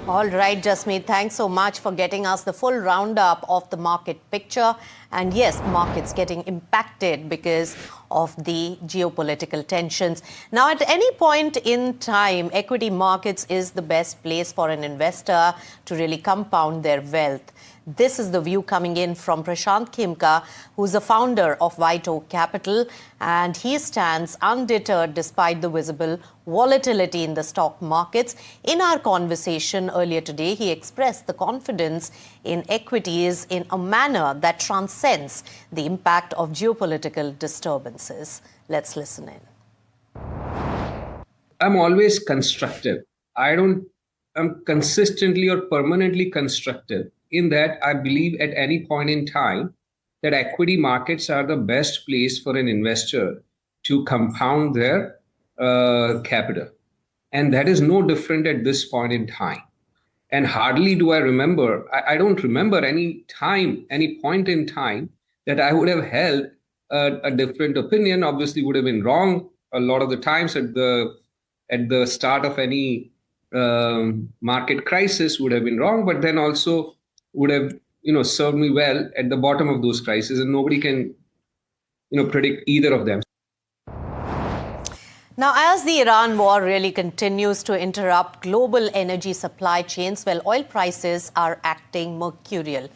All right, Jasmeet, thanks so much for getting us the full roundup of the market picture. And yes, markets getting impacted because of the geopolitical tensions. Now, at any point in time, equity markets is the best place for an investor to really compound their wealth. This is the view coming in from Prashant Khemka, who's the founder of Wipro Capital, and he stands undeterred despite the visible volatility in the stock markets. In our conversation earlier today, he expressed the confidence in equities in a manner that transcends the impact of geopolitical disturbances. Let's listen in. I'm always constructive. I'm consistently or permanently constructive, in that I believe at any point in time that equity markets are the best place for an investor to compound their capital. And that is no different at this point in time. And hardly do I remember, I don't remember any point in time that I would have held a different opinion. Obviously would have been wrong a lot of the times at the start of any market crisis, would have been wrong, but then also would have served me well at the bottom of those crises, and nobody can predict either of them. Now, as the Iran war really continues to interrupt global energy supply chains, well, oil prices are acting mercurial.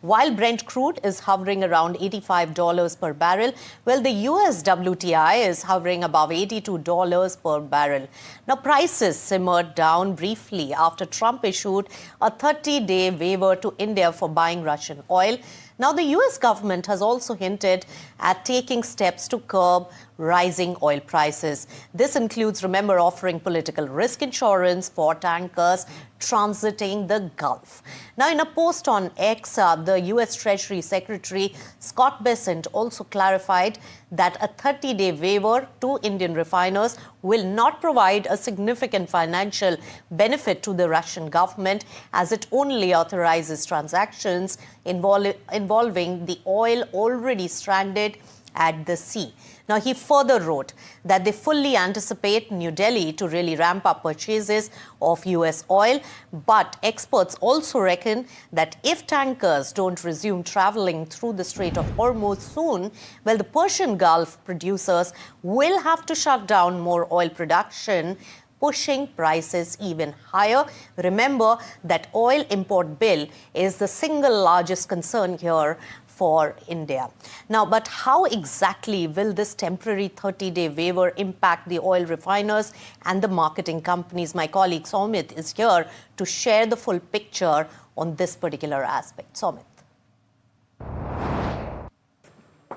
While Brent crude is hovering around $85 per barrel, well, the US WTI is hovering above $82 per barrel. Now, prices simmered down briefly after Trump issued a 30-day waiver to India for buying Russian oil. Now, the US government has also hinted at taking steps to curb rising oil prices. This includes, remember, offering political risk insurance for tankers transiting the Gulf. Now, in a post on X, the US Treasury Secretary Scott Bessent also clarified that a 30-day waiver to Indian refiners will not provide a significant financial benefit to the Russian government, as it only authorizes transactions involving the oil already stranded at the sea. Now, he further wrote that they fully anticipate New Delhi to really ramp up purchases of US oil, but experts also reckon that if tankers don't resume traveling through the Strait of Hormuz soon, well, the Persian Gulf producers will have to shut down more oil production, pushing prices even higher. Remember that oil import bill is the single largest concern here for India. Now, but how exactly will this temporary 30-day waiver impact the oil refiners and the marketing companies? My colleague Somit is here to share the full picture on this particular aspect. Somit.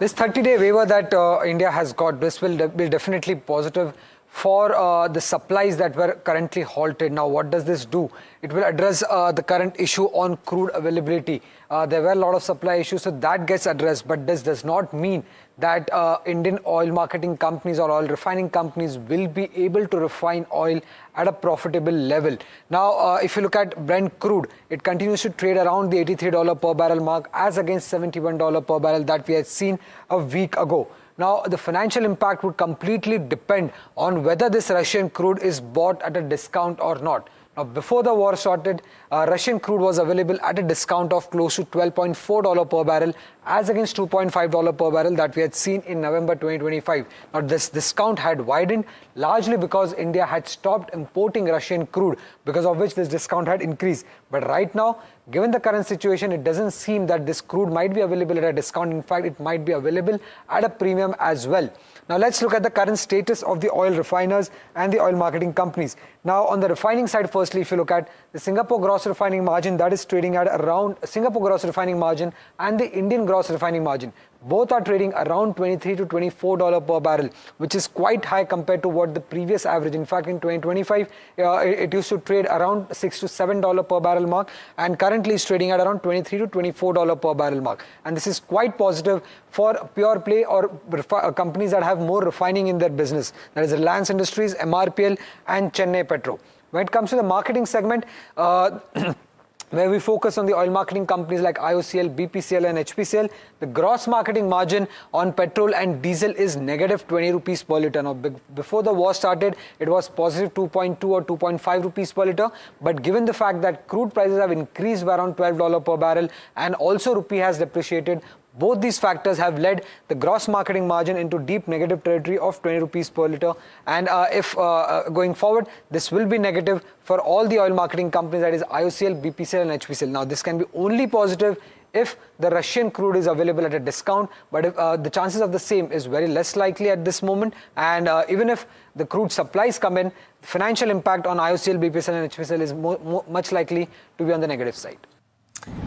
This 30-day waiver that India has got, this will be definitely positive for the supplies that were currently halted. Now, what does this do? It will address the current issue on crude availability. There were a lot of supply issues, so that gets addressed. But this does not mean that Indian oil marketing companies or oil refining companies will be able to refine oil at a profitable level. Now, if you look at Brent crude, it continues to trade around the $83 per barrel mark as against $71 per barrel that we had seen a week ago. Now, the financial impact would completely depend on whether this Russian crude is bought at a discount or not. Now, before the war started, Russian crude was available at a discount of close to $12.4 per barrel as against $2.5 per barrel that we had seen in November 2025. Now, this discount had widened largely because India had stopped importing Russian crude, because of which this discount had increased. But right now, given the current situation, it doesn't seem that this crude might be available at a discount. In fact, it might be available at a premium as well. Now, let's look at the current status of the oil refiners and the oil marketing companies. Now, on the refining side, firstly, if you look at the Singapore gross refining margin, that is trading at around Singapore gross refining margin and the Indian gross refining margin. Both are trading around $23 to $24 per barrel, which is quite high compared to what the previous average. In fact, in 2025, it used to trade around $6 to $7 per barrel mark, and currently is trading at around $23 to $24 per barrel mark. And this is quite positive for pure play or companies that have more refining in their business. That is Reliance Industries, MRPL, and Chennai Petro. When it comes to the marketing segment, where we focus on the oil marketing companies like IOCL, BPCL and HPCL, the gross marketing margin on petrol and diesel is negative 20 rupees per litre. Now, before the war started, it was positive 2.2 or 2.5 rupees per litre. But given the fact that crude prices have increased by around $12 per barrel and also rupee has depreciated, both these factors have led the gross marketing margin into deep negative territory of 20 rupees per litre. And if going forward, this will be negative for all the oil marketing companies, that is IOCL, BPCL and HPCL. Now, this can be only positive if the Russian crude is available at a discount, but if, the chances of the same is very less likely at this moment. And even if the crude supplies come in, the financial impact on IOCL, BPCL and HPCL is much likely to be on the negative side.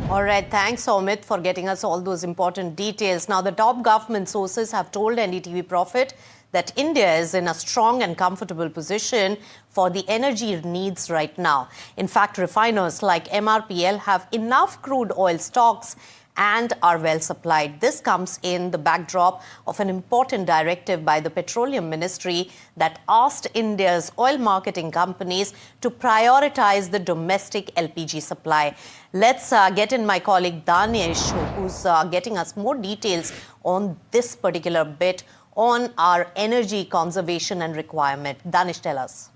All right, thanks Amit for getting us all those important details. Now, the top government sources have told NDTV Profit that India is in a strong and comfortable position for the energy needs right now. In fact, refiners like MRPL have enough crude oil stocks and are well supplied. This comes in the backdrop of an important directive by the Petroleum Ministry that asked India's oil marketing companies to prioritize the domestic LPG supply. Let's get in my colleague Danish, who's getting us more details on this particular bit on our energy conservation and requirement. Danish, tell us.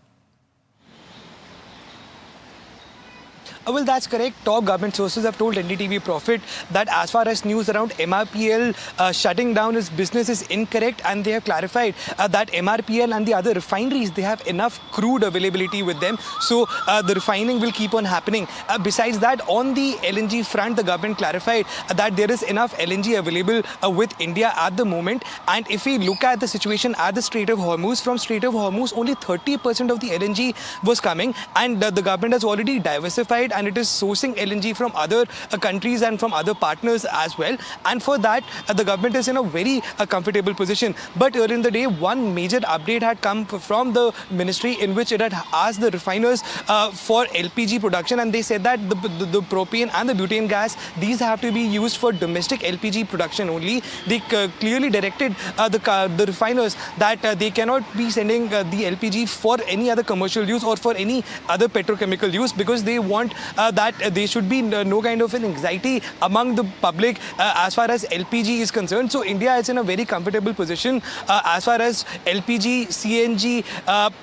Well, that's correct. Top government sources have told NDTV Profit that as far as news around MRPL shutting down its business is incorrect, and they have clarified that MRPL and the other refineries, they have enough crude availability with them. So the refining will keep on happening. Besides that, on the LNG front, the government clarified that there is enough LNG available with India at the moment. And if we look at the situation at the Strait of Hormuz, from Strait of Hormuz, only 30% of the LNG was coming, and the government has already diversified and it is sourcing LNG from other countries and from other partners as well. And for that, the government is in a very comfortable position. But earlier in the day, one major update had come from the ministry in which it had asked the refiners for LPG production, and they said that the propane and the butane gas, these have to be used for domestic LPG production only. They clearly directed the refiners that they cannot be sending the LPG for any other commercial use or for any other petrochemical use, because they want that there should be no kind of an anxiety among the public as far as LPG is concerned. So India is in a very comfortable position as far as LPG, CNG,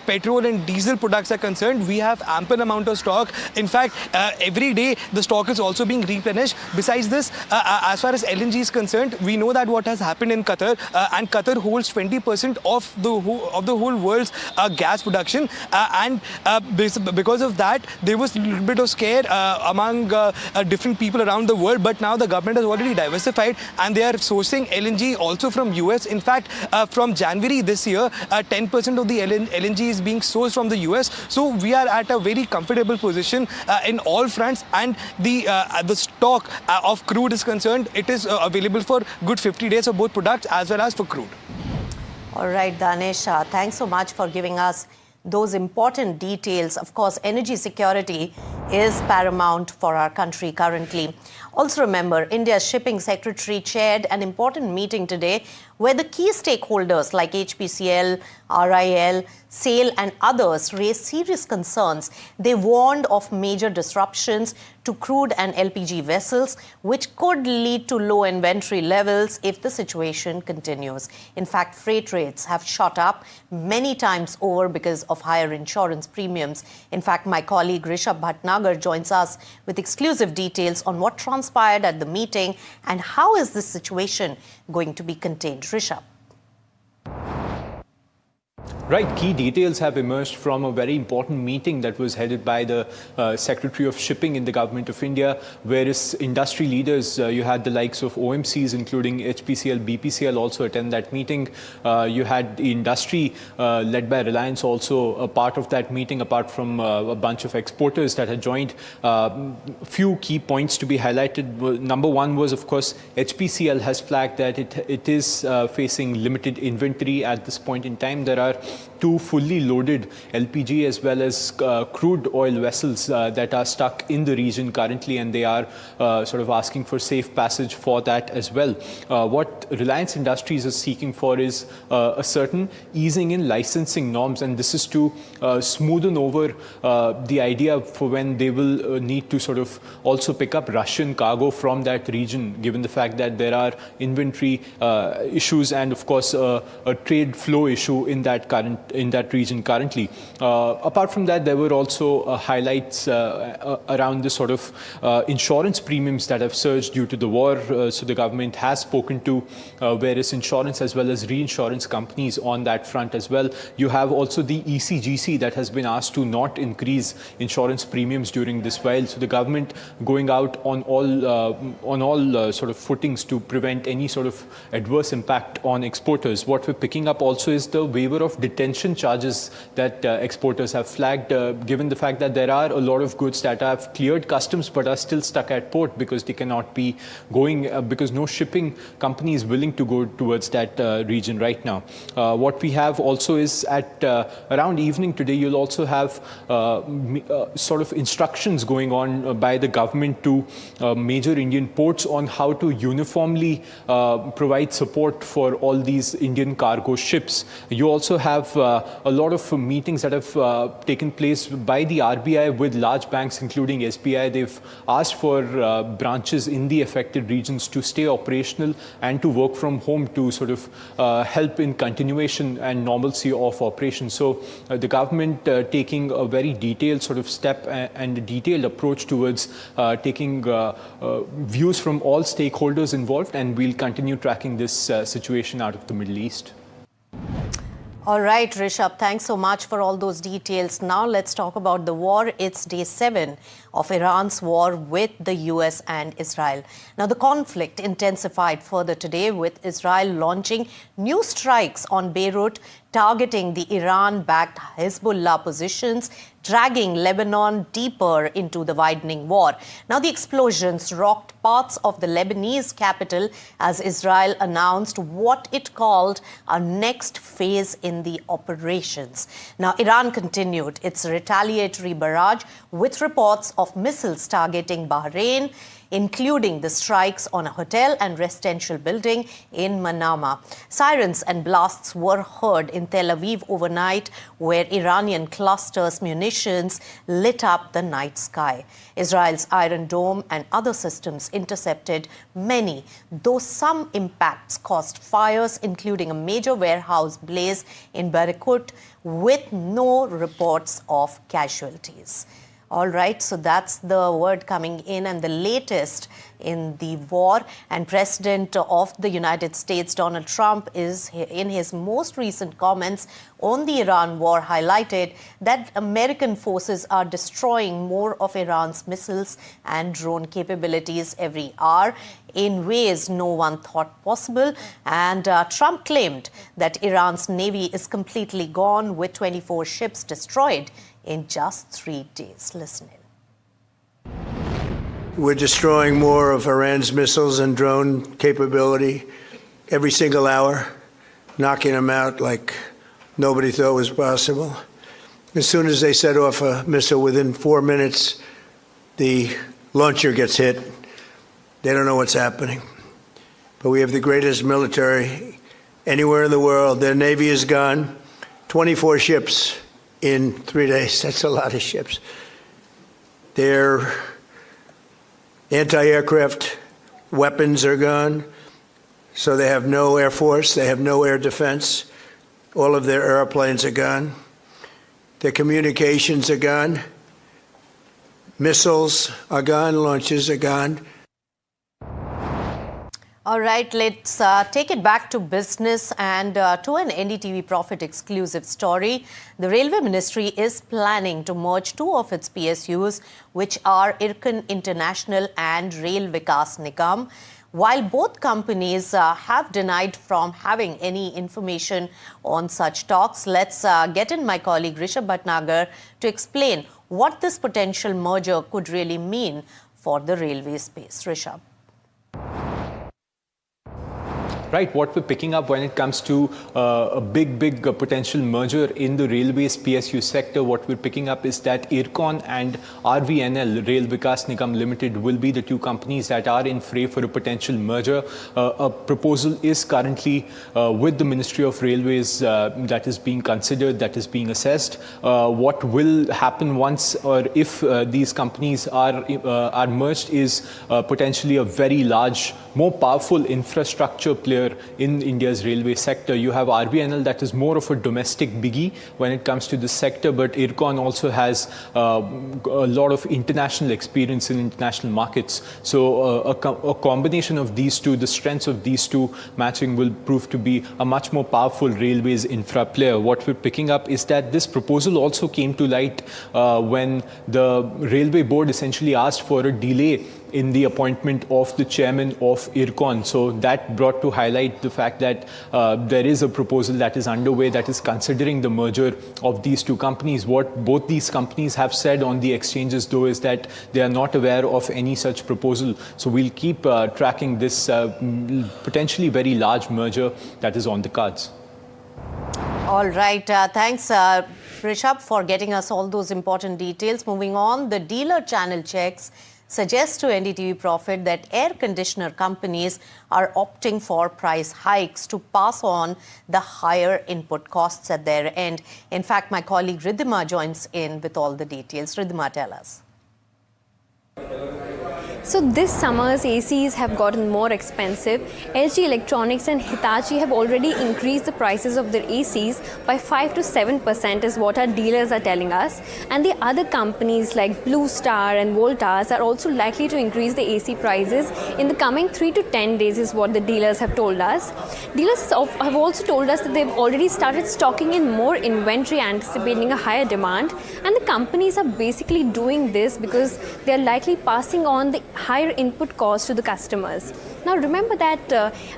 petrol and diesel products are concerned. We have ample amount of stock. In fact, every day the stock is also being replenished. Besides this, as far as LNG is concerned, we know that what has happened in Qatar, and Qatar holds 20% of the whole world's gas production, and because of that, there was a little bit of scare among different people around the world. But now the government has already diversified and they are sourcing LNG also from US. In fact, from January this year, 10% of the LNG is being sourced from the US. So we are at a very comfortable position in all fronts, and the stock of crude is concerned, it is available for good 50 days of both products as well as for crude. All right, Danish, thanks so much for giving us those important details. Of course, energy security is paramount for our country currently. Also remember, India's shipping secretary chaired an important meeting today where the key stakeholders like HPCL, RIL, SAIL and others raised serious concerns. They warned of major disruptions to crude and LPG vessels, which could lead to low inventory levels if the situation continues. In fact, freight rates have shot up many times over because of higher insurance premiums. In fact, my colleague Rishabh Bhatnagar joins us with exclusive details on what transpired at the meeting and how is this situation going to be contained. Rishabh. Right, key details have emerged from a very important meeting that was headed by the Secretary of Shipping in the Government of India, whereas industry leaders, you had the likes of OMCs, including HPCL, BPCL also attend that meeting. You had the industry led by Reliance also a part of that meeting, apart from a bunch of exporters that had joined. Few key points to be highlighted. Number one was, of course, HPCL has flagged that it is facing limited inventory at this point in time. There are two fully loaded LPG as well as crude oil vessels that are stuck in the region currently, and they are sort of asking for safe passage for that as well. What Reliance Industries is seeking for is a certain easing in licensing norms, and this is to smoothen over the idea for when they will need to sort of also pick up Russian cargo from that region, given the fact that there are inventory issues and, of course, a trade flow issue in that region currently. Apart from that, there were also highlights around the sort of insurance premiums that have surged due to the war. So the government has spoken to various insurance as well as reinsurance companies on that front as well. You have also the ECGC that has been asked to not increase insurance premiums during this while. So the government going out on all sort of footings to prevent any sort of adverse impact on exporters. What we're picking up also is the waiver of detention charges that exporters have flagged, given the fact that there are a lot of goods that have cleared customs but are still stuck at port because they cannot be going, because no shipping company is willing to go towards that region right now. What we have also is at around evening today, you'll also have sort of instructions going on by the government to major Indian ports on how to uniformly provide support for all these Indian cargo ships. You also have a lot of meetings that have taken place by the RBI with large banks, including SBI. They've asked for branches in the affected regions to stay operational and to work from home to sort of help in continuation and normalcy of operations. So the government taking a very detailed sort of step and a detailed approach towards taking views from all stakeholders involved, and we'll continue tracking this situation out of the Middle East. All right, Rishabh, thanks so much for all those details. Now let's talk about the war. It's day 7 of Iran's war with the US and Israel. Now, the conflict intensified further today with Israel launching new strikes on Beirut, targeting the Iran-backed Hezbollah positions, dragging Lebanon deeper into the widening war. Now, the explosions rocked parts of the Lebanese capital as Israel announced what it called a next phase in the operations. Now, Iran continued its retaliatory barrage with reports of missiles targeting Bahrain, including the strikes on a hotel and residential building in Manama. Sirens and blasts were heard in Tel Aviv overnight, where Iranian clusters' munitions lit up the night sky. Israel's Iron Dome and other systems intercepted many, though some impacts caused fires, including a major warehouse blaze in Beirut, with no reports of casualties. All right, so that's the word coming in and the latest in the war. And President of the United States, Donald Trump, is in his most recent comments on the Iran war highlighted that American forces are destroying more of Iran's missiles and drone capabilities every hour in ways no one thought possible. And Trump claimed that Iran's navy is completely gone, with 24 ships destroyed in just 3 days. Listen in. We're destroying more of Iran's missiles and drone capability every single hour, knocking them out like nobody thought was possible. As soon as they set off a missile, within 4 minutes, the launcher gets hit. They don't know what's happening. But we have the greatest military anywhere in the world. Their Navy is gone. 24 ships in 3 days. That's a lot of ships. Their anti-aircraft weapons are gone. So they have no air force. They have no air defense. All of their airplanes are gone. Their communications are gone. Missiles are gone. Launches are gone. All right, let's take it back to business and to an NDTV Profit exclusive story. The Railway Ministry is planning to merge two of its PSUs, which are Ircon International and Rail Vikas Nigam. While both companies have denied from having any information on such talks, let's get in my colleague Rishabh Bhatnagar to explain what this potential merger could really mean for the railway space. Rishabh. Right, what we're picking up when it comes to a big potential merger in the railways PSU sector, what we're picking up is that Ircon and RVNL, Rail Vikas Nigam Limited, will be the two companies that are in fray for a potential merger. A proposal is currently with the Ministry of Railways that is being considered, that is being assessed. What will happen once or if these companies are merged is potentially a very large, more powerful infrastructure player in India's railway sector. You have RVNL, that is more of a domestic biggie when it comes to this sector, but Ircon also has a lot of international experience in international markets. So a combination of these two, the strengths of these two matching, will prove to be a much more powerful railways infra player. What we're picking up is that this proposal also came to light when the Railway Board essentially asked for a delay in the appointment of the chairman of Ircon. So that brought to highlight the fact that there is a proposal that is underway that is considering the merger of these two companies. What both these companies have said on the exchanges, though, is that they are not aware of any such proposal. So we'll keep tracking this potentially very large merger that is on the cards. All right. Thanks, Rishabh, for getting us all those important details. Moving on, the dealer channel checks suggest to NDTV Profit that air conditioner companies are opting for price hikes to pass on the higher input costs at their end. In fact, my colleague Ridhima joins in with all the details. Ridhima, tell us. So this summer's ACs have gotten more expensive. LG Electronics and Hitachi have already increased the prices of their ACs by 5 to 7% is what our dealers are telling us. And the other companies like Blue Star and Voltas are also likely to increase the AC prices in the coming 3 to 10 days is what the dealers have told us. Dealers have also told us that they've already started stocking in more inventory anticipating a higher demand. And the companies are basically doing this because they are likely passing on the higher input costs to the customers. Now remember that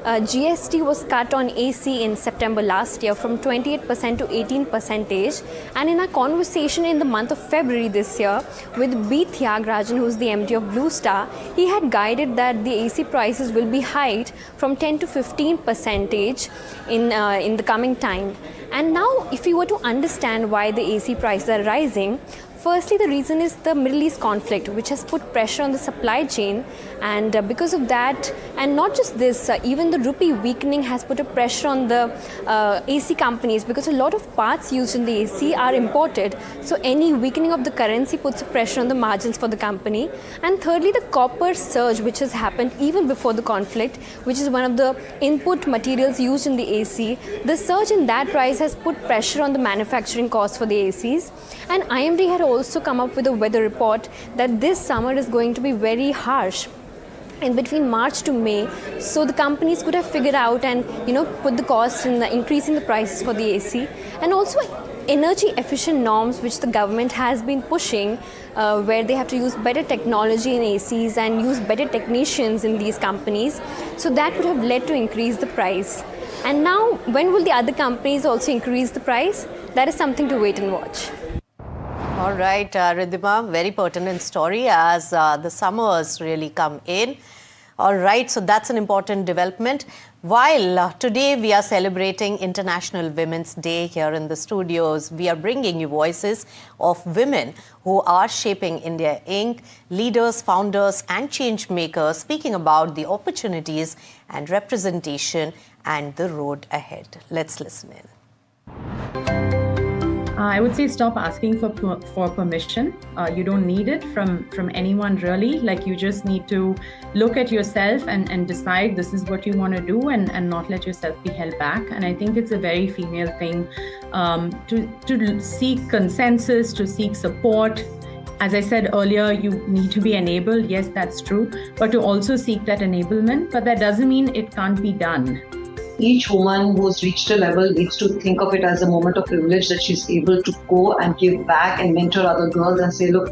GST was cut on AC in September last year from 28% to 18%. And in our conversation in the month of February this year with B. Thiagarajan, who's the MD of Blue Star, he had guided that the AC prices will be hiked from 10 to 15% in the coming time. And now if you were to understand why the AC prices are rising, firstly, the reason is the Middle East conflict, which has put pressure on the supply chain. And because of that, and not just this, even the rupee weakening has put a pressure on the AC companies because a lot of parts used in the AC are imported. So any weakening of the currency puts a pressure on the margins for the company. And thirdly, the copper surge, which has happened even before the conflict, which is one of the input materials used in the AC. The surge in that price has put pressure on the manufacturing costs for the ACs. And IMD had also come up with a weather report that this summer is going to be very harsh in between March to May. So the companies could have figured out and put the cost in increasing the prices for the AC. And also energy efficient norms which the government has been pushing where they have to use better technology in ACs and use better technicians in these companies. So that could have led to increase the price. And now when will the other companies also increase the price? That is something to wait and watch. All right, Ridhima, very pertinent story as the summers really come in. All right, so that's an important development. While today we are celebrating International Women's Day here in the studios, we are bringing you voices of women who are shaping India Inc., leaders, founders and change makers, speaking about the opportunities and representation and the road ahead. Let's listen in. I would say stop asking for permission. You don't need it from anyone really. Like, you just need to look at yourself and decide this is what you want to do and not let yourself be held back. And I think it's a very female thing to seek consensus, to seek support. As I said earlier, you need to be enabled. Yes, that's true. But to also seek that enablement. But that doesn't mean it can't be done. Each woman who's reached a level needs to think of it as a moment of privilege that she's able to go and give back and mentor other girls and say, look,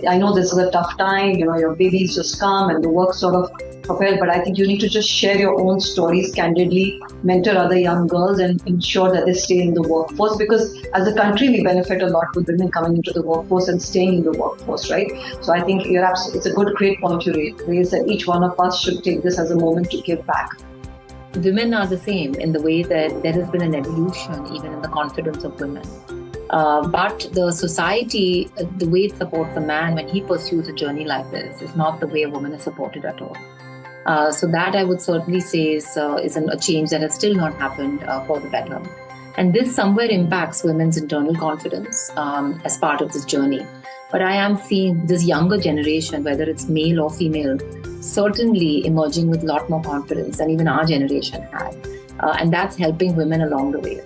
I know this is a tough time, your babies just come and the work sort of propel, but I think you need to just share your own stories candidly, mentor other young girls and ensure that they stay in the workforce, because as a country we benefit a lot with women coming into the workforce and staying in the workforce, right? So I think it's a great point to raise that each one of us should take this as a moment to give back. Women are the same in the way that there has been an evolution even in the confidence of women. But the society, the way it supports a man when he pursues a journey like this is not the way a woman is supported at all. So that I would certainly say is a change that has still not happened for the better. And this somewhere impacts women's internal confidence as part of this journey. But I am seeing this younger generation, whether it's male or female, certainly emerging with a lot more confidence than even our generation had. And that's helping women along the way.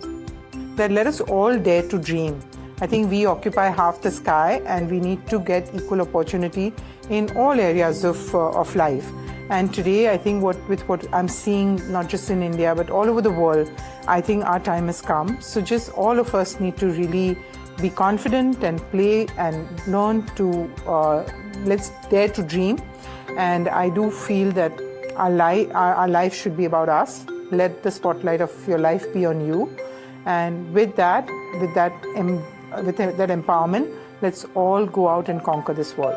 That let us all dare to dream. I think we occupy half the sky and we need to get equal opportunity in all areas of life. And today, I think with what I'm seeing, not just in India, but all over the world, I think our time has come. So just all of us need to really be confident and play and learn to, let's dare to dream. And I do feel that our life should be about us. Let the spotlight of your life be on you. And with that empowerment, let's all go out and conquer this world.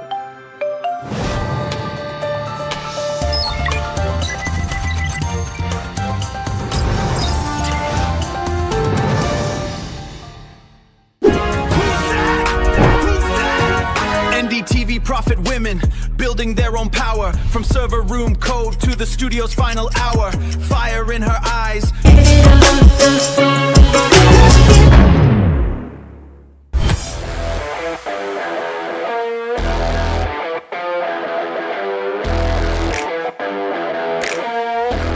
NDTV Profit women, building their own power. From server room code to the studio's final hour. Fire in her eyes.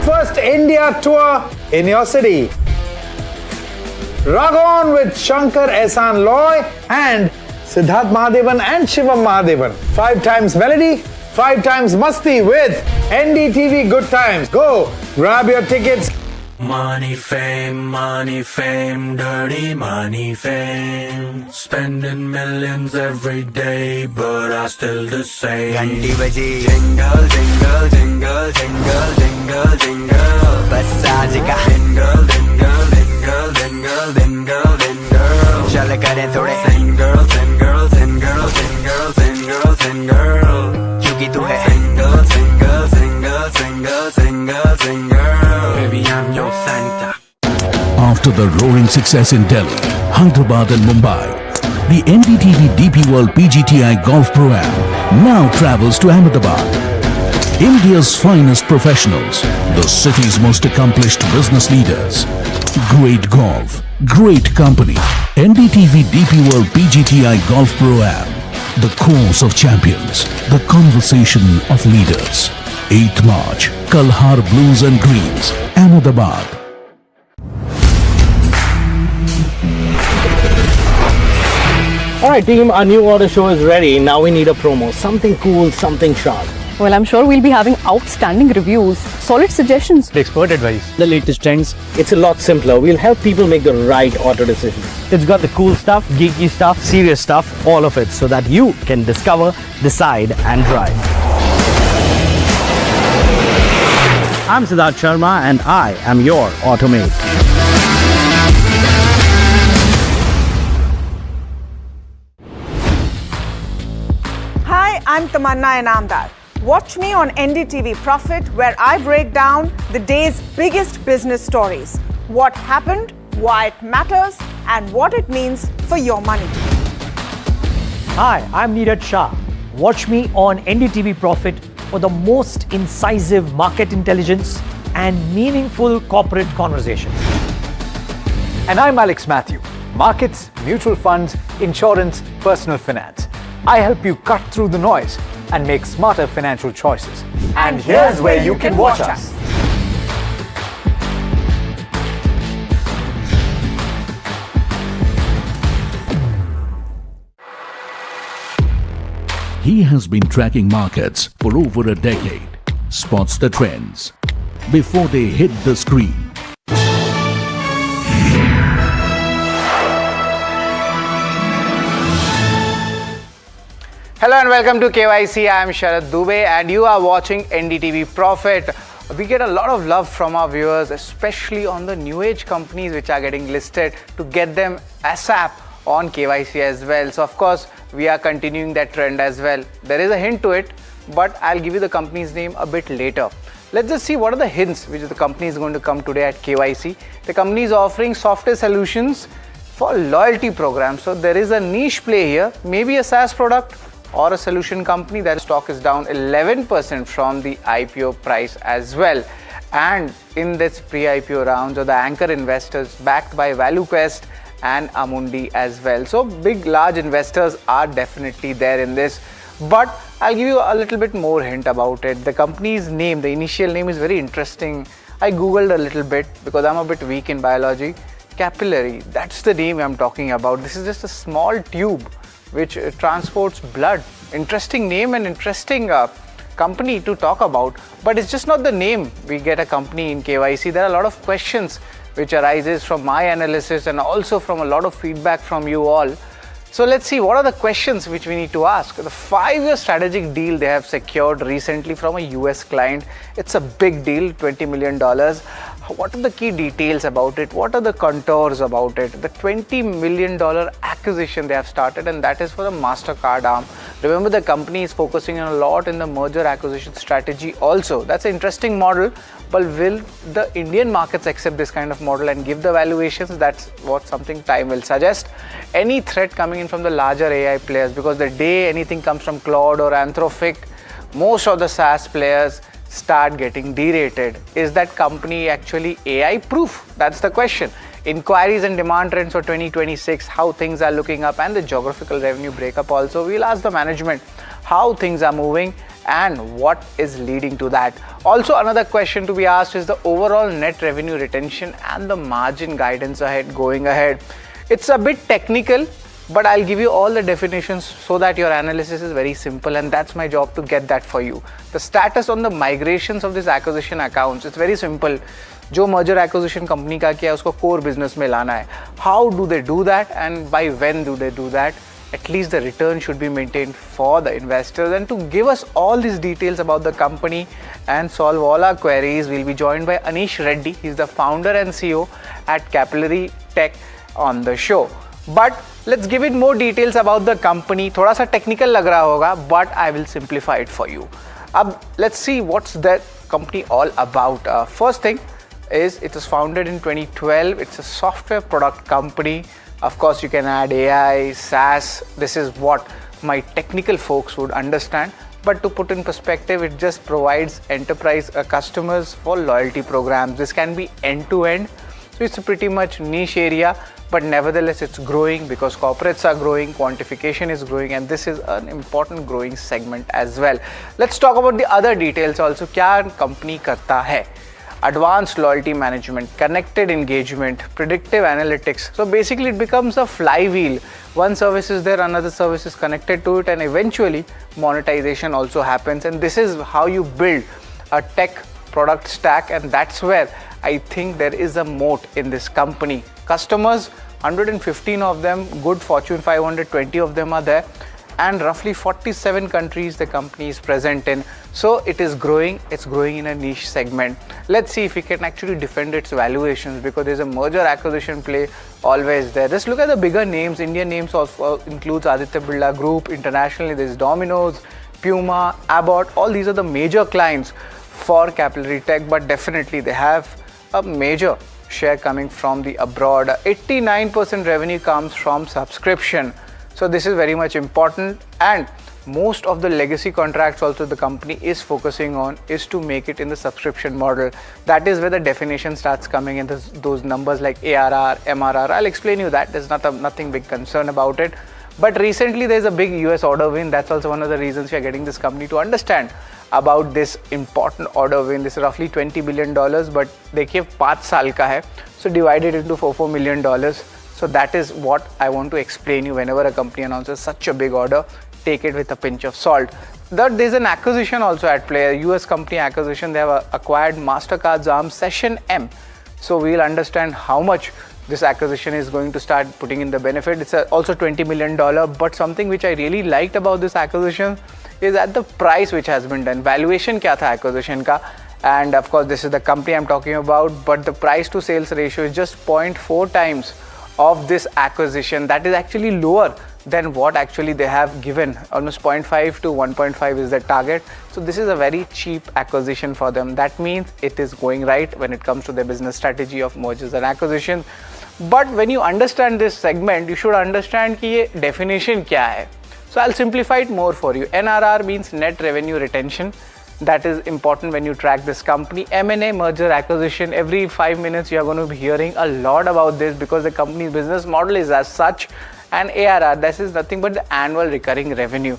First India tour in your city. Rag on with Shankar Ehsan Loy and Siddharth Mahadevan and Shivam Mahadevan. 5 times melody, 5 times masti with NDTV Good Times. Go, grab your tickets. Money, fame, dirty money, fame. Spending millions every day, but I still the same. Ganti baji, jingle, jingle, jingle, jingle, jingle, jingle. Bas aaj ka jingle, jingle, jingle, jingle, jingle, jingle. Chal kare thode single, single, single, single, single, single. Kyunki tu hai single, single, single, single, single, single. Baby, I'm your Santa. After the roaring success in Delhi, Hyderabad and Mumbai, the NDTV DP World PGTI Golf Pro-Am now travels to Ahmedabad. India's finest professionals, the city's most accomplished business leaders. Great golf, great company. NDTV DP World PGTI Golf Pro-Am. The course of champions, the conversation of leaders. 8th March, Kalhar Blues and Greens, Ahmedabad. Alright team, our new order show is ready. Now we need a promo. Something cool, something sharp. Well, I'm sure we'll be having outstanding reviews, solid suggestions, expert advice, the latest trends. It's a lot simpler. We'll help people make the right auto decisions. It's got the cool stuff, geeky stuff, serious stuff, all of it, so that you can discover, decide and drive. I'm Siddharth Sharma and I am your Automate. Hi, I'm Tamanna Inamdar. Watch me on NDTV Profit, where I break down the day's biggest business stories. What happened, why it matters, and what it means for your money. Hi, I'm Neeraj Shah. Watch me on NDTV Profit for the most incisive market intelligence and meaningful corporate conversations. And I'm Alex Matthew. Markets, mutual funds, insurance, personal finance. I help you cut through the noise and make smarter financial choices. And here's where you can watch us. He has been tracking markets for over a decade, spots the trends before they hit the screen. Hello and welcome to KYC. I am Sharad Dubey and you are watching NDTV Profit. We get a lot of love from our viewers, especially on the new age companies which are getting listed, to get them ASAP on KYC as well. So of course, we are continuing that trend as well. There is a hint to it, but I'll give you the company's name a bit later. Let's just see what are the hints which the company is going to come today at KYC. The company is offering software solutions for loyalty programs. So there is a niche play here, maybe a SaaS product or a solution company. That stock is down 11% from the IPO price as well. And in this pre-IPO rounds, or the anchor investors backed by ValueQuest and Amundi as well. So big, large investors are definitely there in this. But I'll give you a little bit more hint about it. The company's name, the initial name is very interesting. I googled a little bit because I'm a bit weak in biology. Capillary, that's the name I'm talking about. This is just a small tube which transports blood. Interesting name and interesting company to talk about. But it's just not the name we get a company in KYC. There are a lot of questions which arises from my analysis and also from a lot of feedback from you all. So let's see what are the questions which we need to ask. The 5-year strategic deal they have secured recently from a US client. It's a big deal, $20 million. What are the key details about it? What are the contours about it? The $20 million acquisition they have started, and that is for the MasterCard arm. Remember, the company is focusing on a lot in the merger acquisition strategy also. That's an interesting model, but will the Indian markets accept this kind of model and give the valuations? That's what something time will suggest. Any threat coming in from the larger AI players, because the day anything comes from Claude or Anthropic, most of the SaaS players start getting derated. Is that company actually AI proof? That's the question. Inquiries and demand trends for 2026, how things are looking up, and the geographical revenue breakup also. We'll ask the management how things are moving and what is leading to that. Also, another question to be asked is the overall net revenue retention and the margin guidance going ahead. It's a bit technical, but I'll give you all the definitions so that your analysis is very simple, and that's my job to get that for you. The status on the migrations of this acquisition accounts, it's very simple. जो merger acquisition company का किया है उसको core business में लाना है. How do they do that and by when do they do that? At least the return should be maintained for the investors. And to give us all these details about the company and solve all our queries, we'll be joined by Anish Reddy. He's the founder and CEO at Capillary Tech on the show. But let's give it more details about the company. थोड़ा सा technical लग रहा होगा, but I will simplify it for you. अब let's see what's that company all about. First thing is it was founded in 2012. It's a software product company. Of course, you can add AI, SaaS. This is what my technical folks would understand. But to put in perspective, it just provides enterprise customers for loyalty programs. This can be end-to-end. So it's a pretty much niche area, but nevertheless it's growing because corporates are growing, quantification is growing, and this is an important growing segment as well. Let's talk about the other details also. क्या company करता है? Advanced loyalty management, connected engagement, predictive analytics. So basically it becomes a flywheel. One service is there, another service is connected to it, and eventually monetization also happens. And this is how you build a tech product stack, and that's where I think there is a moat in this company. Customers, 115 of them, good Fortune 500, 20 of them are there, and roughly 47 countries the company is present in. So it is growing, it's growing in a niche segment. Let's see if we can actually defend its valuations, because there's a merger acquisition play always there. Just look at the bigger names. Indian names also includes Aditya Birla Group. Internationally, there's Domino's, Puma, Abbott, all these are the major clients for Capillary Tech, but definitely they have a major share coming from the abroad. 89% revenue comes from subscription. So this is very much important, and most of the legacy contracts also the company is focusing on is to make it in the subscription model. That is where the definition starts coming in, those numbers like ARR, MRR. I'll explain you that. There's nothing big concern about it. But recently there's a big US order win. That's also one of the reasons we are getting this company to understand about this important order win. This is roughly $20 billion, but देखिए 5 साल का है. So divided into $4 million. So that is what I want to explain you. Whenever a company announces such a big order, take it with a pinch of salt. There's an acquisition also at play, a US company acquisition. They have acquired Mastercard's arm Session M. So we'll understand how much this acquisition is going to start putting in the benefit. It's also $20 million, but something which I really liked about this acquisition is at the price which has been done. Valuation kya tha acquisition ka? And of course this is the company I'm talking about, but the price to sales ratio is just 0.4 times of this acquisition. That is actually lower than what actually they have given. Almost 0.5 to 1.5 is the target. So this is a very cheap acquisition for them. That means it is going right when it comes to their business strategy of mergers and acquisitions. But when you understand this segment, you should understand कि ये definition क्या है. So I'll simplify it more for you. NRR means net revenue retention. That is important when you track this company. M&A, merger, acquisition, every 5 minutes you are going to be hearing a lot about this because the company's business model is as such. And ARR, this is nothing but the annual recurring revenue.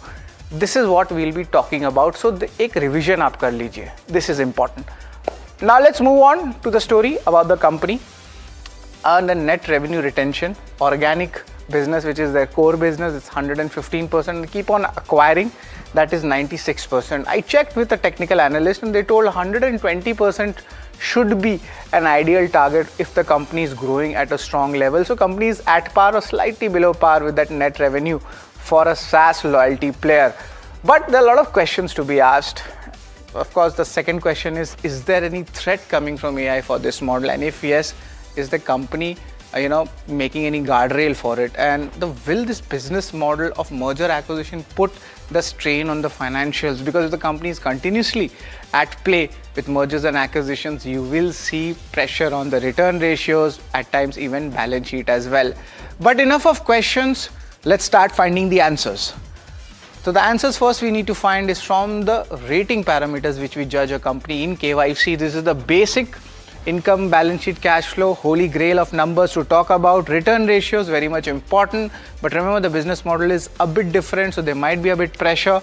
This is what we'll be talking about. So एक revision आप कर लीजिए. This is important. Now let's move on to the story about the company. And the net revenue retention, organic business, which is their core business, it's 115%. They keep on acquiring, that is 96%. I checked with a technical analyst and they told 120% should be an ideal target if the company is growing at a strong level. So company is at par or slightly below par with that net revenue for a SaaS loyalty player. But there are a lot of questions to be asked. Of course, the second question is there any threat coming from AI for this model? And if yes, is the company making any guardrail for it? And will this business model of merger acquisition put the strain on the financials? Because if the company is continuously at play with mergers and acquisitions, you will see pressure on the return ratios, at times even balance sheet as well. But enough of questions, let's start finding the answers. So the answers first we need to find is from the rating parameters which we judge a company in KYC. This is the basic income, balance sheet, cash flow, holy grail of numbers to talk about. Return ratios, very much important. But remember, the business model is a bit different, so there might be a bit pressure.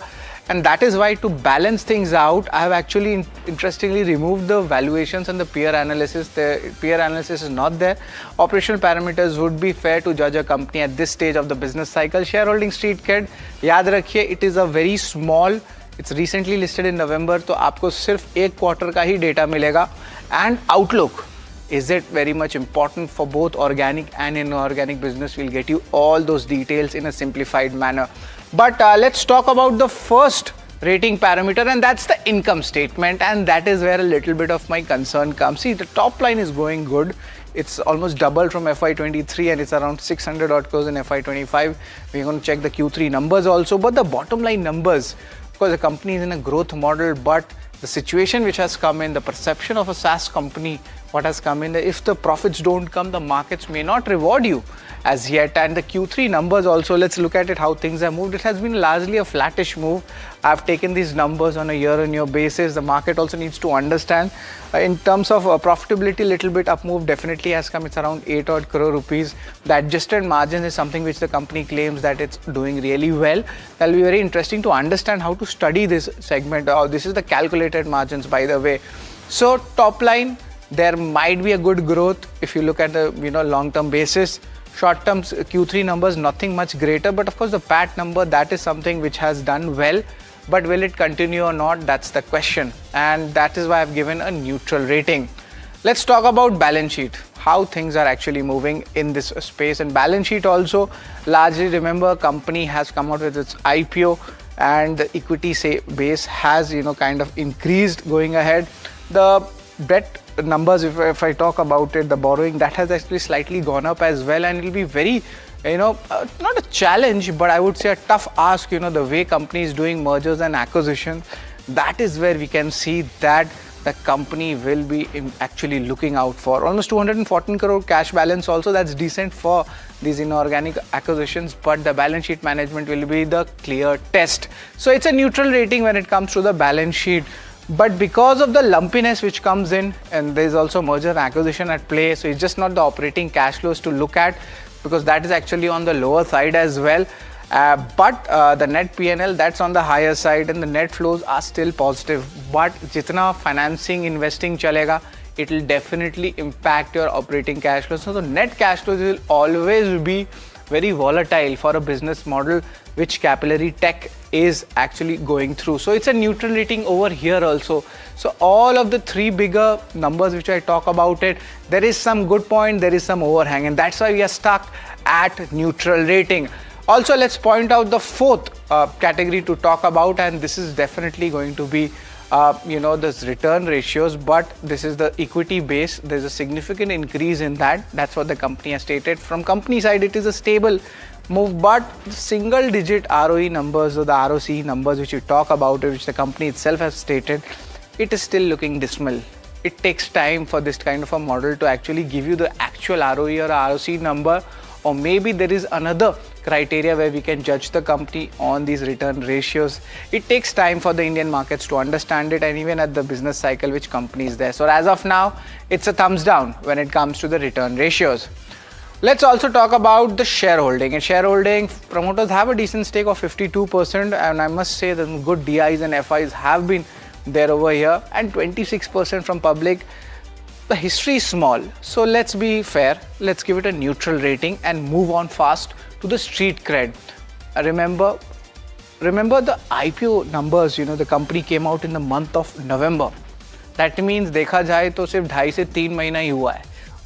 And that is why, to balance things out, I have actually interestingly removed the valuations and the peer analysis. The peer analysis is not there. Operational parameters would be fair to judge a company at this stage of the business cycle. Shareholding street cred, याद रखिए, it is a very small. It's recently listed in November, तो आपको सिर्फ एक quarter का ही data मिलेगा. And outlook, is it very much important for both organic and inorganic business? We'll get you all those details in a simplified manner. But let's talk about the first rating parameter, and that's the income statement. And that is where a little bit of my concern comes. See, the top line is going good. It's almost doubled from FY23 and it's around 600 odd crores in FY25. We're going to check the Q3 numbers also. But the bottom line numbers, because the company is in a growth model, but the situation which has come in, the perception of a SaaS company, what has come in, if the profits don't come, the markets may not reward you as yet. And the Q3 numbers also, let's look at it, how things have moved. It has been largely a flattish move. I've taken these numbers on a year-on-year basis. The market also needs to understand. In terms of profitability, little bit up move definitely has come. It's around 8 odd crore rupees. The adjusted margin is something which the company claims that it's doing really well. That'll be very interesting to understand how to study this segment. This is the calculated margins, by the way. So top line, there might be a good growth if you look at the long-term basis. Short-term Q3 numbers, nothing much greater, but of course the PAT number, that is something which has done well. But will it continue or not? That's the question. And that is why I've given a neutral rating. Let's talk about balance sheet, how things are actually moving in this space. And balance sheet also, largely remember, company has come out with its IPO and the equity base has kind of increased going ahead. The debt numbers, if I talk about it, the borrowing, that has actually slightly gone up as well, and it will be very not a challenge, but I would say a tough ask, the way companies doing mergers and acquisitions. That is where we can see that the company will be actually looking out for. Almost 214 crore cash balance also, that's decent for these inorganic acquisitions, but the balance sheet management will be the clear test. So it's a neutral rating when it comes to the balance sheet. But because of the lumpiness which comes in, and there's also merger and acquisition at play, so it's just not the operating cash flows to look at, because that is actually on the lower side as well. But the net P&L, that's on the higher side, and the net flows are still positive. But jitna financing, investing chalega, it will definitely impact your operating cash flows. So the net cash flows will always be very volatile for a business model which Capillary Tech is actually going through. So it's a neutral rating over here also. So all of the three bigger numbers which I talk about it, there is some good point, there is some overhang, and that's why we are stuck at neutral rating. Also, let's point out the fourth category to talk about, and this is definitely going to be this return ratios, but this is the equity base. There's a significant increase in that. That's what the company has stated. From company side, it is a stable move, but single digit ROE numbers or the ROC numbers which you talk about, which the company itself has stated, it is still looking dismal. It takes time for this kind of a model to actually give you the actual ROE or ROC number, or maybe there is another criteria where we can judge the company on these return ratios. It takes time for the Indian markets to understand it, and even at the business cycle which company is there. So as of now, it's a thumbs down when it comes to the return ratios. Let's also talk about the shareholding. In shareholding, promoters have a decent stake of 52%, and I must say that good DIs and FIs have been there over here, and 26% from public. The history is small, so let's be fair. Let's give it a neutral rating and move on fast to the street cred. Remember the IPO numbers. The company came out in the month of November. That means देखा जाए तो सिर्फ 2.5 से 3 महीना ही हुआ है.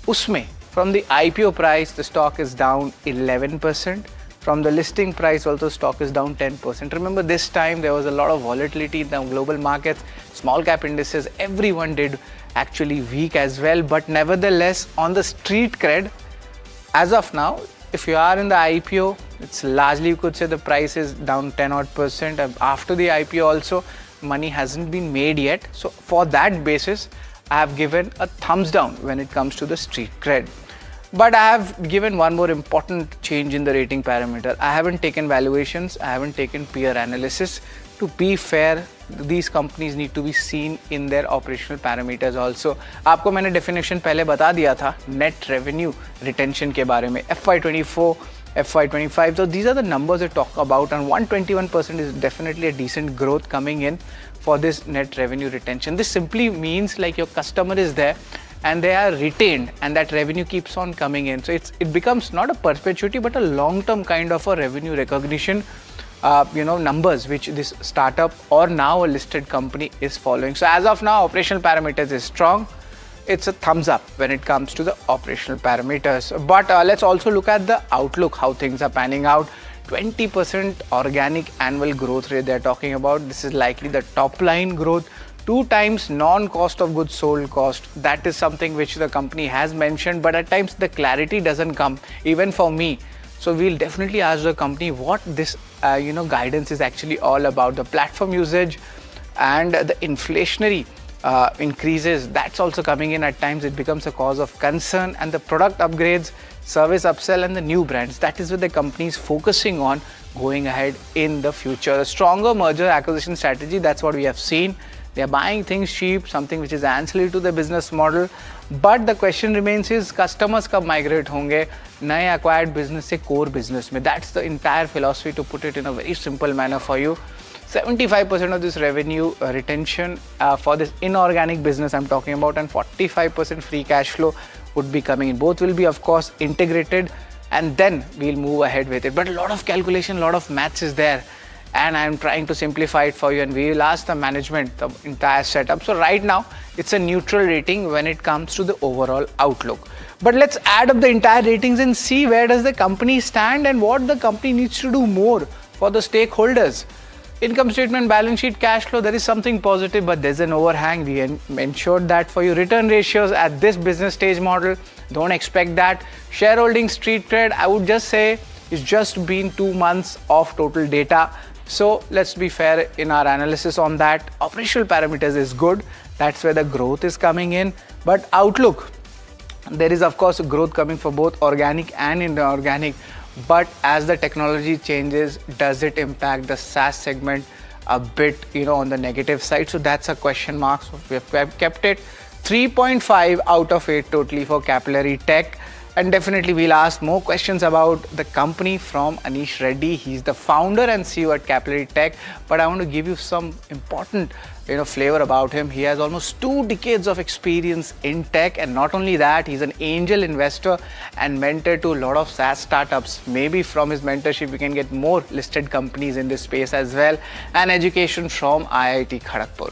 उसमें from the IPO price, the stock is down 11%. From the listing price, also stock is down 10%. Remember, this time there was a lot of volatility in the global markets, small cap indices, everyone did actually weak as well. But nevertheless, on the street cred, as of now, if you are in the IPO, it's largely, you could say, the price is down 10% odd. After the IPO also, money hasn't been made yet. So for that basis, I have given a thumbs down when it comes to the street cred. But I have given one more important change in the rating parameter. I haven't taken valuations, I haven't taken peer analysis. To be fair, these companies need to be seen in their operational parameters also. आपको मैंने definition पहले बता दिया था net revenue retention के बारे में. FY24, FY25. So these are the numbers we talk about, and 121% is definitely a decent growth coming in for this net revenue retention. This simply means like your customer is there and they are retained, and that revenue keeps on coming in. So it becomes not a perpetuity but a long-term kind of a revenue recognition numbers which this startup or now a listed company is following. So as of now, operational parameters is strong. It's a thumbs up when it comes to the operational parameters. But let's also look at the outlook, how things are panning out. 20% organic annual growth rate they're talking about. This is likely the top line growth. 2 times non-cost of goods sold cost. That is something which the company has mentioned, but at times the clarity doesn't come, even for me. So we'll definitely ask the company what this guidance is actually all about. The platform usage and the inflationary increases, that's also coming in. At times it becomes a cause of concern, and the product upgrades, service upsell, and the new brands, that is what the company is focusing on going ahead in the future. A stronger merger acquisition strategy, that's what we have seen. They are buying things cheap, something which is ancillary to the business model. But the question remains is customers कब migrate होंगे नए acquired business से core business में. That's the entire philosophy, to put it in a very simple manner for you. 75% of this revenue retention for this inorganic business I'm talking about, and 45% free cash flow would be coming in. Both will be, of course, integrated, and then we'll move ahead with it. But a lot of calculation, a lot of maths is there, and I'm trying to simplify it for you, and we will ask the management the entire setup. So right now, it's a neutral rating when it comes to the overall outlook. But let's add up the entire ratings and see where does the company stand and what the company needs to do more for the stakeholders. income statement, balance sheet, cash flow, there is something positive, but there's an overhang. We ensured that for you. Return ratios at this business stage model, don't expect that. Shareholding street trade, I would just say it's just been 2 months of total data. So let's be fair in our analysis on that. Operational parameters is good. That's where the growth is coming in. But outlook, there is of course growth coming for both organic and inorganic. But as the technology changes, does it impact the SaaS segment a bit, on the negative side? So that's a question mark. So we have kept it 3.5 out of 8 totally for Capillary Tech. And definitely we'll ask more questions about the company from Anish Reddy. He's the founder and CEO at Capillary Tech. But I want to give you some important flavor about him. He has almost 2 decades of experience in tech, and not only that, he's an angel investor and mentor to a lot of SaaS startups. Maybe from his mentorship we can get more listed companies in this space as well, and education from IIT Kharagpur.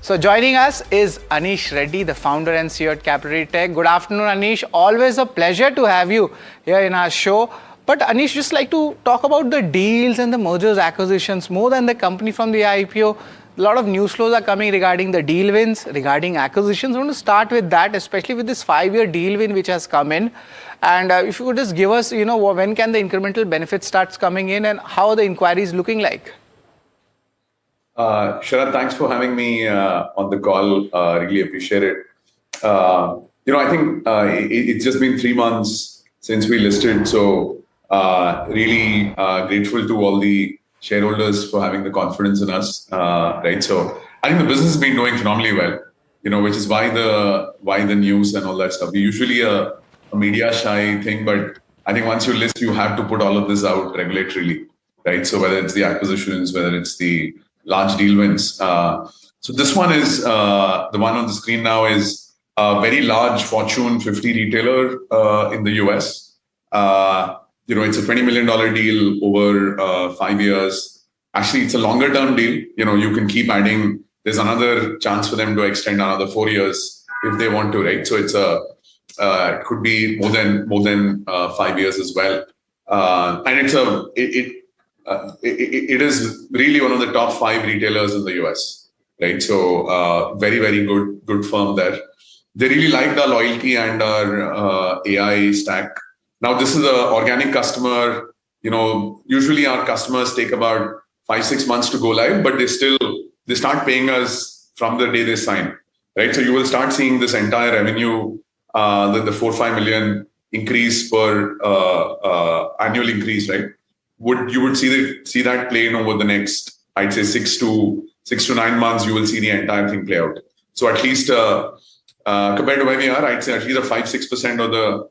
So joining us is Anish Reddy, the founder and CEO at Capillary Tech. Good afternoon, Anish. Always a pleasure to have you here in our show. But Anish, just like to talk about the deals and the mergers, acquisitions, more than the company from the IPO. A lot of news flows are coming regarding the deal wins, regarding acquisitions. I want to start with that, especially with this 5-year deal win which has come in. And if you could just give us, when can the incremental benefits starts coming in and how are the inquiries looking like? Sharad, thanks for having me on the call. Really appreciate it. I think it's just been 3 months since we listed. So really grateful to all the shareholders for having the confidence in us, right? So I think the business has been doing phenomenally well, which is why the news and all that stuff. We're usually a media shy thing, but I think once you list, you have to put all of this out regulatorily, right? So whether it's the acquisitions, whether it's the large deal wins. So this one is, the one on the screen now is a very large Fortune 50 retailer in the US. It's a $20 million deal over 5 years. Actually, it's a longer term deal. You can keep adding. There's another chance for them to extend another 4 years if they want to, right? So it could be more than 5 years as well. And it is really one of the top 5 retailers in the US, right? So very, very good firm there. They really liked our loyalty and our AI stack. Now, this is an organic customer. Usually our customers take about 5-6 months to go live, but they start paying us from the day they sign, right? So you will start seeing this entire revenue, the 4-5 million increase per annual increase, right? You would see that play in over the next, I'd say 6 to 9 months. You will see the entire thing play out. So at least compared to where we are, I'd say at least a 5-6%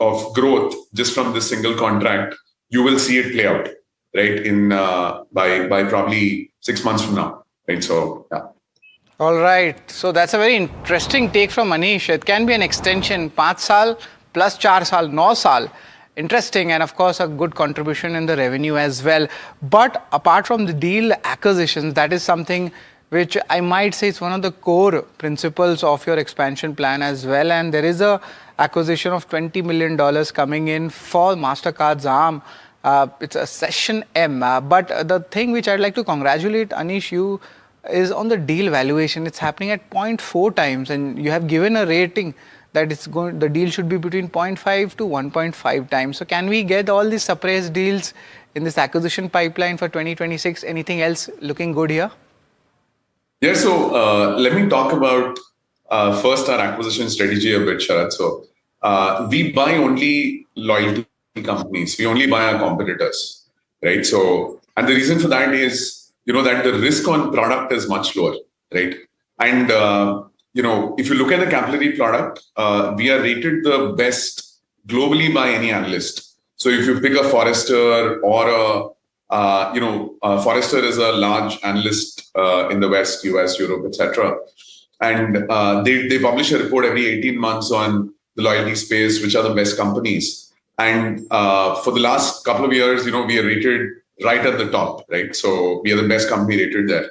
of growth just from this single contract. You will see it play out, right? In by probably 6 months from now, right? So yeah. All right. So that's a very interesting take from Anish. It can be an extension, 5 saal plus 4 saal, 9 saal. Interesting, and of course a good contribution in the revenue as well. But apart from the deal acquisitions, that is something which I might say is one of the core principles of your expansion plan as well. And there is a acquisition of $20 million coming in for MasterCard's arm. It's a Session M. But the thing which I'd like to congratulate Anish you is on the deal valuation. It's happening at 0.4 times, and you have given a rating that the deal should be between 0.5 to 1.5 times. So can we get all these suppressed deals in this acquisition pipeline for 2026? Anything else looking good here? Yeah, so let me talk about first our acquisition strategy a bit, Sharad. So we buy only loyalty companies. We only buy our competitors, right? So, and the reason for that is, that the risk on product is much lower, right? And if you look at the Capillary product, we are rated the best globally by any analyst. So if you pick a Forrester or Forrester is a large analyst in the West, US, Europe, etc. And they publish a report every 18 months on the loyalty space, which are the best companies. And for the last couple of years, we are rated right at the top, right? So we are the best company rated there.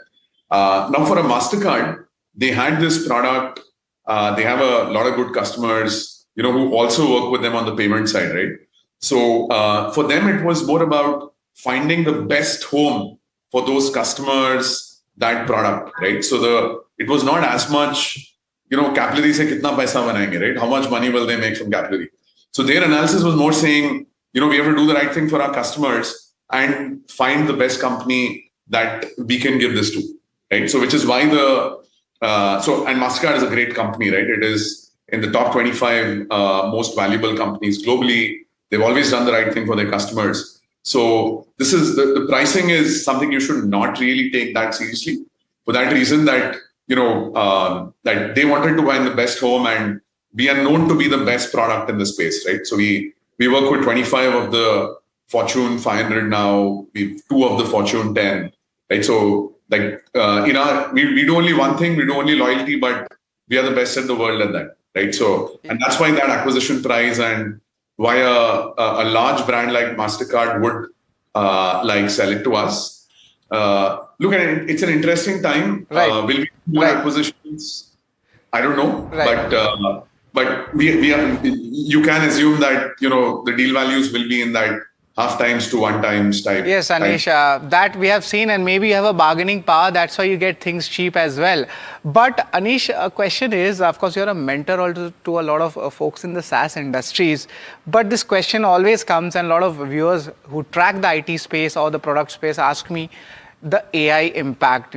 Now for a MasterCard, they had this product. They have a lot of good customers, who also work with them on the payment side, right? So for them, it was more about finding the best home for those customers that product, right? So it was not as much, Capillary se kitna paisa banayenge, right? How much money will they make from Capillary? So their analysis was more saying, we have to do the right thing for our customers and find the best company that we can give this to, right? So which is why and MasterCard is a great company, right? It is in the top 25 most valuable companies globally. They've always done the right thing for their customers. So this is the pricing is something you should not really take that seriously, for that reason that that they wanted to find the best home, and we are known to be the best product in the space, right? So we work with 25 of the Fortune 500 now. We've 2 of the Fortune 10, right? So we do only one thing, we do only loyalty, but we are the best in the world at that, right? So and that's why that acquisition price and why a large brand like MasterCard would sell it to us. Look at it; it's an interesting time. Right. Will we do more acquisitions? I don't know, right. But you can assume that the deal values will be in that 0.5 to 1 times type. Yes, Anish, that we have seen, and maybe you have a bargaining power. That's why you get things cheap as well. But Anish, a question is, of course, you're a mentor also to a lot of folks in the SaaS industries. But this question always comes, and a lot of viewers who track the IT space or the product space ask me, the AI impact,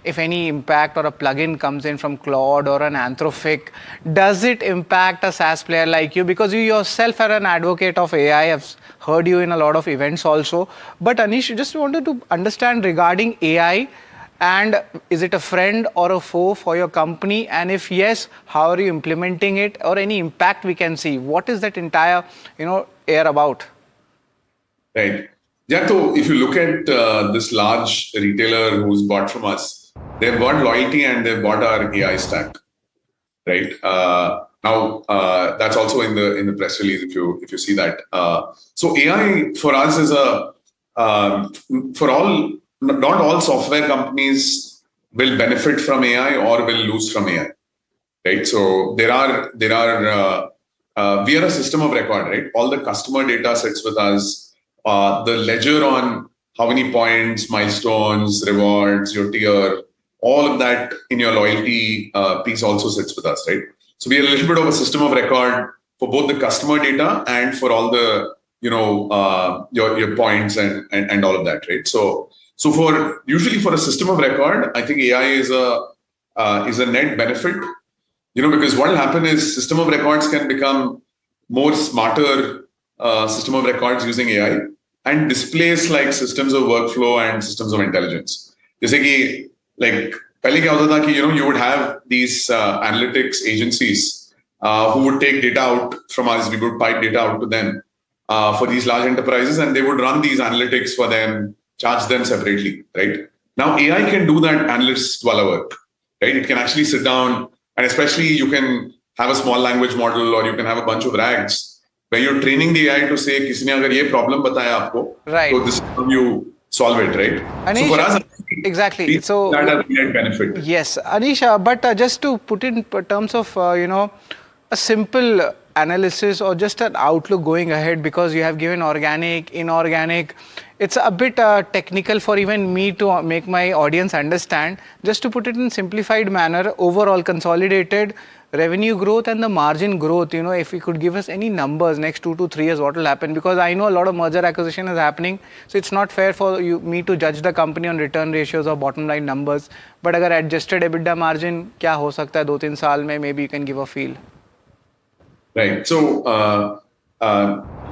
if any impact or a plugin comes in from Claude or an Anthropic, does it impact a SaaS player like you? Because you yourself are an advocate of AI. I've heard you in a lot of events also. But Anish, just wanted to understand regarding AI, and is it a friend or a foe for your company? And if yes, how are you implementing it, or any impact we can see? What is that entire, air about? Right. Yeah, so if you look at this large retailer who's bought from us, they've bought loyalty and they've bought our AI stack, right? Now that's also in the press release if you see that. So AI for us is not all software companies will benefit from AI or will lose from AI, right? So we are a system of record, right? All the customer data sits with us. The ledger on how many points, milestones, rewards, your tier, all of that in your loyalty piece also sits with us, right? So we are a little bit of a system of record for both the customer data and for all the your points and all of that, right? So usually for a system of record, I think AI is a net benefit, because what will happen is system of records can become more smarter system of records using AI and displace like systems of workflow and systems of intelligence. Jaise ki, like, pehle kya hota tha ki, you would have these analytics agencies who would take data out from us. We would pipe data out to them for these large enterprises, and they would run these analytics for them, charge them separately, right? Now AI can do that analyst wala work, right? It can actually sit down, and especially you can have a small language model, or you can have a bunch of RAGs where you're training the AI to say, "Kisne agar ye problem bataya aapko, right? So this is how you solve it," right? Anish, so for us, exactly. So that has net benefit. Yes, Anish, but just to put in terms of a simple analysis or just an outlook going ahead, because you have given organic, inorganic. It's a bit technical for even me to make my audience understand. Just to put it in simplified manner, overall consolidated revenue growth and the margin growth, if you could give us any numbers next 2 to 3 years, what will happen? Because I know a lot of merger acquisition is happening, so it's not fair for me to judge the company on return ratios or bottom line numbers. But agar adjusted EBITDA margin kya ho sakta hai 2-3 saal mein, maybe you can give a feel. Right. So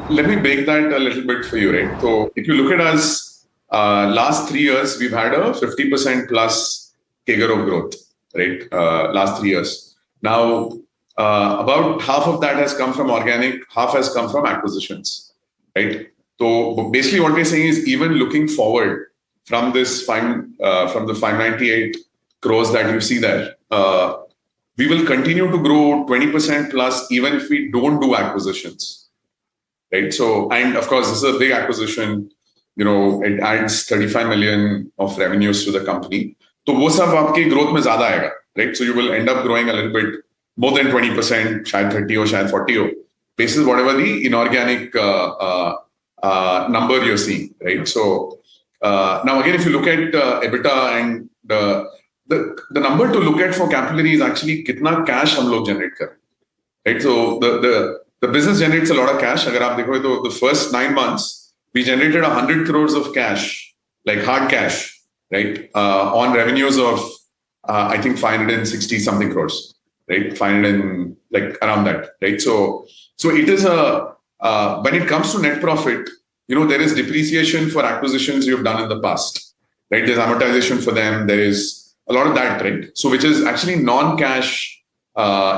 let me break that a little bit for you, right? So if you look at us, last 3 years, we've had a 50% plus CAGR of growth, right? Last 3 years. Now, about half of that has come from organic, half has come from acquisitions, right? So basically what we're saying is, even looking forward from this from the 598 crores that you see there, we will continue to grow 20% plus even if we don't do acquisitions, right? So, and of course, this is a big acquisition. It adds 35 million of revenues to the company. So वो सब आपकी growth में ज़्यादा आएगा, right? So you will end up growing a little bit more than 20%, शायद 30 or शायद 40 हो, basis whatever the inorganic number you're seeing, right? So Now, again, if you look at EBITDA and the number to look at for Capillary is actually kitna cash hum log generate kar, right? So the business generates a lot of cash. Agar aap dekho to the first 9 months, we generated 100 crores of cash, like hard cash, right? On revenues of, I think 560 something crores, right? 500 and like around that, right? So it is when it comes to net profit, there is depreciation for acquisitions you've done in the past, right? There's amortization for them. There is a lot of that, right? So which is actually non-cash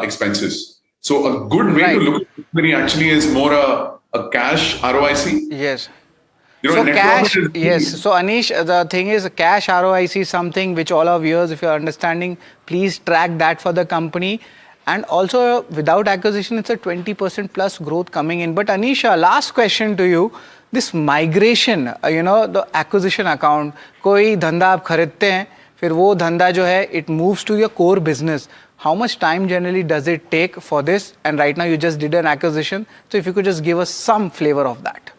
expenses. So a good way to look at Capillary actually is more a cash ROIC. Yes. So cash, yes. So Anish, the thing is, cash ROIC is something which all our viewers, if you're understanding, please track that for the company. And also, without acquisition, it's a 20% plus growth coming in. But Anish, last question to you. This migration, the acquisition account, कोई धंधा आप खरीदते हैं, फिर वो धंधा जो है, it moves to your core business. How much time generally does it take for this? And right now you just did an acquisition. So if you could just give us some flavor of that.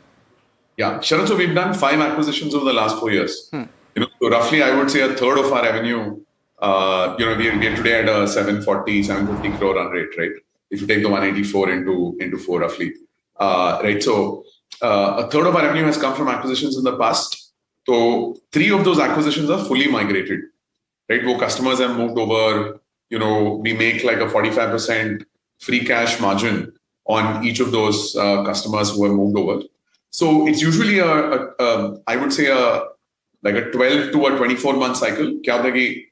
Yeah, Sharan, so we've done 5 acquisitions over the last 4 years. So roughly, I would say a third of our revenue, we are today at a 750 crore run rate, right? If you take the 184 into 4 roughly, right? So a third of our revenue has come from acquisitions in the past. So 3 of those acquisitions are fully migrated, right? Wo customers have moved over, we make like a 45% free cash margin on each of those customers who have moved over. So it's usually I would say like a 12 to a 24 month cycle.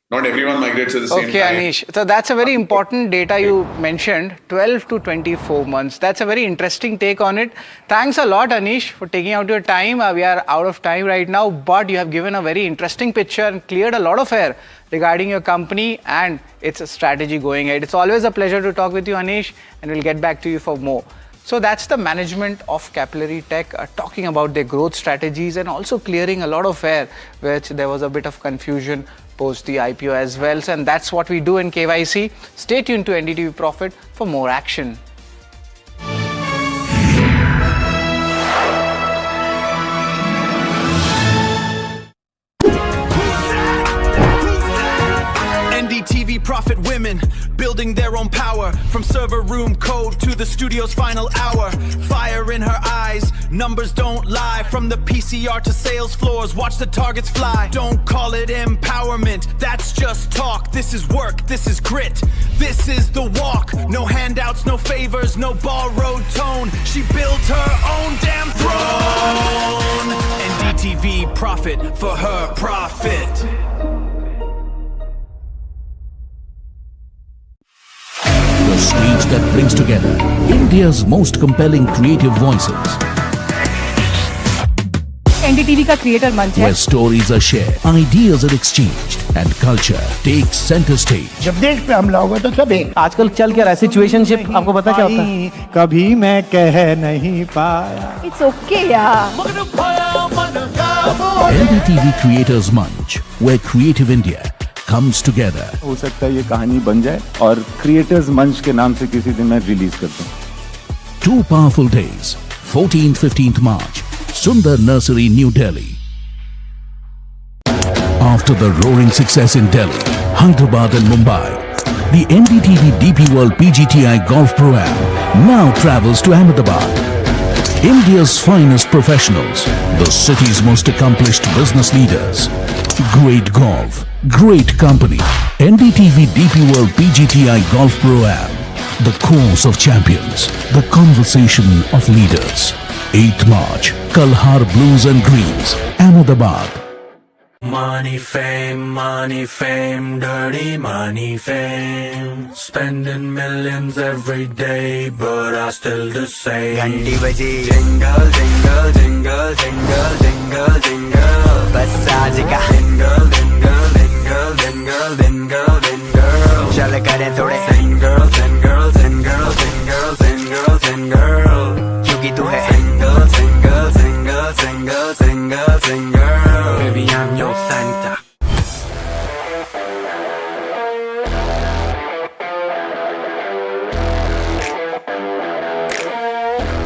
Not everyone migrates at the same time. Okay, Anish. So that's a very important data you mentioned, 12 to 24 months. That's a very interesting take on it. Thanks a lot, Anish, for taking out your time. We are out of time right now, but you have given a very interesting picture and cleared a lot of air regarding your company and its strategy going ahead. It's always a pleasure to talk with you, Anish, and we'll get back to you for more. So that's the management of Capillary Tech talking about their growth strategies and also clearing a lot of air, which there was a bit of confusion post the IPO as well. So, and that's what we do in KYC. Stay tuned to NDTV Profit for more action. NDTV Profit women, building their own power. From server room code to the studio's final hour. Fire in her eyes, numbers don't lie. From the PCR to sales floors, watch the targets fly. Don't call it empowerment, that's just talk. This is work, this is grit, this is the walk. No handouts, no favors, no borrowed tone. She built her own damn throne. NDTV Profit for her profit. The stage that brings together India's most compelling creative voices. NDTV का creator मंच है where stories are shared, ideas are exchanged, and culture takes center stage. जब देश पे हमला होगा तो सब एक। आजकल चल क्या रहा है सिचुएशनशिप, आपको पता क्या होता है? कभी मैं कह नहीं पाया। It's okay यार। NDTV Creators Munch, where creative India comes together. हो सकता है ये कहानी बन जाए और क्रिएटर्स मंच के नाम से किसी दिन मैं रिलीज करता हूँ। 2 powerful days, 14th-15th March, Sundar Nursery, New Delhi. After the roaring success in Delhi, Hyderabad and Mumbai, the NDTV DP World PGTI Golf Pro-Am now travels to Ahmedabad. India's finest professionals, the city's most accomplished business leaders. Great golf, great company. NDTV DP World PGTI Golf Pro-Am. The course of champions, the conversation of leaders. 8th March, Kalhar Blues and Greens, Ahmedabad. Money, fame, dirty money, fame. Spending millions every day, but I still the same. घंटी बजी, jingle, jingle, jingle, jingle, jingle, jingle. बस आज का jingle, jingle, jingle, jingle, jingle, jingle. चल करें थोड़े single, single, single, single, single, single. क्योंकि तू है single, single, single, single, single, single. Baby, I'm your Santa.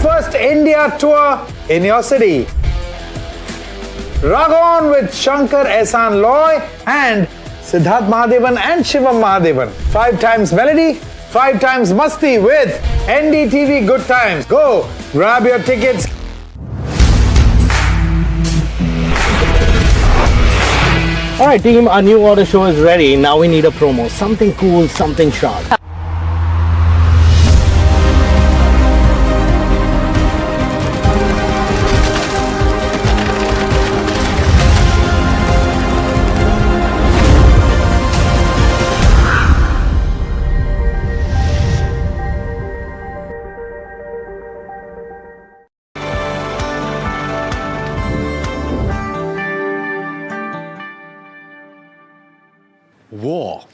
First India tour in your city. Ragon with Shankar Ehsan Loy and Siddharth Mahadevan and Shivam Mahadevan. 5 times melody, 5 times masti with NDTV Good Times. Go grab your tickets. Alright team, our new order show is ready. Now we need a promo. Something cool, something sharp. War.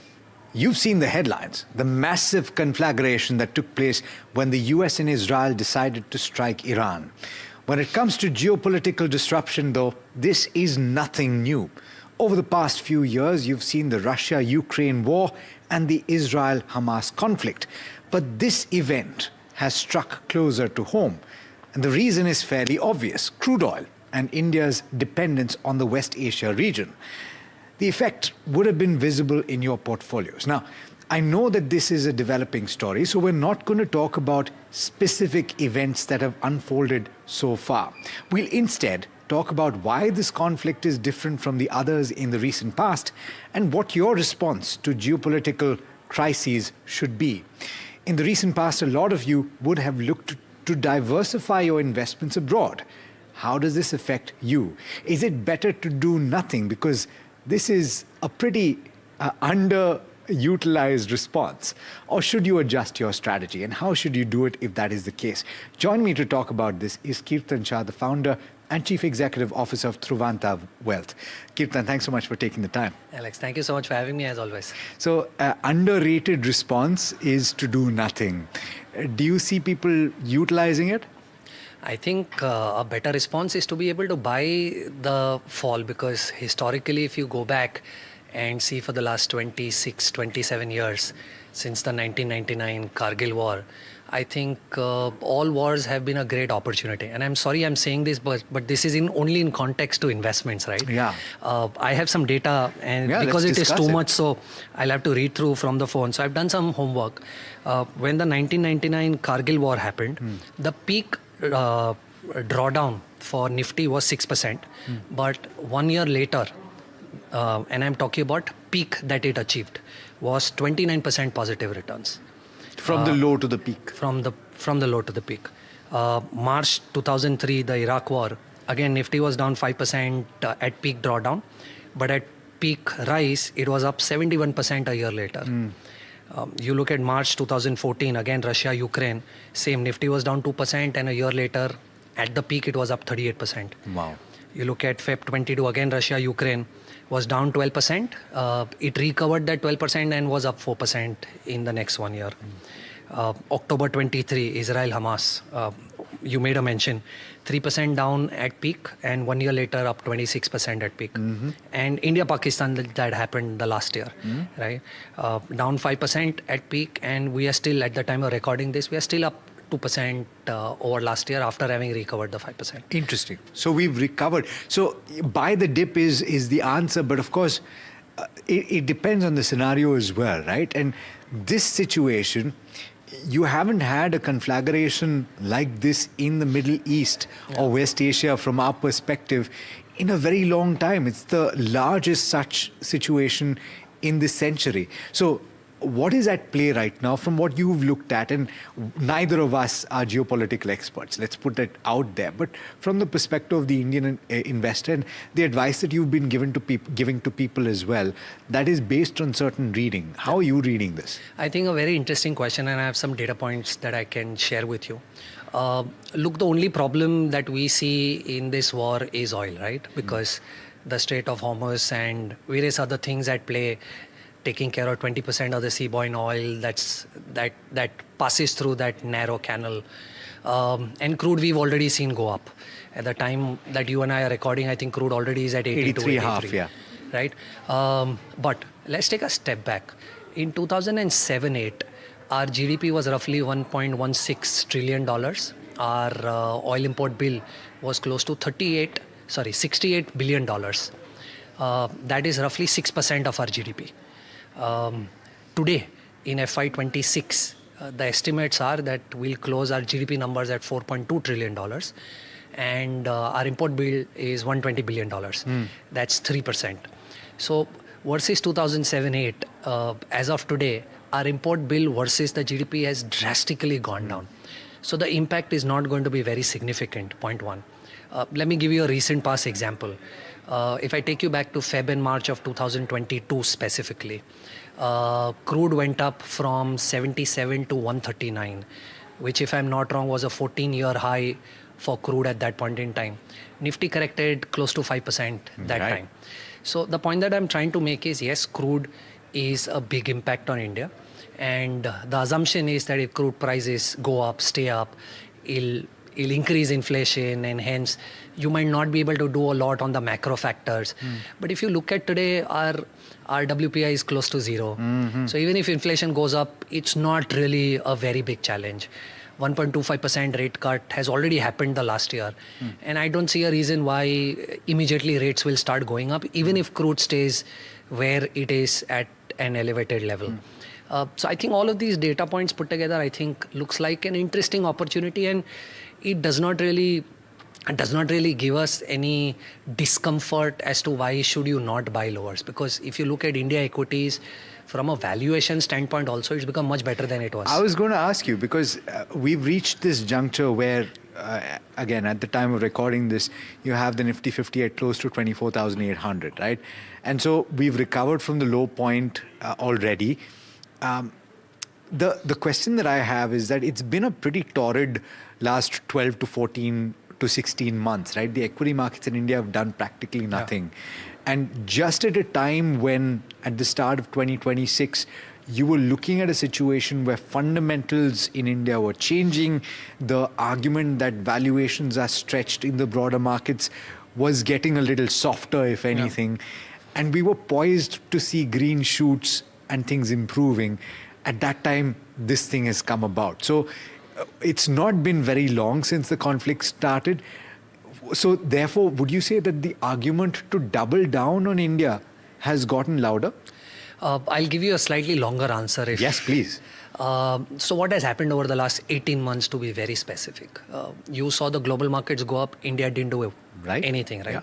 You've seen the headlines, the massive conflagration that took place when the US and Israel decided to strike Iran. When it comes to geopolitical disruption, though, this is nothing new. Over the past few years, you've seen the Russia-Ukraine war and the Israel-Hamas conflict. But this event has struck closer to home. And the reason is fairly obvious: crude oil and India's dependence on the West Asia region. The effect would have been visible in your portfolios. Now, I know that this is a developing story, so we're not going to talk about specific events that have unfolded so far. We'll instead talk about why this conflict is different from the others in the recent past and what your response to geopolitical crises should be. In the recent past, a lot of you would have looked to diversify your investments abroad. How does this affect you? Is it better to do nothing? Because this is a pretty underutilized response. Or should you adjust your strategy? And how should you do it if that is the case? Join me to talk about this is Kirtan Shah, the founder and Chief Executive Officer of Truvanta Wealth. Kirtan, thanks so much for taking the time. Alex, thank you so much for having me as always. So, underrated response is to do nothing. Do you see people utilizing it? I think a better response is to be able to buy the fall, because historically, if you go back and see for the last 26, 27 years since the 1999 Kargil war, I think all wars have been a great opportunity. And I'm sorry I'm saying this, but this is only in context to investments, right? Yeah. I have some data, and because it is too much, so I'll have to read through from the phone. So I've done some homework. When the 1999 Kargil war happened, the peak drawdown for Nifty was 6%, but 1 year later, and I'm talking about peak that it achieved, was 29% positive returns. From the low to the peak. From the low to the peak. March 2003, the Iraq war, again Nifty was down 5% at peak drawdown, but at peak rise, it was up 71% a year later. You look at March 2014, again Russia, Ukraine, same, Nifty was down 2%, and a year later, at the peak, it was up 38%. Wow. You look at Feb 22, again Russia, Ukraine, was down 12%. It recovered that 12% and was up 4% in the next 1 year. October 23, Israel, Hamas, you made a mention, 3% down at peak, and 1 year later up 26% at peak. And India, Pakistan, that happened the last year, right? Down 5% at peak, and we are still, at the time of recording this, we are still up 2% over last year after having recovered the 5%. Interesting. So we've recovered. So buy the dip is the answer, but of course, it depends on the scenario as well, right? And this situation, you haven't had a conflagration like this in the Middle East or West Asia from our perspective in a very long time. It's the largest such situation in this century. So what is at play right now from what you've looked at? And neither of us are geopolitical experts, let's put it out there. But from the perspective of the Indian investor and the advice that you've been giving to people as well, that is based on certain reading. How are you reading this? I think a very interesting question, and I have some data points that I can share with you. Look, the only problem that we see in this war is oil, right? Because the Strait of Hormuz and various other things at play, taking care of 20% of the seaborne oil that passes through that narrow canal. And crude we've already seen go up. At the time that you and I are recording, I think crude already is at 83.5, yeah. Right? But let's take a step back. In 2007-8, our GDP was roughly $1.16 trillion. Our oil import bill was close to $38 $68 billion. That is roughly 6% of our GDP. Today, in FY26, the estimates are that we'll close our GDP numbers at $4.2 trillion. And our import bill is $120 billion. That's 3%. So versus 2007-8, as of today, our import bill versus the GDP has drastically gone down. So the impact is not going to be very significant, point one. Let me give you a recent past example. If I take you back to Feb and March of 2022 specifically, crude went up from 77 to 139, which if I'm not wrong was a 14-year high for crude at that point in time. Nifty corrected close to 5% that time. So the point that I'm trying to make is, yes, crude is a big impact on India. And the assumption is that if crude prices go up, stay up, it'll increase inflation, and hence you might not be able to do a lot on the macro factors. But if you look at today, our WPI is close to zero. So even if inflation goes up, it's not really a very big challenge. 1.25% rate cut has already happened the last year. And I don't see a reason why immediately rates will start going up, even if crude stays where it is at an elevated level. So I think all of these data points put together, I think looks like an interesting opportunity, and it does not really give us any discomfort as to why should you not buy lowers. Because if you look at India equities, from a valuation standpoint also, it's become much better than it was. I was going to ask you, because we've reached this juncture where, again, at the time of recording this, you have the Nifty 50 at close to 24,800, right? And so we've recovered from the low point already. The question that I have is that it's been a pretty torrid last 12 to 14 to 16 months, right? The equity markets in India have done practically nothing. And just at a time when, at the start of 2026, you were looking at a situation where fundamentals in India were changing, the argument that valuations are stretched in the broader markets was getting a little softer, if anything. And we were poised to see green shoots and things improving. At that time, this thing has come about. So it's not been very long since the conflict started. So therefore, would you say that the argument to double down on India has gotten louder? I'll give you a slightly longer answer. Yes, please. So what has happened over the last 18 months, to be very specific? You saw the global markets go up. India didn't do anything, right?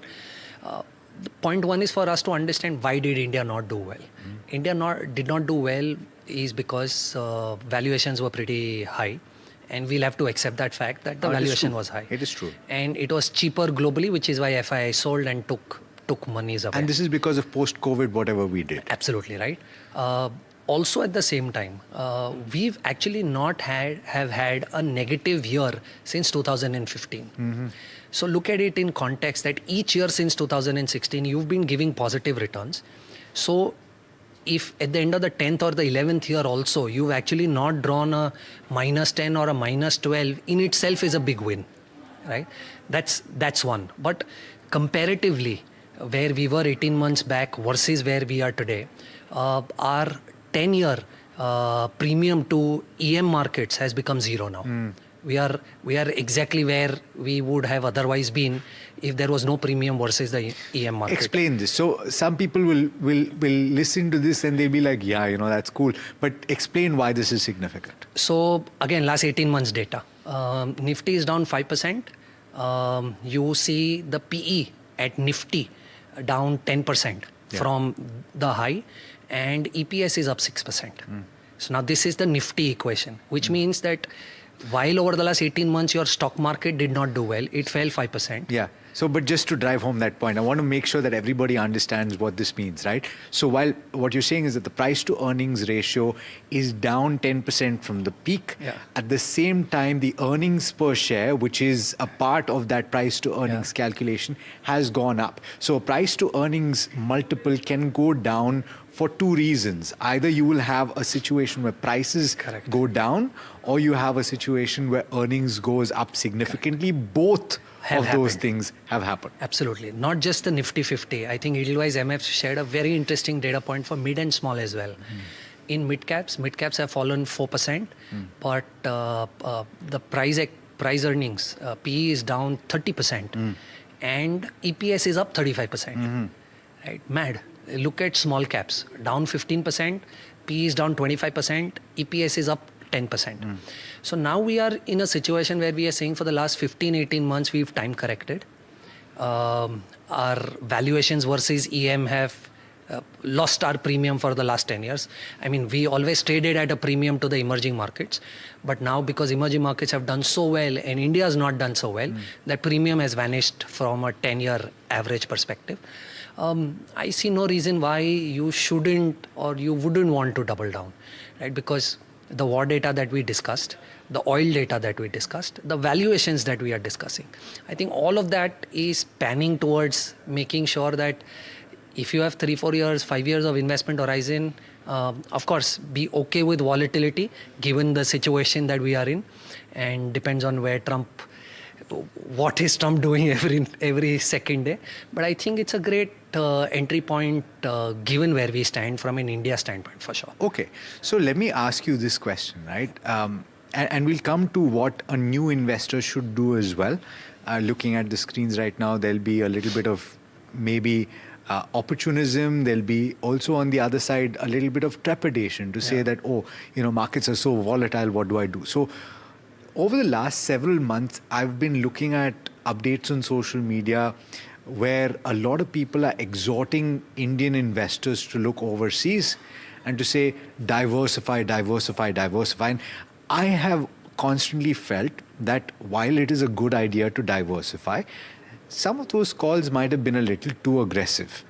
Point one is for us to understand, why did India not do well? India did not do well is because valuations were pretty high. And we'll have to accept that fact that the valuation was high. It is true. And it was cheaper globally, which is why FII sold and took monies away. And this is because of post-COVID, whatever we did. Absolutely right. Also at the same time, we've actually not have had a negative year since 2015. So look at it in context that each year since 2016, you've been giving positive returns. So if at the end of the 10th or the 11th year also, you've actually not drawn a -10 or a -12, in itself is a big win, right? That's one. But comparatively, where we were 18 months back versus where we are today, our 10-year premium to EM markets has become zero now. We are exactly where we would have otherwise been if there was no premium versus the EM market. Explain this. So some people will listen to this and they'll be like, yeah, that's cool. But explain why this is significant. So again, last 18 months data. Nifty is down 5%. You see the PE at Nifty down 10% from the high, and EPS is up 6%. So now this is the Nifty equation, which means that while over the last 18 months your stock market did not do well, it fell 5%. Yeah. So, but just to drive home that point, I want to make sure that everybody understands what this means, right? So while what you're saying is that the price to earnings ratio is down 10% from the peak, at the same time, the earnings per share, which is a part of that price to earnings calculation, has gone up. So a price to earnings multiple can go down for two reasons. Either you will have a situation where prices go down, or you have a situation where earnings goes up significantly. Both of those things have happened. Absolutely. Not just the Nifty 50. I think Edelweiss MF shared a very interesting data point for mid and small as well. In mid caps have fallen 4%, but the price earnings, PE is down 30%. and EPS is up 35%. Right? Mad. Look at small caps, down 15%, PE is down 25%, EPS is up 10%. So now we are in a situation where we are saying for the last 15-18 months we've time corrected. Our valuations versus EM have lost our premium for the last 10 years. I mean, we always traded at a premium to the emerging markets, but now because emerging markets have done so well and India has not done so well, that premium has vanished from a 10-year average perspective. I see no reason why you shouldn't or you wouldn't want to double down, right? Because the war data that we discussed, the oil data that we discussed, the valuations that we are discussing, I think all of that is panning towards making sure that if you have 3-4 years, 5 years of investment horizon, of course, be okay with volatility given the situation that we are in, and depends on where what is Trump doing every second day. But I think it's a great entry point given where we stand from an India standpoint for sure. Okay, so let me ask you this question, right? And we'll come to what a new investor should do as well. Looking at the screens right now, there'll be a little bit of maybe opportunism. There'll be also on the other side a little bit of trepidation to say that, oh, markets are so volatile, what do I do? So over the last several months, I've been looking at updates on social media where a lot of people are exhorting Indian investors to look overseas and to say diversify, diversify, diversify. And I have constantly felt that while it is a good idea to diversify, some of those calls might have been a little too aggressive.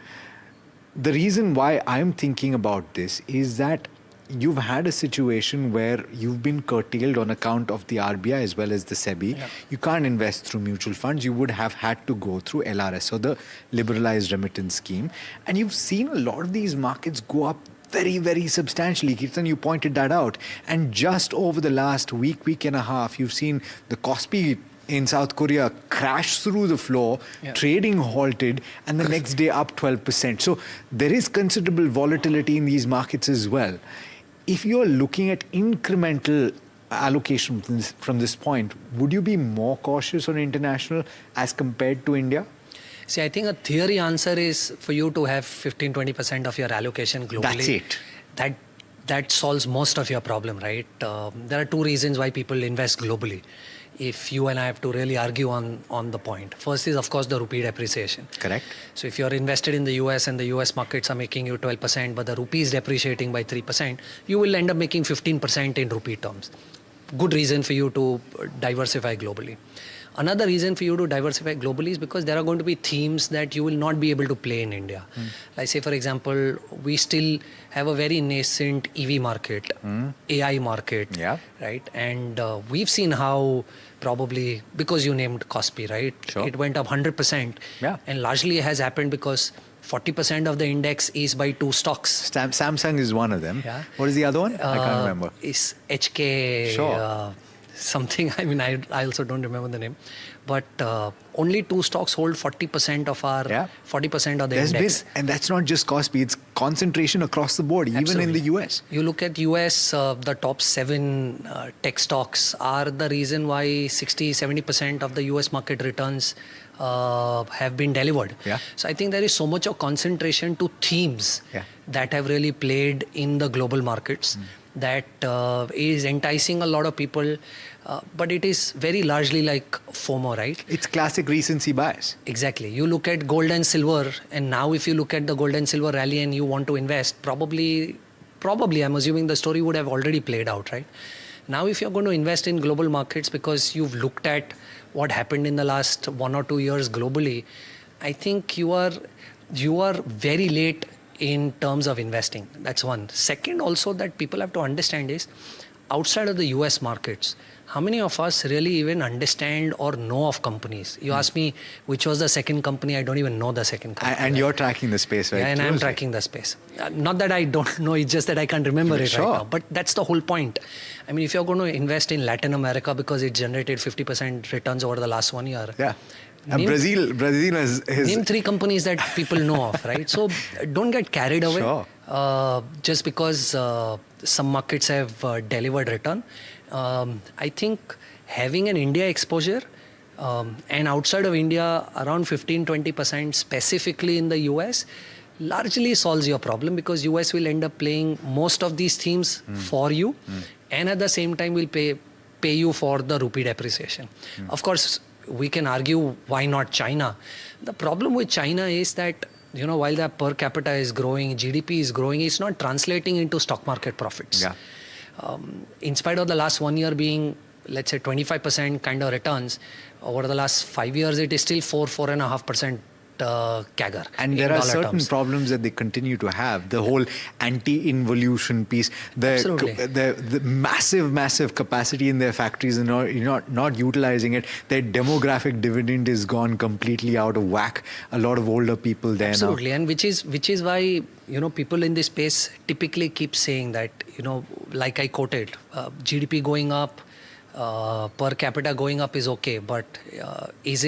The reason why I'm thinking about this is that you've had a situation where you've been curtailed on account of the RBI as well as the SEBI. Yeah. You can't invest through mutual funds. You would have had to go through LRS, or the Liberalized Remittance Scheme. And you've seen a lot of these markets go up very, very substantially. Kirtan, you pointed that out. And just over the last week and a half, you've seen the Kospi in South Korea crash through the floor, trading halted, and the next day up 12%. So there is considerable volatility in these markets as well. If you're looking at incremental allocation from this point, would you be more cautious on international as compared to India? See, I think a theory answer is for you to have 15-20% of your allocation globally. That's it. That solves most of your problem, right? There are two reasons why people invest globally, if you and I have to really argue on the point. First is, of course, the rupee depreciation. Correct. So if you're invested in the US and the US markets are making you 12%, but the rupee is depreciating by 3%, you will end up making 15% in rupee terms. Good reason for you to diversify globally. Another reason for you to diversify globally is because there are going to be themes that you will not be able to play in India. Like say, for example, we still have a very nascent EV market, AI market, right? And we've seen how probably, because you named Kospi, right? Sure. It went up 100%. Yeah. And largely has happened because 40% of the index is by two stocks. Samsung is one of them. Yeah. What is the other one? I can't remember. Is HK... Sure. Something, I mean, I also don't remember the name, but only two stocks hold 40% of our 40% of the index. And that's not just Kospi, it's concentration across the board, even in the US. You look at US, the top 7 tech stocks are the reason why 60-70% of the US market returns have been delivered. Yeah. So I think there is so much of concentration to themes that have really played in the global markets. That is enticing a lot of people, but it is very largely like FOMO, right? It's classic recency bias. Exactly. You look at gold and silver, and now if you look at the gold and silver rally and you want to invest, probably I'm assuming the story would have already played out, right? Now if you're going to invest in global markets because you've looked at what happened in the last 1 or 2 years globally, I think you are very late in terms of investing. That's one. Second, also that people have to understand is, outside of the US markets, how many of us really even understand or know of companies? You ask me which was the second company, I don't even know the second company. And you're tracking the space, right? Yeah, and I'm tracking the space. Not that I don't know, it's just that I can't remember it right now. But that's the whole point. I mean, if you're going to invest in Latin America because it generated 50% returns over the last 1 year. Yeah. And Brazil has... Name 3 companies that people know of, right? So don't get carried away. Sure. Just because some markets have delivered return. I think having an India exposure And outside of India, around 15-20%, specifically in the US, largely solves your problem because US will end up playing most of these themes for you, and at the same time will pay you for the rupee depreciation. Of course, we can argue why not China. The problem with China is that, you know, while the per capita is growing, GDP is growing, it's not translating into stock market profits. Yeah. In spite of the last 1 year being, let's say, 25% kind of returns, over the last 5 years, it is still 4.5% CAGR. And there are certain problems that they continue to have. The whole anti-involution piece, the massive capacity in their factories and not utilizing it. Their demographic dividend is gone completely out of whack. A lot of older people there now. Absolutely, and which is why, you know, people in this space typically keep saying that, you know, like I quoted, GDP going up, per capita going up is okay, but is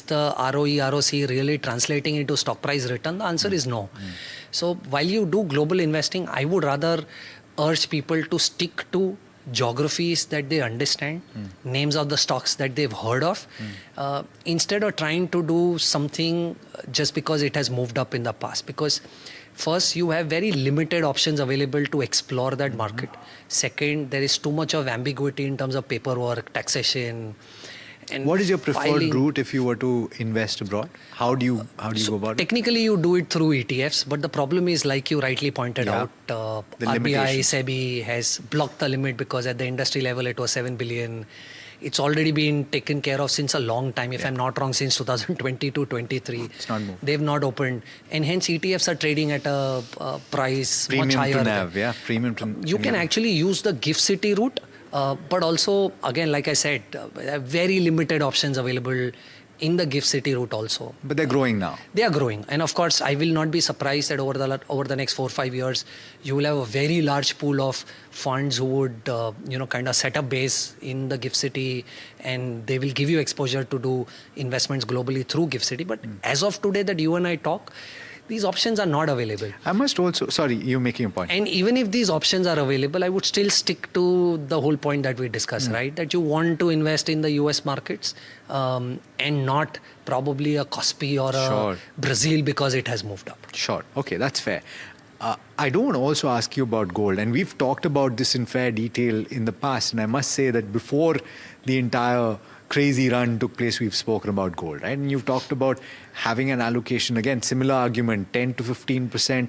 the ROE, ROC really translating into stock price return? The answer is no. So while you do global investing, I would rather urge people to stick to geographies that they understand, names of the stocks that they've heard of, instead of trying to do something just because it has moved up in the past. Because first, you have very limited options available to explore that market. Second, there is too much of ambiguity in terms of paperwork, taxation. And what is your preferred route if you were to invest abroad? How do you go about it? Technically, you do it through ETFs, but the problem is, like you rightly pointed out, RBI, SEBI has blocked the limit because at the industry level it was 7 billion. It's already been taken care of since a long time. If I'm not wrong, since 2020 to 23. It's not moved. They've not opened. And hence ETFs are trading at a price premium much higher. To NAV, premium to You can actually use the GIFT City route, but also, again, like I said, very limited options available in the GIFT City route also. But they're growing now. They are growing. And of course, I will not be surprised that over the next 4 or 5 years, you will have a very large pool of funds who would, kind of set up base in the GIFT City, and they will give you exposure to do investments globally through GIFT City. But as of today that you and I talk, these options are not available. I must also, sorry, you're making a point. And even if these options are available, I would still stick to the whole point that we discussed, right? That you want to invest in the US markets and not probably a Kospi or a Brazil because it has moved up. Sure. Okay, that's fair. I don't want to also ask you about gold. And we've talked about this in fair detail in the past. And I must say that before the entire crazy run took place, we've spoken about gold, right? And you've talked about having an allocation, again, similar argument, 10 to 15%,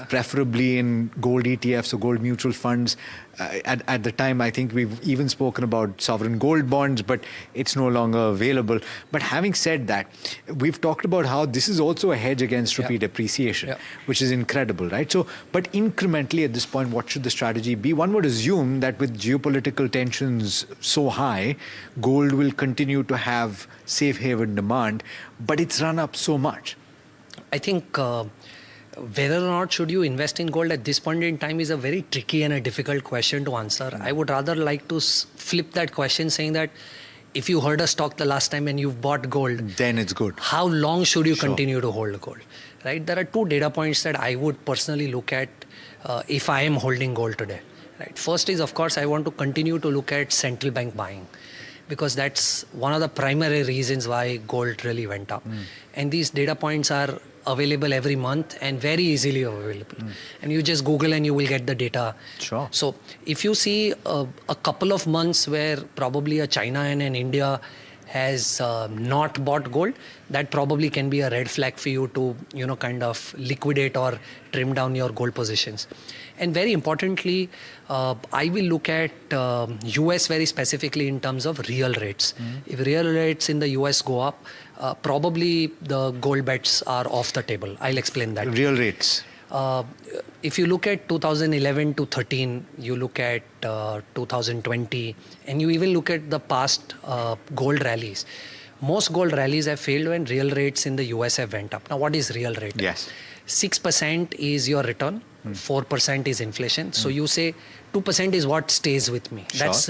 preferably in gold ETFs or gold mutual funds. At the time, I think we've even spoken about sovereign gold bonds, but it's no longer available. But having said that, we've talked about how this is also a hedge against rupee depreciation, which is incredible, right? So, but incrementally at this point, what should the strategy be? One would assume that with geopolitical tensions so high, gold will continue to have safe haven demand, but it's run up so much. I think whether or not should you invest in gold at this point in time is a very tricky and a difficult question to answer. I would rather like to flip that question saying that if you heard a stock the last time and you've bought gold, then it's good. How long should you continue to hold gold? Right? There are two data points that I would personally look at if I am holding gold today. Right? First is, of course, I want to continue to look at central bank buying, because that's one of the primary reasons why gold really went up. And these data points are available every month and very easily available. And you just Google and you will get the data. Sure. So if you see a couple of months where probably a China and an India has not bought gold, that probably can be a red flag for you to, kind of liquidate or trim down your gold positions. And very importantly, I will look at US very specifically in terms of real rates. If real rates in the US go up, probably the gold bets are off the table. I'll explain that. Real rates. If you look at 2011 to 13, you look at 2020, and you even look at the past gold rallies. Most gold rallies have failed when real rates in the US have went up. Now, what is real rate? Yes. 6% is your return, 4% is inflation. So you say 2% is what stays with me. Sure. That's